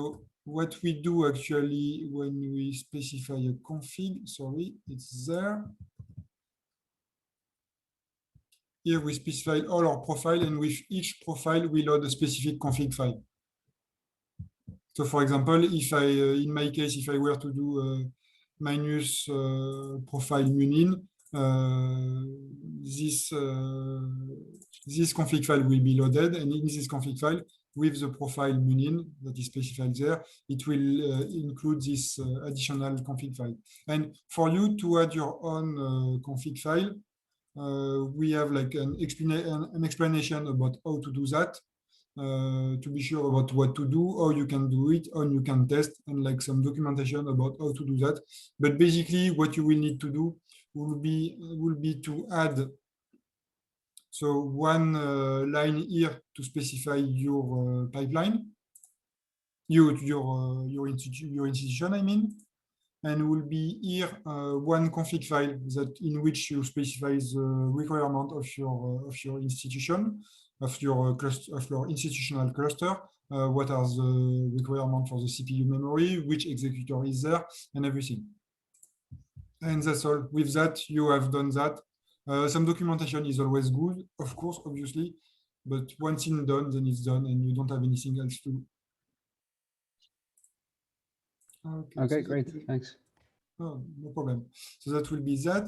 what we do actually when we specify a config, sorry, it's there. Here we specify all our profile, and with each profile, we load a specific config file. So for example, if I, in my case, if I were to do minus profile munin, this config file will be loaded, and in this config file, with the profile munin that is specified there, it will include this additional config file. And for you to add your own config file, we have like an explanation about how to do that, to be sure about what to do, how you can do it, how you can test, and like some documentation about how to do that. But basically, what you will need to do will be to add so one line here to specify your pipeline, your institution, I mean. And will be here one config file that in which you specify the requirement of your institution, of your institutional cluster. What are the requirements for the CPU memory, which executor is there, and everything. And that's all. With that, you have done that. Some documentation is always good, of course, obviously, but once it's done, then it's done, and you don't have anything else to do. Okay, great, thanks. Oh, no problem. So that will be that.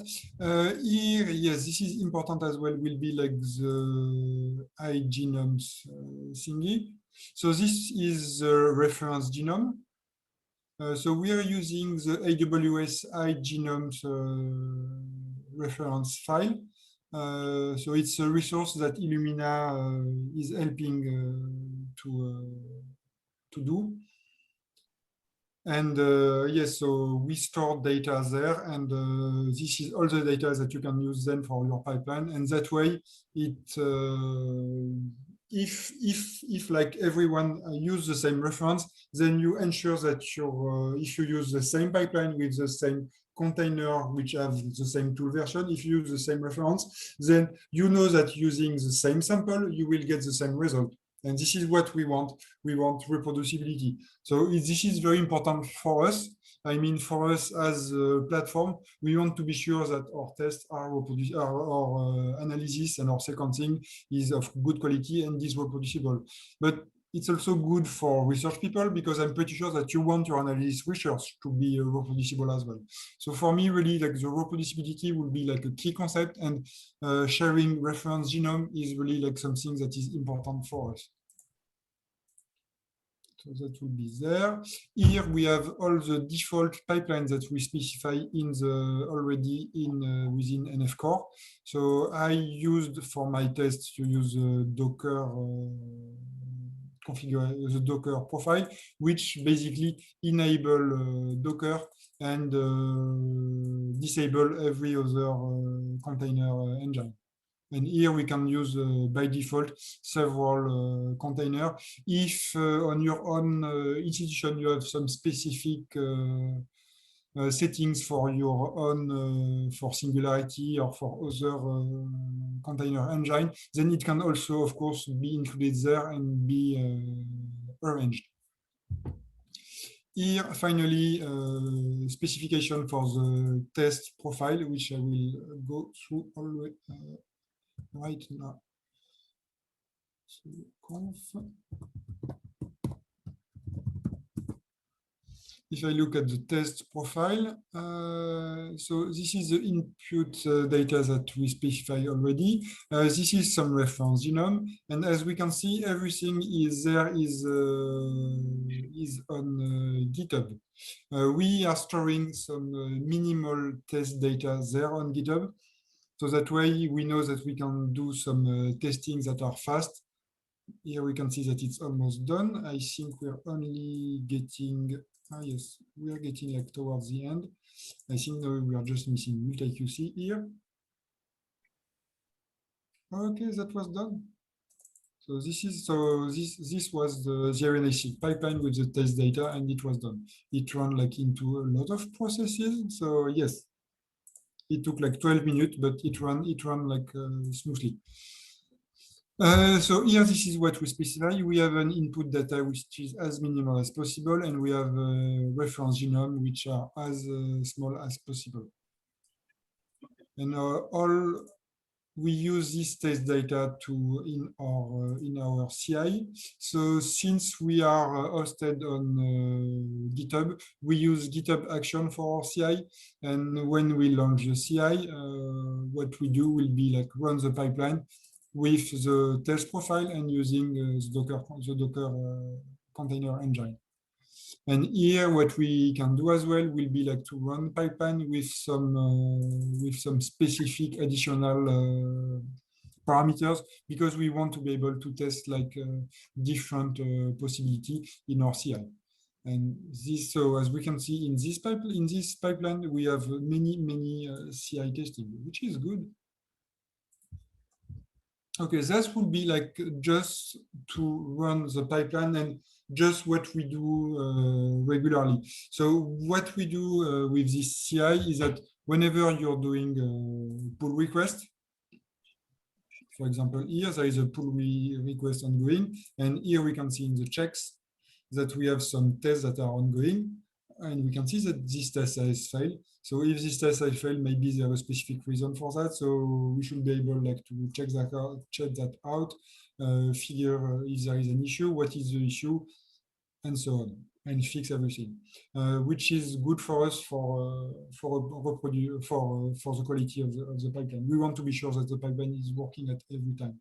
Here, yes, this is important as well, will be like the iGenomes thingy. So this is the reference genome. So we are using the AWS iGenomes reference file. So it's a resource that Illumina is helping to do. And yes, so we store data there, and this is all the data that you can use then for your pipeline. And that way, it if like everyone use the same reference, then you ensure that your if you use the same pipeline with the same container which have the same tool version, if you use the same reference, then you know that using the same sample, you will get the same result. And this is what we want. We want reproducibility. So this is very important for us. I mean, for us as a platform, we want to be sure that our tests are our analysis and our sequencing is of good quality and is reproducible. But it's also good for research people, because I'm pretty sure that you want your analysis research to be reproducible as well. So for me, really, like the reproducibility will be like a key concept, and sharing reference genome is really like something that is important for us. So that will be there. Here we have all the default pipelines that we specify in the already in within NF Core. So I used for my tests to use Docker configure the Docker profile, which basically enable Docker and disable every other container engine. And here we can use by default several containers. If on your own institution you have some specific settings for your own for Singularity or for other container engine, then it can also, of course, be included there and be arranged. Here, finally, specification for the test profile, which I will go through already. Right now. So, if I look at the test profile, so this is the input data that we specify already. This is some reference genome, and as we can see, everything is there is on GitHub. We are storing some minimal test data there on GitHub. So that way we know that we can do some testing that are fast. Here we can see that it's almost done. I think we're only getting, yes, we are getting like towards the end. I think we are just missing multi-QC here. Okay, that was done. So this is this was the RNA-seq pipeline with the test data, and it was done. It ran like into a lot of processes. So yes, it took like 12 minutes, but it ran like smoothly. So here, this is what we specify. We have an input data which is as minimal as possible, and we have reference genome which are as small as possible. And all we use this test data to in our CI. So since we are hosted on GitHub, we use GitHub Action for our CI. And when we launch the CI, what we do will be like run the pipeline with the test profile and using the Docker container engine. And here, what we can do as well will be like to run pipeline with some specific additional parameters, because we want to be able to test like different possibility in our CI. And this, so as we can see in this pipeline, we have many CI testing, which is good. Okay, that would be like just to run the pipeline and just what we do regularly. So what we do with this CI is that whenever you're doing a pull request, for example, here there is a pull request ongoing, and here we can see in the checks that we have some tests that are ongoing, and we can see that this test has failed. So if this test has failed, maybe there is a specific reason for that. So we should be able like to check that out, figure if there is an issue, what is the issue, and so on, and fix everything, which is good for us for the quality of the pipeline. We want to be sure that the pipeline is working at every time.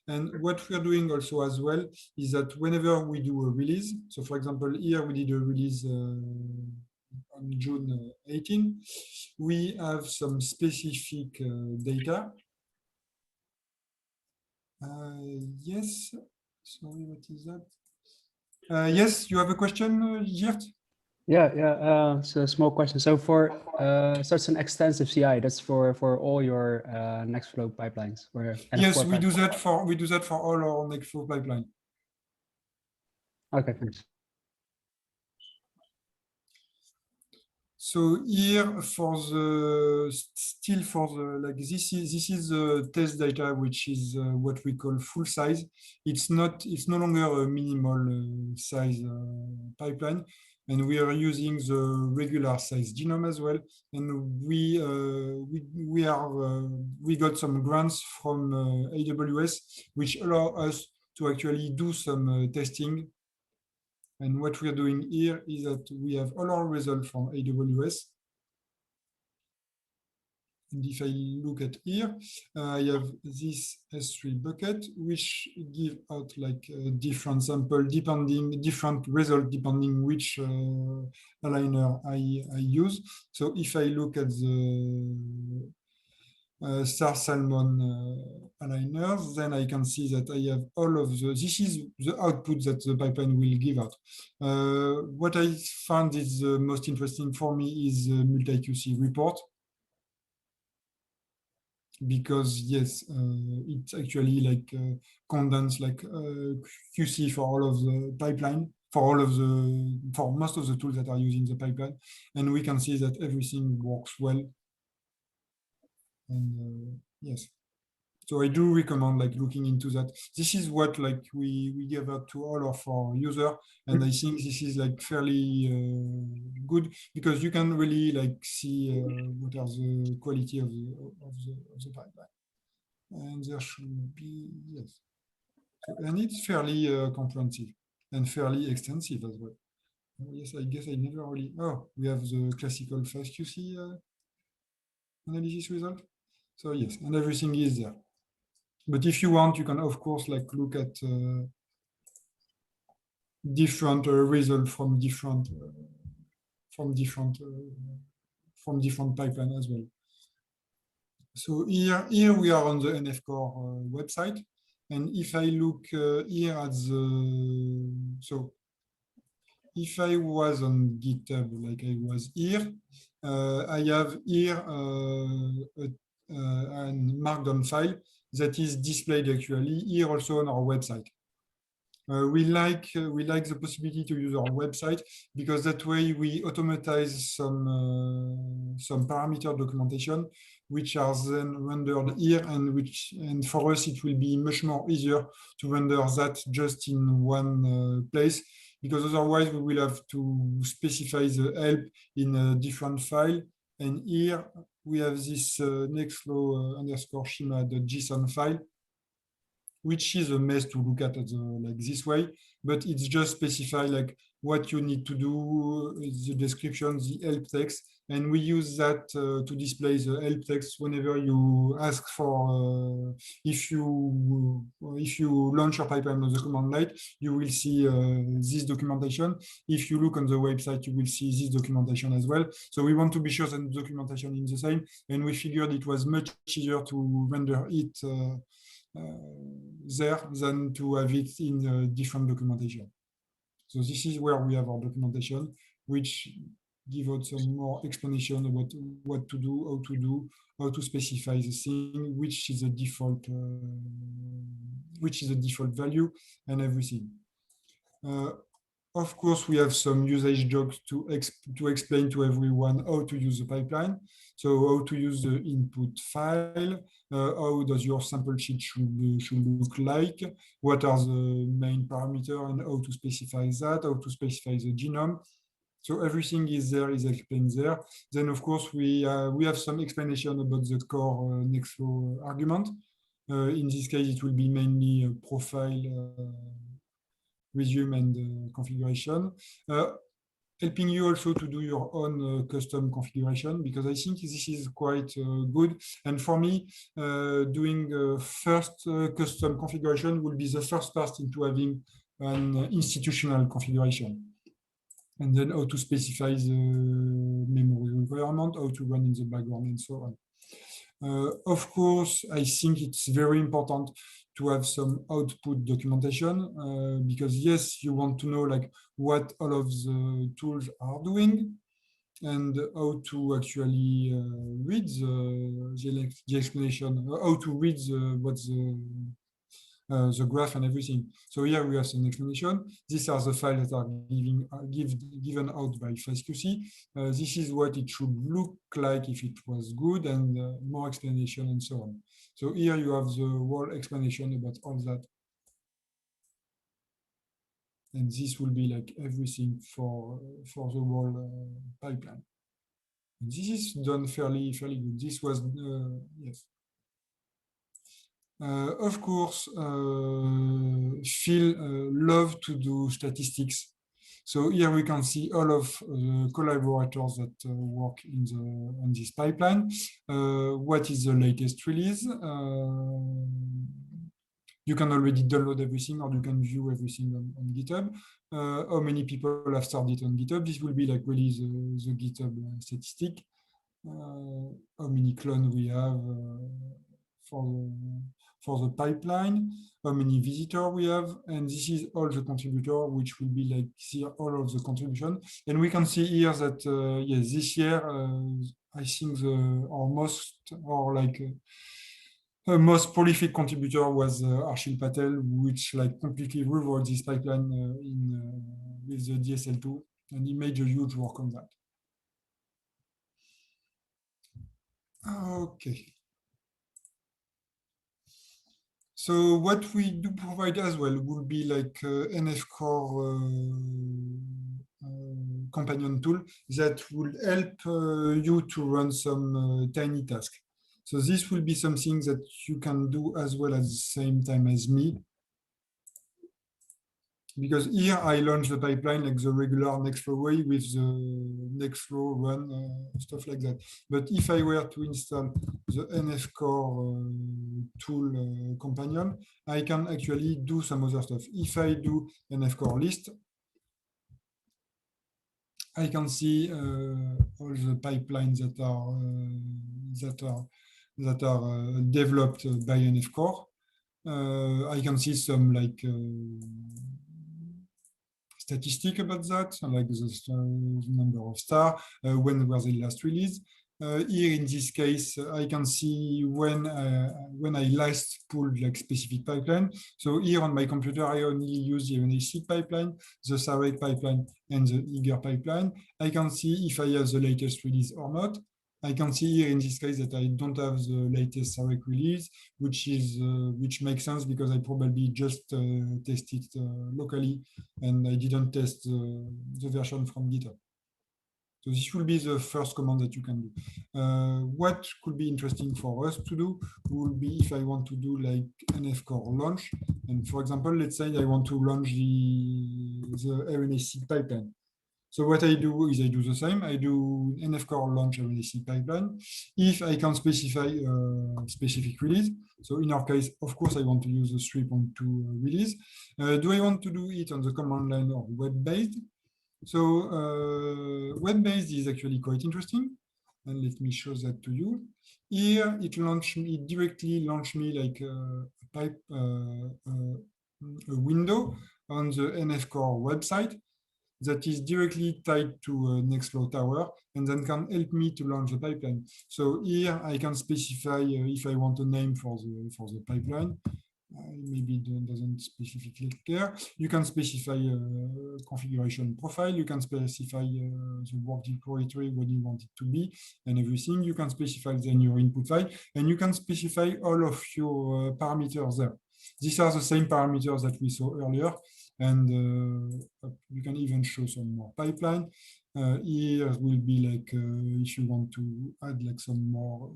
And what we are doing also as well is that whenever we do a release, so for example, here we did a release on June 18, we have some specific data. Yes, sorry, what is that? Yes, you have a question, Geert? Yeah. So a small question. So for such an extensive CI, that's for all your Nextflow pipelines. Yes, we do that for all our Nextflow pipeline. Okay, thanks. So here for the like this is the test data, which is what we call full size. It's no longer a minimal size pipeline, and we are using the regular size genome as well. And we got some grants from AWS, which allow us to actually do some testing. And what we are doing here is that we have all our results from AWS. And if I look at here, I have this S3 bucket, which give out like different sample different result depending which aligner I use. So if I look at the star salmon aligners, then I can see that I have all of this is the output that the pipeline will give out. What I found is the most interesting for me is the multi-QC report, because yes, it's actually like condensed like QC for all of the pipeline, for most of the tools that are using the pipeline, and we can see that everything works well. And yes, so I do recommend like looking into that. This is what like we give out to all of our users, and I think this is like fairly good, because you can really like see what are the quality of the pipeline, and there should be yes. So, and it's fairly comprehensive and fairly extensive as well. Yes, I guess I never really. Oh, we have the classical fast QC analysis result. So yes, and everything is there. But if you want, you can of course like look at different results from different pipeline as well. So here we are on the NF Core website, and if I look here at the if I was on GitHub like I was here, I have here a markdown file that is displayed actually here also on our website. We like the possibility to use our website, because that way we automatize some parameter documentation, which are then rendered here, and for us it will be much more easier to render that just in one place, because otherwise we will have to specify the help in a different file. And here we have this Nextflow _ schema.json file, which is a mess to look at like this way, but it's just specify like what you need to do, the description, the help text, and we use that to display the help text whenever you ask for, if you launch your pipeline on the command line, you will see this documentation. If you look on the website, you will see this documentation as well. So we want to be sure that the documentation is the same, and we figured it was much easier to render it there than to have it in different documentation. So this is where we have our documentation, which give out some more explanation about what to do, how to specify the thing, which is the default value, and everything. Of course, we have some usage docs to explain to everyone how to use the pipeline. So how to use the input file, how does your sample sheet should look like, what are the main parameters, and how to specify that, how to specify the genome. So everything is there, is explained there. Then of course we have some explanation about the core Nextflow argument. In this case, it will be mainly profile, resume, and configuration, helping you also to do your own custom configuration, because I think this is quite good. And for me, doing first custom configuration will be the first part into having an institutional configuration. And then how to specify the memory requirement, how to run in the background, and so on. Of course, I think it's very important to have some output documentation, because yes, you want to know like what all of the tools are doing and how to actually read the explanation, how to read the graph and everything. So here we have some explanation. These are the files that are given out by FastQC. This is what it should look like if it was good, and more explanation and so on. So here you have the whole explanation about all that. And this will be like everything for the whole pipeline. And this is done fairly good. This was, yes. Of course, Phil loved to do statistics. So here we can see all of the collaborators that work on this pipeline. What is the latest release? You can already download everything, or you can view everything on GitHub. How many people have started on GitHub? This will be like really the GitHub statistic. How many clones we have for the pipeline, how many visitors we have, and this is all the contributor, which will be like here all of the contribution. And we can see here that yes, this year I think our most prolific contributor was Arshil Patel, which like completely rewrote this pipeline with the DSL2, and he made a huge work on that. Okay. So what we do provide as well will be like NF Core companion tool that will help you to run some tiny tasks. So this will be something that you can do as well at the same time as me. Because here I launch the pipeline like the regular Nextflow way with the Nextflow run, stuff like that. But if I were to install the NF Core tool companion, I can actually do some other stuff. If I do NF Core list, I can see all the pipelines that are developed by NF Core. I can see some like statistic about that, like the number of stars, when were they last released. Here in this case, I can see when I last pulled like specific pipeline. So here on my computer, I only use the UNHC pipeline, the Sarek pipeline, and the Eager pipeline. I can see if I have the latest release or not. I can see here in this case that I don't have the latest Sarek release, which makes sense because I probably just tested locally and I didn't test the version from GitHub. So this will be the first command that you can do. What could be interesting for us to do will be if I want to do like NF Core launch. And for example, let's say I want to launch the RNA-seq pipeline. So what I do is I do the same. I do NF Core launch RNA-seq pipeline. If I can specify a specific release, so in our case, of course, I want to use the 3.2 release. Do I want to do it on the command line or web-based? So web-based is actually quite interesting. And let me show that to you. Here, it directly launched me like a window on the NF Core website that is directly tied to Nextflow Tower and then can help me to launch the pipeline. So here I can specify if I want a name for the pipeline. Maybe it doesn't specifically care. You can specify a configuration profile. You can specify the work directory when you want it to be and everything. You can specify then your input file, and you can specify all of your parameters there. These are the same parameters that we saw earlier. And you can even show some more pipeline. Here will be like, if you want to add like some more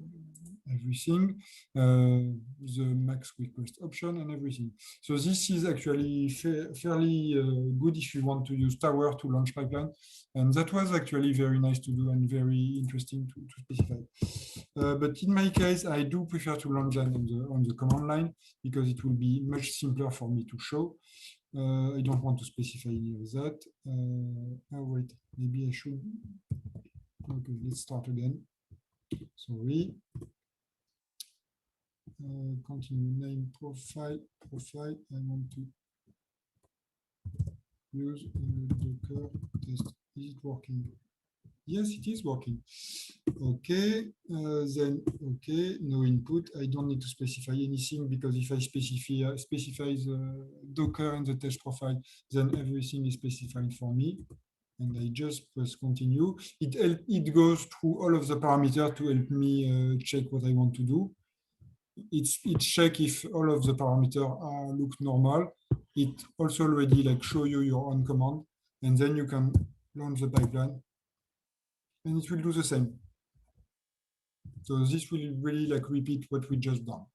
everything, the max request option and everything. So this is actually fairly good if you want to use Tower to launch pipeline. And that was actually very nice to do and very interesting to specify. But in my case, I do prefer to launch them on the command line because it will be much simpler for me to show. I don't want to specify any of that. Oh, wait, maybe I should. Okay, let's start again. Sorry. Continue name profile. I want to use Docker test. Is it working? Yes, it is working. Okay, then okay, no input. I don't need to specify anything because if I specify the Docker and the test profile, then everything is specified for me. And I just press continue. It goes through all of the parameters to help me check what I want to do. It check if all of the parameters look normal. It also already like show you your own command, and then you can launch the pipeline, and it will do the same. So this will really like repeat what we just done.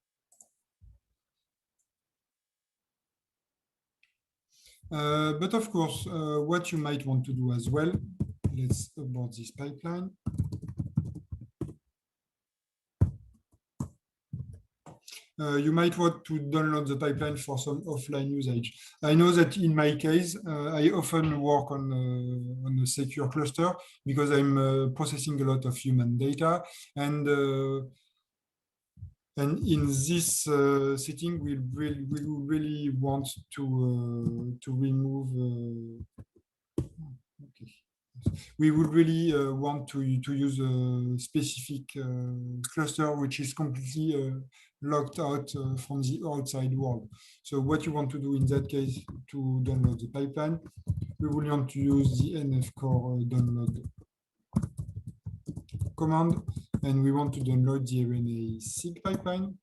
But of course, what you might want to do as well, let's abort this pipeline. You might want to download the pipeline for some offline usage. I know that in my case, I often work on a secure cluster because I'm processing a lot of human data, and in this setting, we really want to remove. Okay. We would really want to use a specific cluster which is completely locked out from the outside world. So what you want to do in that case to download the pipeline, we will want to use the nfcore download command, and we want to download the RNA-seq pipeline.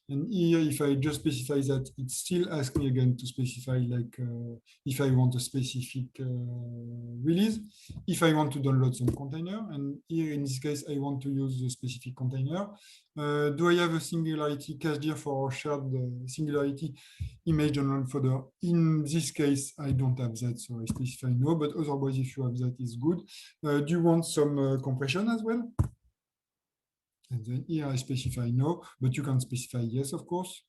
And here, if I just specify that, it still asks me again to specify like if I want a specific release, if I want to download some container, and here in this case, I want to use the specific container. Do I have a singularity cache for shared singularity image download folder? In this case, I don't have that, so I specify no, but otherwise, if you have that, is good. Do you want some compression as well? And then here I specify no, but you can specify yes, of course.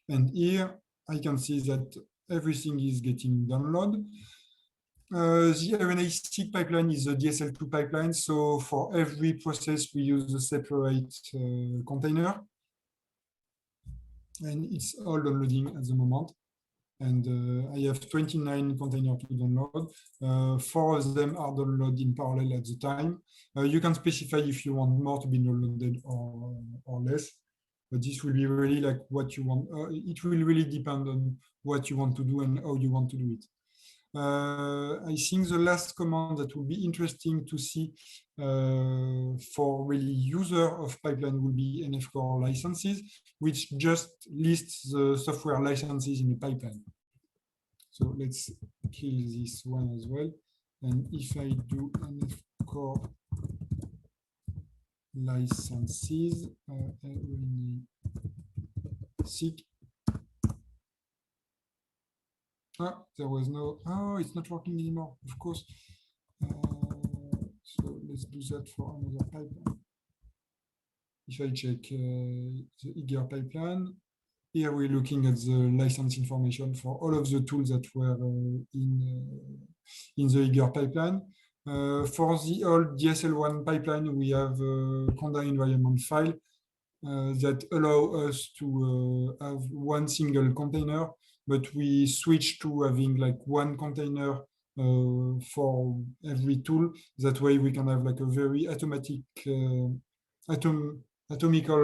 And here I can see that everything is getting downloaded. The RNA-seq pipeline is a DSL2 pipeline. So for every process, we use a separate container. And it's all downloading at the moment. And I have 29 containers to download. 4 of them are downloaded in parallel at the time. You can specify if you want more to be downloaded or less, but this will be really like what you want. It will really depend on what you want to do and how you want to do it. I think the last command that will be interesting to see for really user of pipeline will be nfcore licenses, which just lists the software licenses in the pipeline. So let's kill this one as well. And if I do nfcore licenses, seq. There was no, it's not working anymore, of course. So let's do that for another pipeline. If I check the eager pipeline, here we're looking at the license information for all of the tools that were in the eager pipeline. For the old DSL1 pipeline, we have a conda environment file that allow us to have one single container, but we switch to having like one container for every tool. That way we can have like a very atomical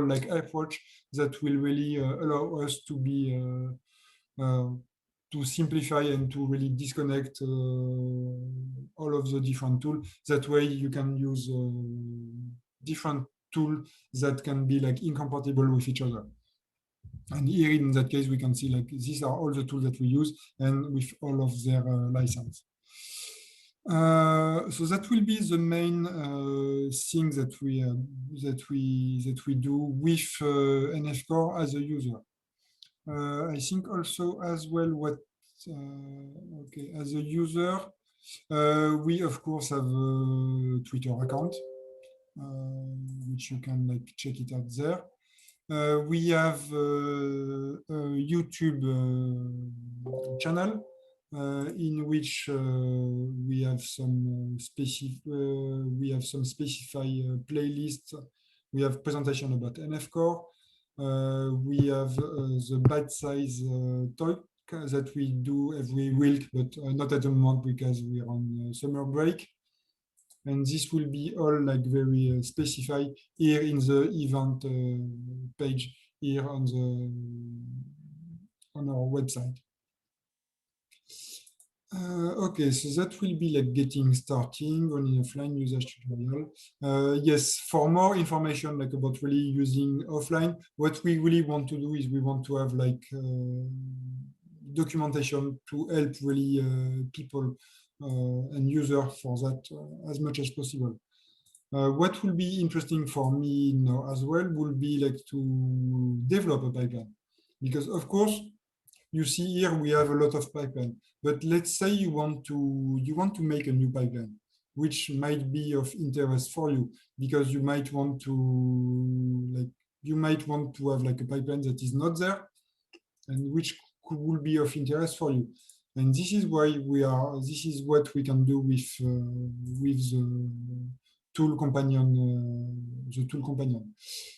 like approach that will really allow us to be to simplify and to really disconnect all of the different tools. That way you can use different tools that can be like incompatible with each other. And here in that case, we can see like these are all the tools that we use and with all of their license. So that will be the main thing that we do with nfcore as a user. I think also as well what okay, as a user, we of course have a Twitter account, which you can like check it out there. We have a YouTube channel in which we have some specified playlists We have presentation about NF core. We have the bite size talk that we do every week, but not at the moment because we are on summer break. And this will be all like very specified here in the event page here on our website. Okay, so that will be like getting starting on an offline usage tutorial. Yes, for more information like about really using offline, what we really want to do is we want to have like documentation to help really people and users for that as much as possible. What will be interesting for me now as well will be like to develop a pipeline, because of course you see here we have a lot of pipeline, but let's say you want to make a new pipeline, which might be of interest for you, because you might want to have like a pipeline that is not there and which will be of interest for you. And this is why this is what we can do with the tool companion,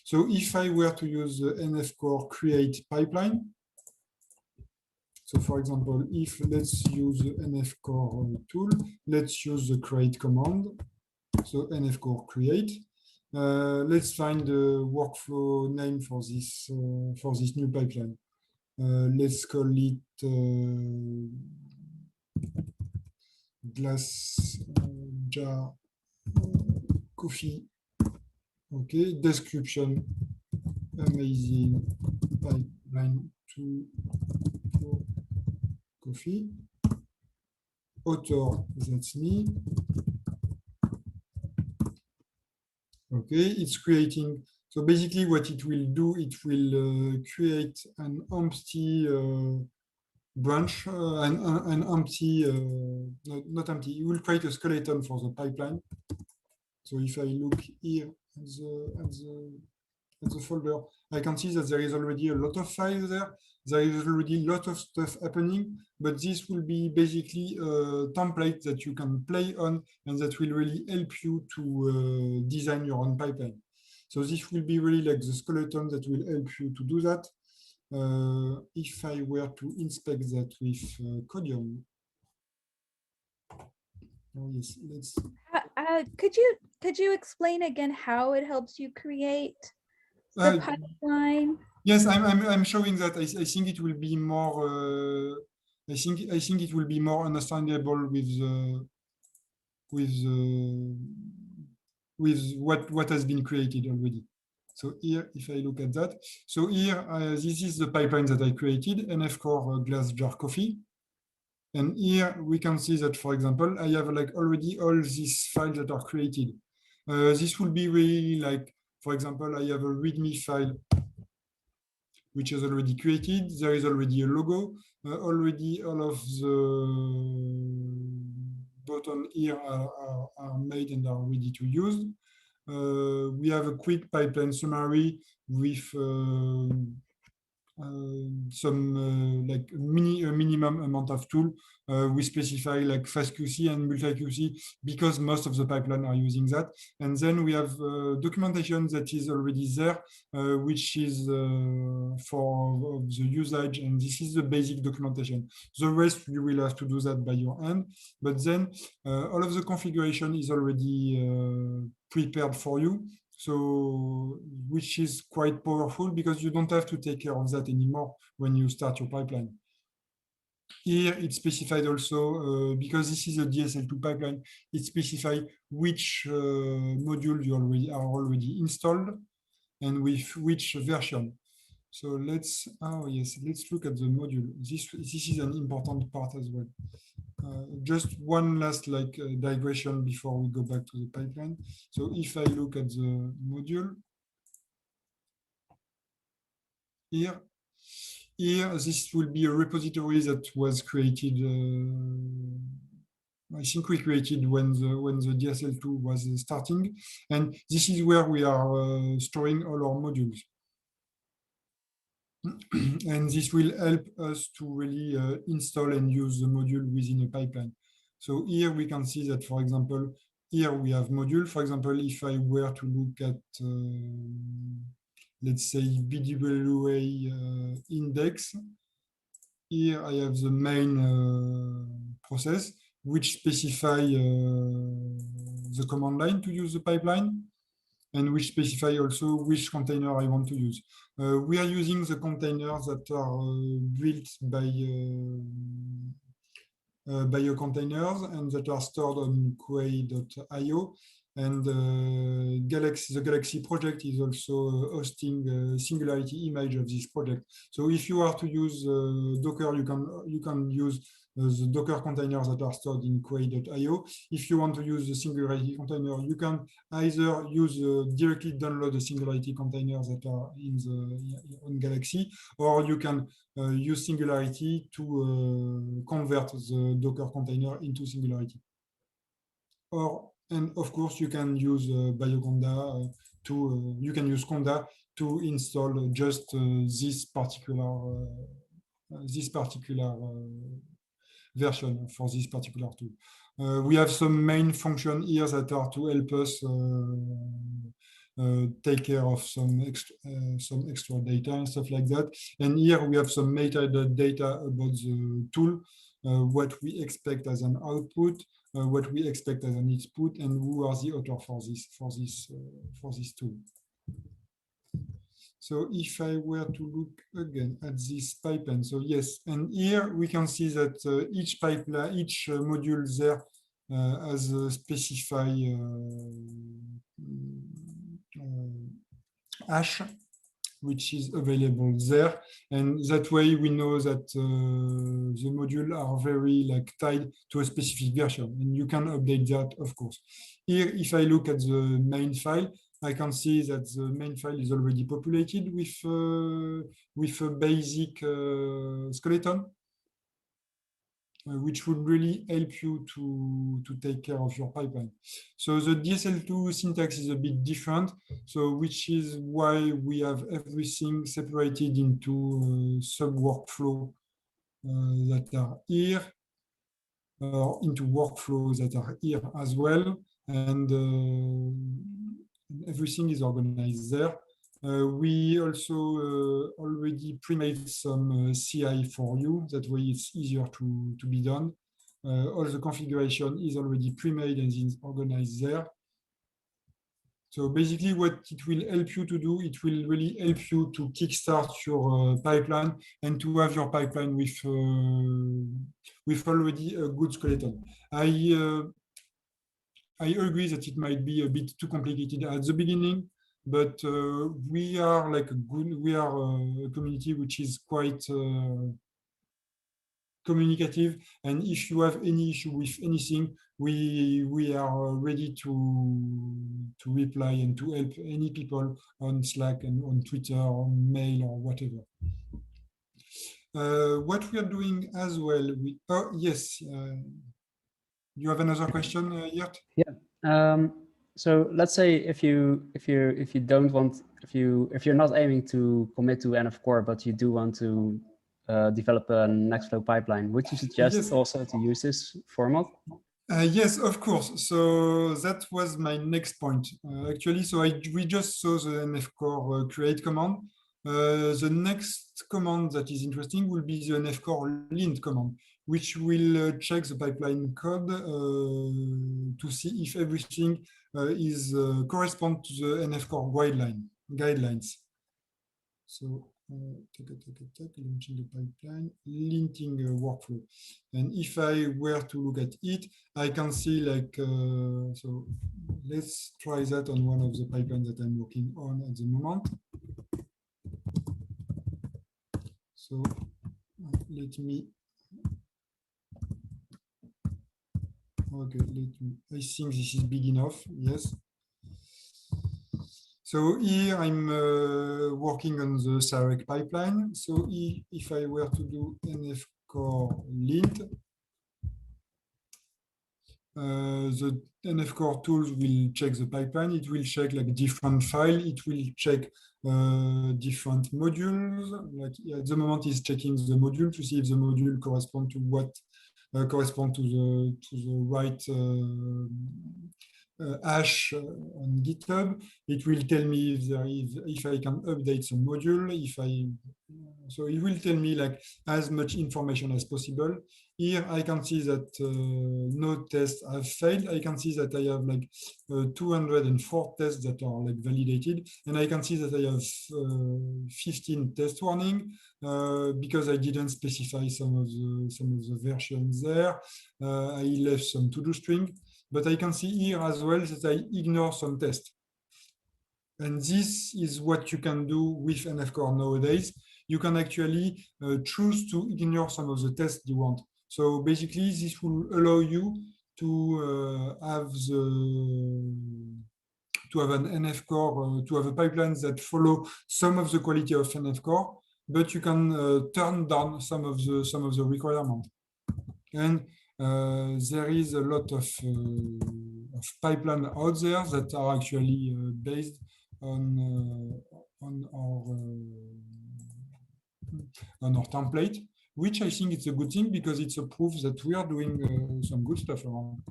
So if I were to use the NF core create pipeline, so for example, if let's use the NF core tool, let's use the create command. So NF core create. Let's find the workflow name for this new pipeline. Let's call it glass jar coffee. Okay, description, amazing pipeline to pour coffee. Author, that's me. Okay, it's creating. So basically what it will do, it will create an empty branch, an empty, not empty, it will create a skeleton for the pipeline. So if I look here at the folder, I can see that there is already a lot of files there. There is already a lot of stuff happening, but this will be basically a template that you can play on and that will really help you to design your own pipeline. So this will be really like the skeleton that will help you to do that. If I were to inspect that with Codium, oh yes, let's. Could you explain again how it helps you create the pipeline? Yes, I'm showing that. I think it will be more. I think it will be more understandable with what has been created already. So here, if I look at that, so here this is the pipeline that I created, NF core glass jar coffee. And here we can see that, for example, I have like already all these files that are created. This will be really like, for example, I have a README file which is already created. There is already a logo. Already all of the buttons here are made and are ready to use. We have a quick pipeline summary with some like a minimum amount of tool. We specify like FastQC and multi-QC because most of the pipeline are using that. And then we have documentation that is already there, which is for the usage, and this is the basic documentation. The rest you will have to do that by your hand, but then all of the configuration is already prepared for you. So, which is quite powerful because you don't have to take care of that anymore when you start your pipeline. Here, it's specified also, because this is a DSL2 pipeline, it specifies which module you are already installed and with which version. So let's look at the module. This is an important part as well. Just one last digression before we go back to the pipeline. So if I look at the module here, this will be a repository that was created. I think we created when the DSL2 was starting, and this is where we are storing all our modules. And this will help us to really install and use the module within a pipeline. So here we can see that, for example, here we have module. For example, if I were to look at, let's say, BWA index, here I have the main process, which specify the command line to use the pipeline, and which specify also which container I want to use. We are using the containers that are built by biocontainers and that are stored on quay.io. And the Galaxy project is also hosting a Singularity image of this project. So if you are to use Docker, you can use the Docker containers that are stored in quay.io. If you want to use the Singularity container, you can either use directly download the Singularity containers that are on Galaxy, or you can use Singularity to convert the Docker container into Singularity. And of course, you can use Bioconda you can use Conda to install just this particular version for this particular tool. We have some main function here that are to help us take care of some extra data and stuff like that. And here we have some metadata about the tool, what we expect as an output, what we expect as an input, and who are the author for this tool. So if I were to look again at this pipeline, so yes, and here we can see that each pipeline, each module there has a specified hash, which is available there, and that way we know that the module are very tied to a specific version, and you can update that, of course. Here, if I look at the main file, I can see that the main file is already populated with a basic skeleton, which would really help you to take care of your pipeline. So the DSL2 syntax is a bit different, so which is why we have everything separated into sub-workflow that are here, into workflows that are here as well, and everything is organized there. We also already pre-made some CI for you. That way it's easier to be done. All the configuration is already pre-made and is organized there. So basically what it will help you to do, it will really help you to kickstart your pipeline and to have your pipeline with already a good skeleton. I agree that it might be a bit too complicated at the beginning, but we are a community which is quite communicative, and if you have any issue with anything, we are ready to reply and to help any people on Slack and on Twitter, on mail or whatever. What we are doing as well, yes, you have another question, Yert? Yeah. So let's say if you don't want, if you're not aiming to commit to NF core, but you do want to develop a Nextflow pipeline, would you suggest also to use this format? Yes, of course. So that was my next point. Actually, so we just saw the NF core create command. The next command that is interesting will be the NF core lint command, which will check the pipeline code to see if everything is correspond to the NF core guidelines. So launching the pipeline, linting workflow. And if I were to look at it, I can see so let's try that on one of the pipelines that I'm working on at the moment. So let me, okay, I think this is big enough, yes. So here I'm working on the Sarek pipeline. So if I were to do NF core lint, the NF core tools will check the pipeline. It will check different files. It will check different modules. At the moment, it's checking the module to see if the module correspond to what correspond to the right hash on GitHub. It will tell me if I can update some module, so it will tell me like as much information as possible. Here I can see that no tests have failed. I can see that I have like 204 tests that are like validated, and I can see that I have 15 test warning because I didn't specify some of the versions there. I left some to-do string, but I can see here as well that I ignore some tests. And this is what you can do with NF-Core nowadays. You can actually choose to ignore some of the tests you want. So basically, this will allow you to have an NF-Core, to have a pipeline that follow some of the quality of NF-Core, but you can turn down some of the requirements. And there is a lot of pipeline out there that are actually based on our template, which I think it's a good thing because it's a proof that we are doing some good stuff around.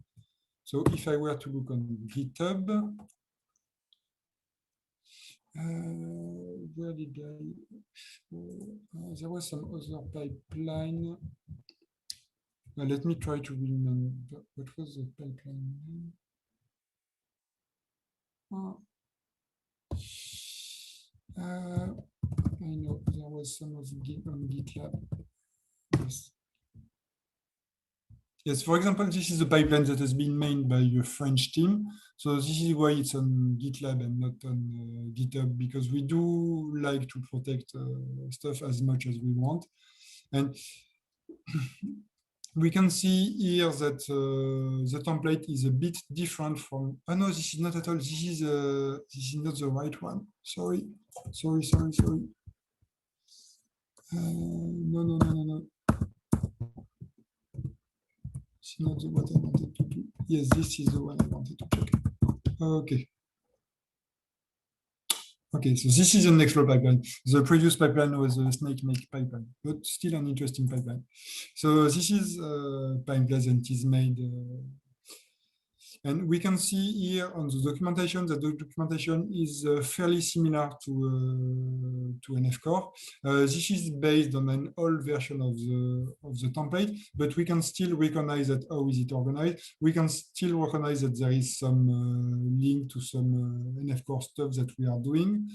So if I were to look on GitHub, where did there was some other pipeline. Let me try to remember what was the pipeline name. I know there was some of on GitLab. Yes. Yes, for example, this is a pipeline that has been made by a French team. So this is why it's on GitLab and not on GitHub, because we do like to protect stuff as much as we want. And we can see here that the template is a bit different from, oh no, this is not at all, this is not the right one. Sorry. No. It's not the what I wanted to do. Yes, this is the one I wanted to check. Okay, so this is the Nextflow pipeline. The previous pipeline was a snake make pipeline, but still an interesting pipeline. So this is Pine Pleasant is made. And we can see here on the documentation that the documentation is fairly similar to NF-Core. This is based on an old version of the template, but we can still recognize that how is it organized. We can still recognize that there is some link to some NF-Core stuff that we are doing.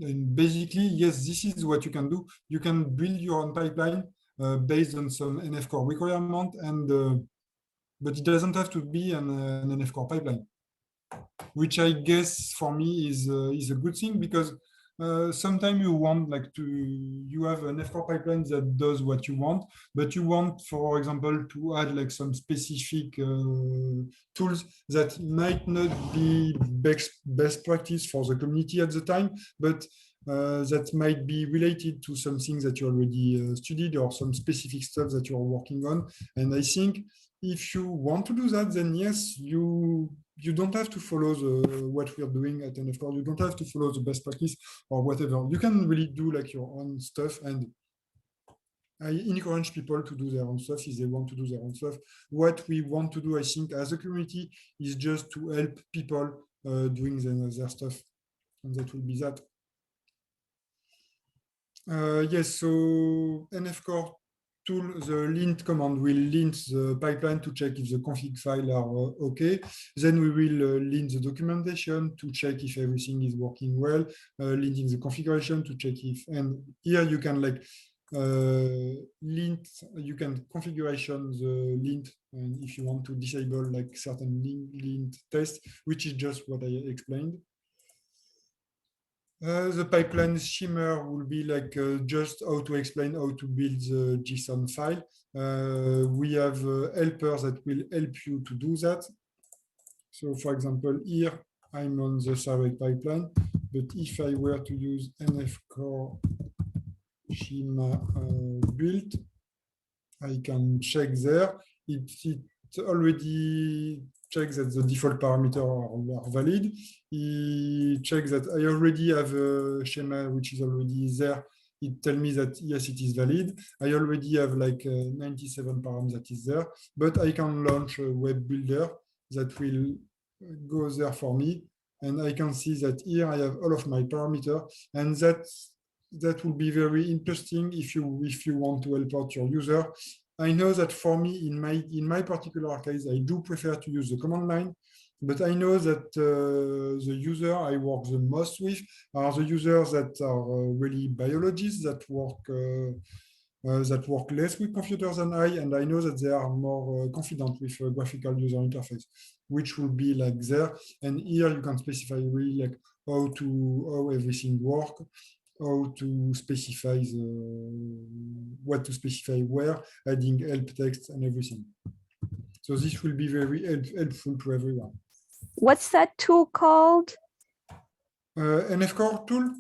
And basically, yes, this is what you can do. You can build your own pipeline based on some NF-Core requirement, and but it doesn't have to be an NF-Core pipeline, which I guess for me is a good thing, because sometimes you want you have an NF-Core pipeline that does what you want, but you want, for example, to add like some specific tools that might not be best practice for the community at the time, but that might be related to some things that you already studied or some specific stuff that you are working on. And I think if you want to do that, then yes, you don't have to follow what we are doing at NF-Core. You don't have to follow the best practice or whatever. You can really do like your own stuff, and I encourage people to do their own stuff if they want to do their own stuff. What we want to do, I think, as a community is just to help people doing their stuff, and that will be that. Yes, so NF-Core tool, the lint command will lint the pipeline to check if the config file are okay. Then we will lint the documentation to check if everything is working well, linting the configuration to check if, and here you can like lint, you can configuration the lint, and if you want to disable like certain lint tests, which is just what I explained. The pipeline schema will be like just how to explain how to build the JSON file. We have helpers that will help you to do that. So for example, here I'm on the survey pipeline, but if I were to use NF-Core schema build, I can check there. It already checks that the default parameters are valid. He checks that I already have a schema which is already there. It tells me that yes, it is valid. I already have like 97 params that is there, but I can launch a web builder that will goes there for me. And I can see that here I have all of my parameters, and that will be very interesting if you want to help out your user. I know that for me, in my particular case, I do prefer to use the command line, but I know that the user I work the most with are the users that are really biologists that work less with computers than and I know that they are more confident with graphical user interface, which will be like there. And here you can specify really like how everything works, how to specify what to specify where, adding help text and everything. So this will be very helpful to everyone. What's that tool called? NFCore tool?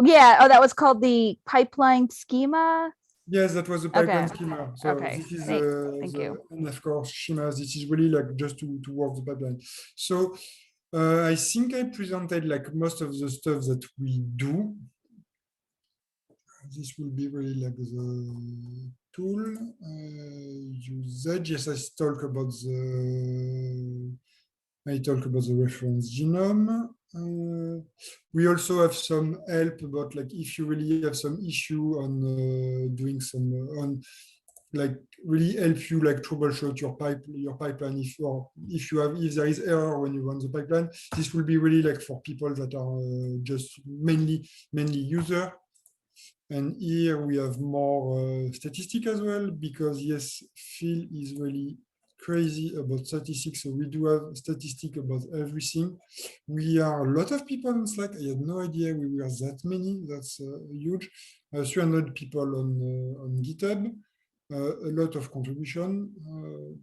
Yeah, oh, that was called the pipeline schema. Yes, that was the pipeline Okay. schema. So Okay. this is Thank the you. NFCore schema. This is really like just to work the pipeline. So I think I presented like most of the stuff that we do. This will be really like the tool usage. Yes, I talk about the reference genome. We also have some help about like if you really have some issue on doing some on like really help you like troubleshoot your pipeline if there is error when you run the pipeline. This will be really like for people that are just mainly user. And here we have more statistic as well, because yes, Phil is really crazy about statistics. So we do have statistic about everything. We are a lot of people on Slack. I had no idea we were that many. That's huge. 300 people on GitHub. A lot of contribution.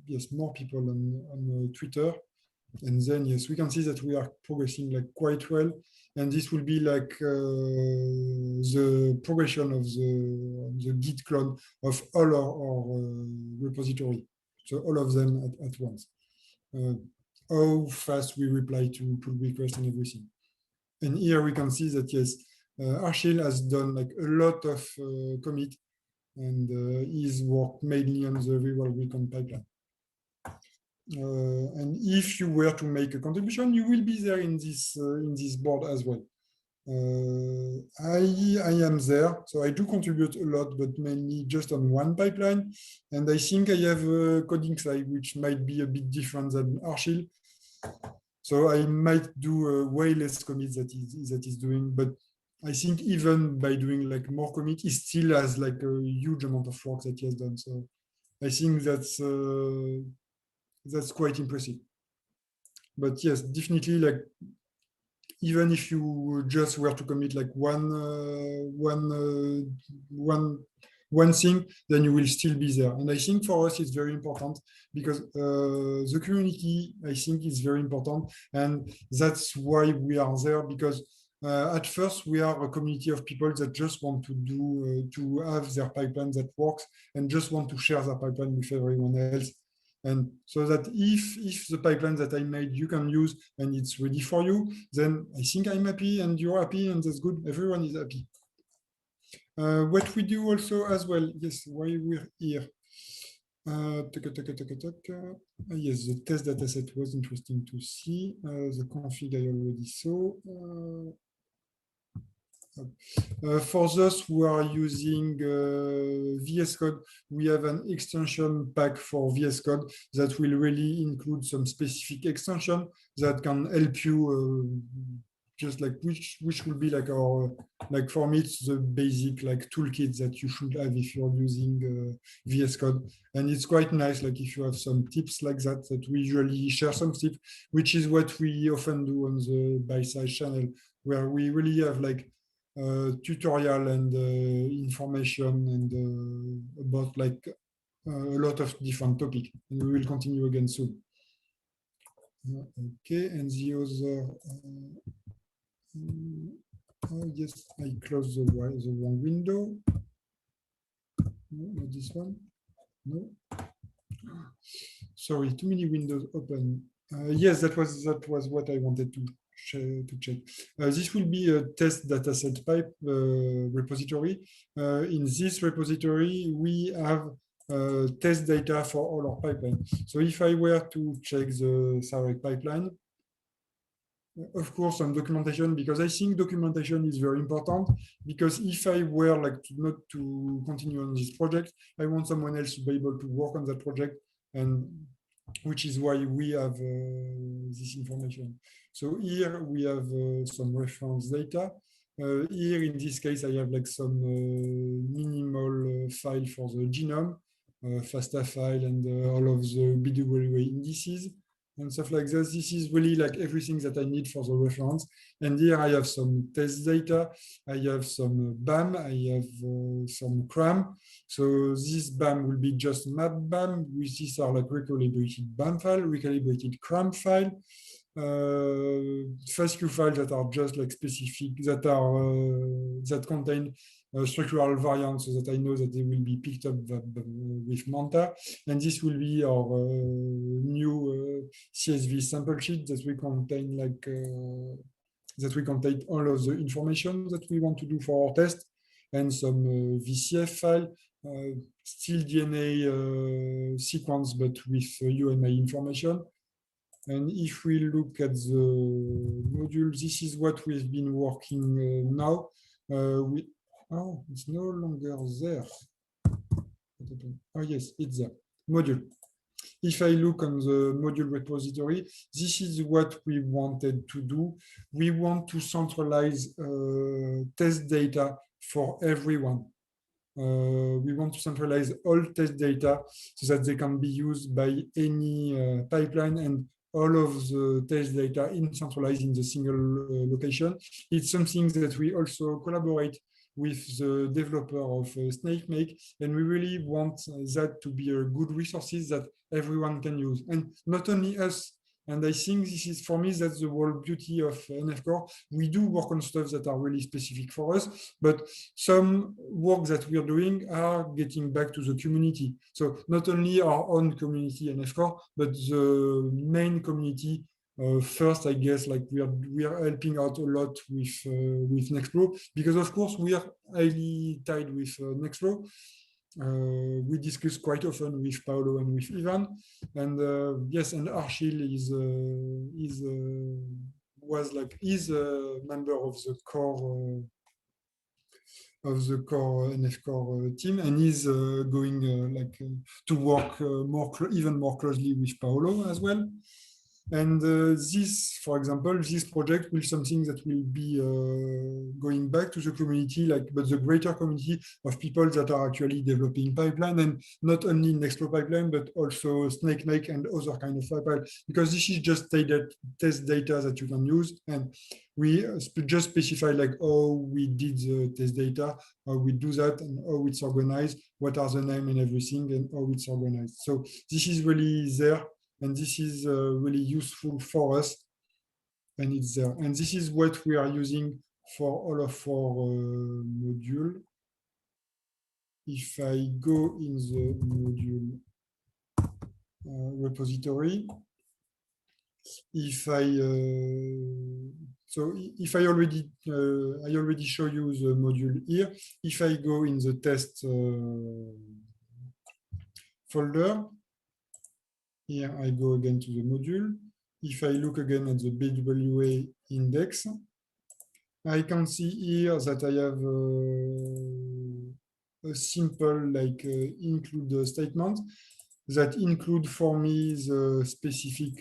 Yes, more people on Twitter. And then, yes, we can see that we are progressing like quite well. And this will be like the progression of the Git clone of all our repository. So all of them at once. How fast we reply to pull requests and everything. And here we can see that, yes, Arshil has done like a lot of commit, and he's worked mainly on the real recon pipeline. And if you were to make a contribution, you will be there in this board as well. I am there, so I do contribute a lot, but mainly just on one pipeline. And I think I have a coding side which might be a bit different than Arshil. So I might do way less commits that is doing, but I think even by doing like more commit, he still has like a huge amount of work that he has done. So I think that's quite impressive. But yes, definitely, like even if you just were to commit like one thing, then you will still be there. And I think for us it's very important because the community, I think, is very important, and that's why we are there. Because at first we are a community of people that just want to do to have their pipeline that works and just want to share their pipeline with everyone else. And so that if the pipeline that I made you can use and it's ready for you, then I think I'm happy and you're happy, and that's good. Everyone is happy. What we do also as well, yes, why we're here. Yes, the test dataset was interesting to see. The config I already saw. For those who are using VS Code, we have an extension pack for VS Code that will really include some specific extension that can help you just like which will be like our, like for me, it's the basic like toolkit that you should have if you're using VS Code. And it's quite nice, like if you have some tips like that we usually share some tips, which is what we often do on the by-side channel, where we really have like tutorial and information and about like a lot of different topics, and we will continue again soon. Okay, and the other oh yes, I closed the wrong window. No, not this one. No, sorry, too many windows open. Yes, that was what I wanted to check. This will be a test dataset pipe repository. In this repository, we have test data for all our pipeline. So if I were to check the direct pipeline, of course, some documentation, because I think documentation is very important, because if I were like not to continue on this project, I want someone else to be able to work on that project, and which is why we have this information. So here we have some reference data. Here in this case, I have like some minimal file for the genome, FASTA file, and all of the BWA indices and stuff like this. This is really like everything that I need for the reference. And here I have some test data. I have some BAM. I have some CRAM. So this BAM will be just map BAM. These are like recalibrated BAM file, recalibrated CRAM file, FASTQ files that are just like specific, that are that contain structural variants, so that I know that they will be picked up with Manta. And this will be our new CSV sample sheet that we contain like that we contain all of the information that we want to do for our test, and some VCF file, still DNA sequence, but with UMA information. And if we look at the module, this is what we've been working now. Oh, it's no longer there. Oh, yes, it's there. Module. If I look on the module repository, this is what we wanted to do. We want to centralize test data for everyone. We want to centralize all test data so that they can be used by any pipeline, and all of the test data centralized in the single location. It's something that we also collaborate with the developer of SnakeMake, and we really want that to be a good resources that everyone can use, and not only us. And I think this is, for me, that's the whole beauty of NF Core. We do work on stuff that are really specific for us, but some work that we are doing are getting back to the community. So not only our own community NF Core, but the main community. First, I guess, like we are helping out a lot with Nextflow, because of course we are highly tied with Nextflow. We discuss quite often with Paolo and with Ivan, and yes, and Archil is a member of the core NF Core team, and is going to work even more closely with Paolo as well. And this, for example, this project will be something that will be going back to the community, but the greater community of people that are actually developing pipeline, and not only Nextflow pipeline, but also SnakeMake and other kind of pipeline, because this is just test data that you can use, and we just specify like how we did the test data, how we do that, and how it's organized, what are the name and everything, and how it's organized. So this is really there. And this is really useful for us, and it's there. And this is what we are using for all of our module. If I go in the module repository, if I I already show you the module here. If I go in the test folder. Here I go again to the module. If I look again at the BWA index, I can see here that I have a simple include statement that include for me the specific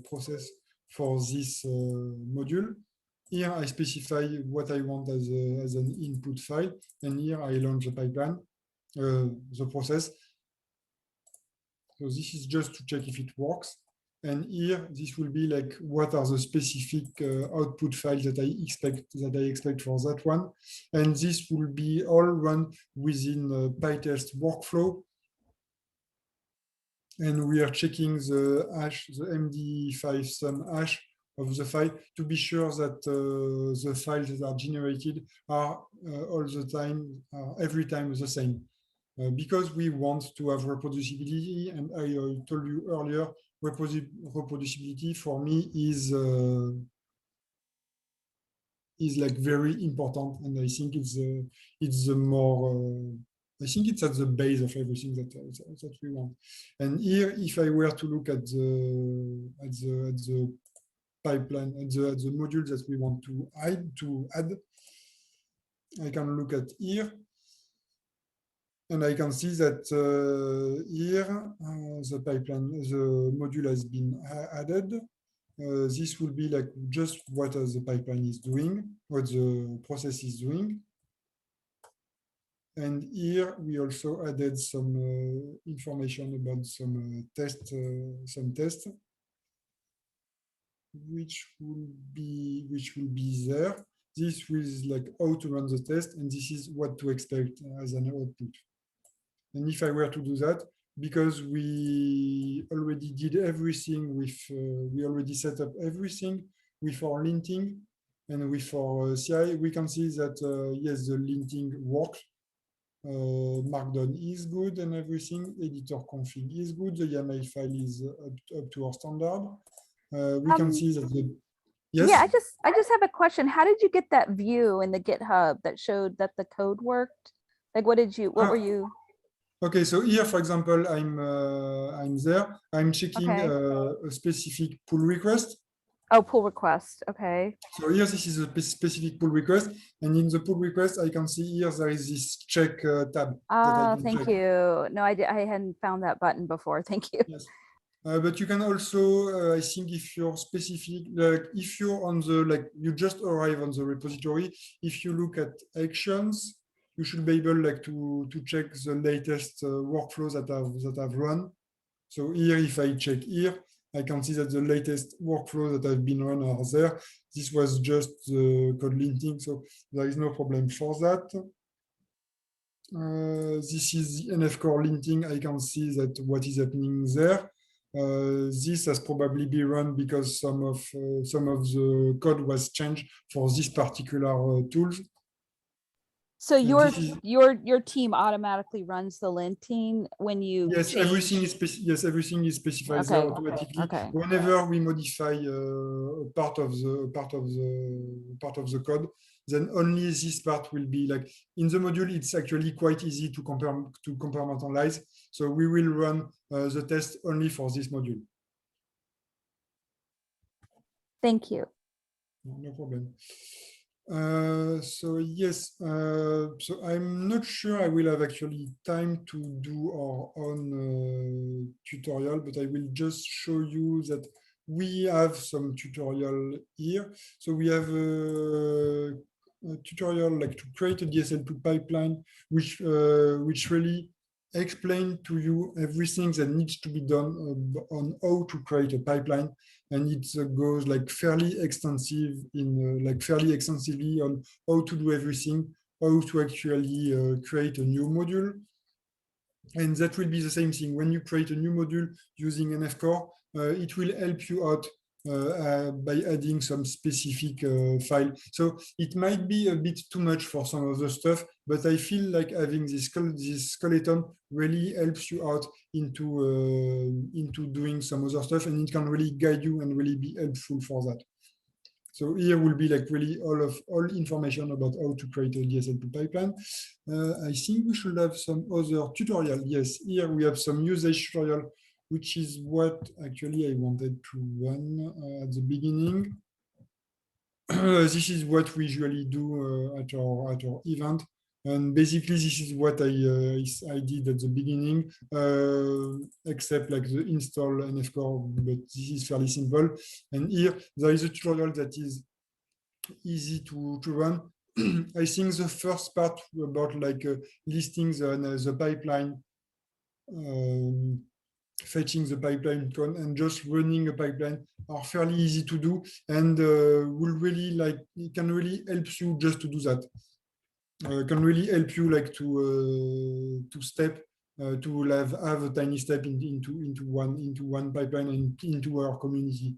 process for this module. Here I specify what I want as an input file, and here I launch the pipeline. The process. So this is just to check if it works. And here, this will be like, what are the specific output files that I expect for that one. And this will be all run within PyTest workflow. And we are checking the hash, the MD5 sum hash of the file to be sure that the files that are generated are all the time, every time the same. Because we want to have reproducibility, and I told you earlier, reproducibility for me is is like very important, and I think it's the more I think it's at the base of everything that we want. And here, if I were to look at the pipeline, at the modules that we want to add, I can look at here, and I can see that here the pipeline, the module has been added. This will be like just what the pipeline is doing, what the process is doing. And here we also added some information about some tests, which will be there. This is like how to run the test, and this is what to expect as an output. And if I were to do that, because we already did everything with, we already set up everything with our linting and with our CI, we can see that yes, the linting works. Markdown is good and everything. Editor config is good. The YAML file is up to our standard. We can see that the yes. Yeah, I just have a question. How did you get that view in the GitHub that showed that the code worked? Like, what were you? Okay, so here, for example, I'm there. I'm checking Okay. a specific pull request. Oh, pull request. Okay. So here, this is a specific pull request, and in the pull request, I can see here there is this check tab. Thank you. No, I hadn't found that button before. Thank you. Yes. But you can also, I think, if you're specific, like if you're on the, like you just arrive on the repository, if you look at actions, you should be able like to check the latest workflows that I've run. So here, if I check here, I can see that the latest workflows that have been run are there. This was just the code linting, so there is no problem for that. This is the NF core linting. I can see that what is happening there. This has probably been run because some of the code was changed for this particular tools. So your team automatically runs the linting when you yes everything is specified okay. there automatically. Okay. Whenever we modify part of the code, then only this part will be like in the module. It's actually quite easy to compartmentalize. So we will run the test only for this module. Thank you. No problem. So yes, so I'm not sure I will have actually time to do our own tutorial, but I will just show you that we have some tutorial here. So we have a tutorial like to create a DSL2 pipeline, which really explain to you everything that needs to be done on how to create a pipeline, and it goes like fairly extensively on how to do everything, how to actually create a new module. And that will be the same thing when you create a new module using NF Core. It will help you out by adding some specific file. So it might be a bit too much for some of the stuff, but I feel like having this skeleton really helps you out into doing some other stuff, and it can really guide you and really be helpful for that. So here will be like really all information about how to create a DSL2 pipeline. I think we should have some other tutorial. Yes, here we have some usage tutorial, which is what actually I wanted to run at the beginning. This is what we usually do at our event. And basically, this is what I did at the beginning, except like the install NF Core, but this is fairly simple. And here, there is a tutorial that is easy to run. I think the first part about like listing the pipeline, fetching the pipeline code and just running a pipeline are fairly easy to do, and will really like, it can really help you just to do that. Can really help you like to have a tiny step into one pipeline and into our community.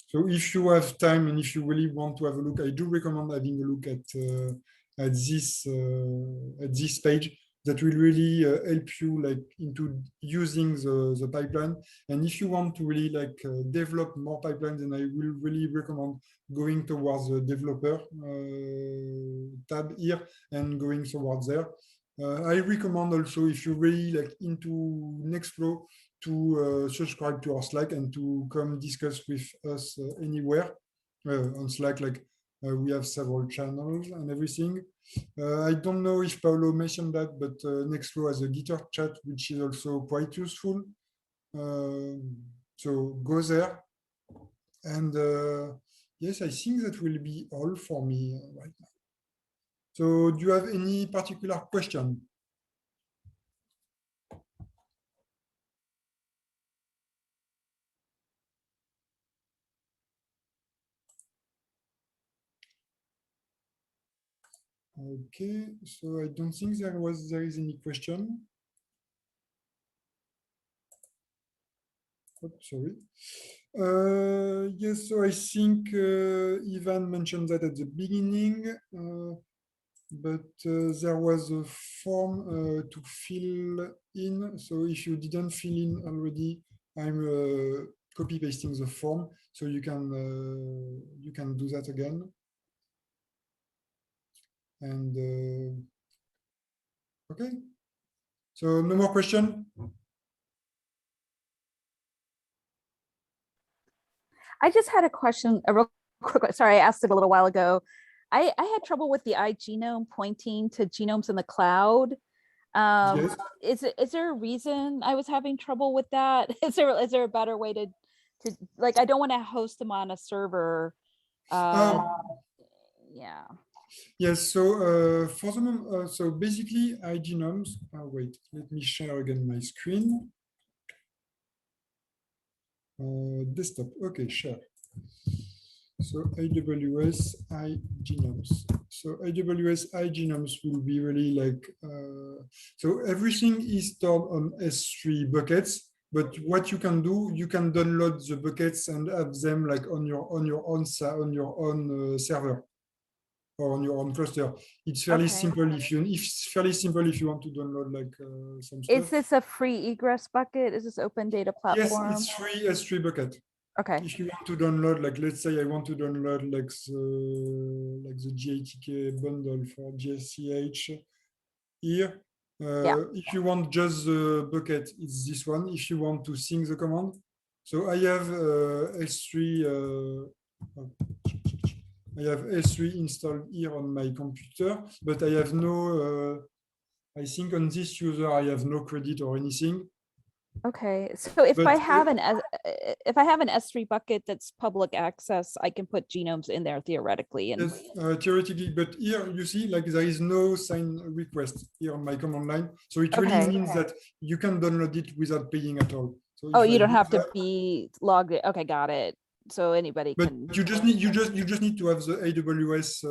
So if you have time and if you really want to have a look, I do recommend having a look at this page. that will really help you like into using the pipeline. And if you want to really like develop more pipelines, then I will really recommend going towards the developer tab here and going towards there. I recommend also, if you're really like into Nextflow, to subscribe to our Slack and to come discuss with us anywhere on Slack. Like we have several channels and everything. I don't know if Paolo mentioned that, but Nextflow has a Github chat, which is also quite useful. So go there. And yes, I think that will be all for me right now. So do you have any particular question? Okay, so I don't think there is any question. Oh, sorry. Yes, so I think Ivan mentioned that at the beginning, but there was a form to fill in. So if you didn't fill in already, I'm copy pasting the form, so you can do that again. And okay, so no more question. I just had a question, a real quick, sorry, I asked it a little while ago. I had trouble with the iGenome pointing to genomes in the cloud. Yes. Is there a reason I was having trouble with that? Is there a better way to like, I don't want to host them on a server. Yeah. Yes, so for the moment, so basically iGenomes, wait, let me share again my screen. Desktop, okay, share. So AWS iGenomes. So AWS iGenomes will be really like, so everything is stored on S3 buckets, but what you can do, you can download the buckets and have them like on your own server or on your own cluster. It's fairly simple if you want to download like some stuff. Is this a free egress bucket? Is this open data platform? Yes, it's free S3 bucket. Okay. If you want to download, like let's say I want to download like the GATK bundle for GSCH here. If you want just the bucket, it's this one. If you want to sync the command, so I have S3. I have S3 installed here on my computer, but I have no. I think on this user I have no credit or anything. Okay, so if I have an S3 bucket that's public access, I can put genomes in there theoretically. And yes, theoretically, but here you see like there is no sign request here on my command line, so it really means that you can download it without paying at all. So you don't have to be logged in. Okay, got it. So anybody can. But you just need to have the AWS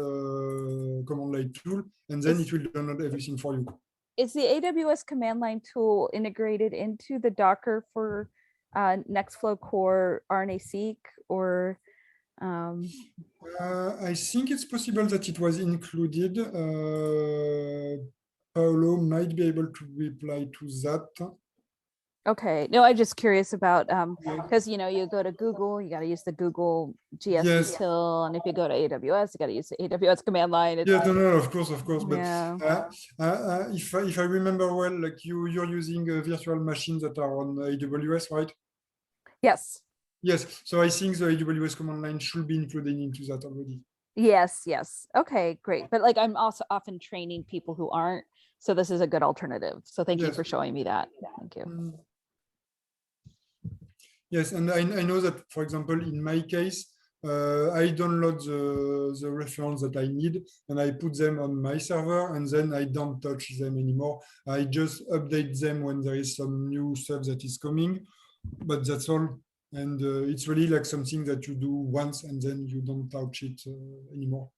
command line tool, and then it will download everything for you. Is the AWS command line tool integrated into the Docker for Nextflow core RNA-seq, or? I think it's possible that it was included. Paolo might be able to reply to that. Okay, no, I'm just curious about because you go to Google, you got to use the Google GSUtil, and if you go to AWS, you got to use the AWS command line. Yeah, no, of course. But if I remember well, like you're using virtual machines that are on AWS, right? Yes. Yes. So I think the AWS command line should be included into that already. Yes. Okay, great. But like I'm also often training people who aren't, so this is a good alternative. So thank you for showing me that. Thank you. Yes, and I know that, for example, in my case, I download the reference that I need and I put them on my server, and then I don't touch them anymore. I just update them when there is some new stuff that is coming, but that's all. And it's really like something that you do once and then you don't touch it anymore.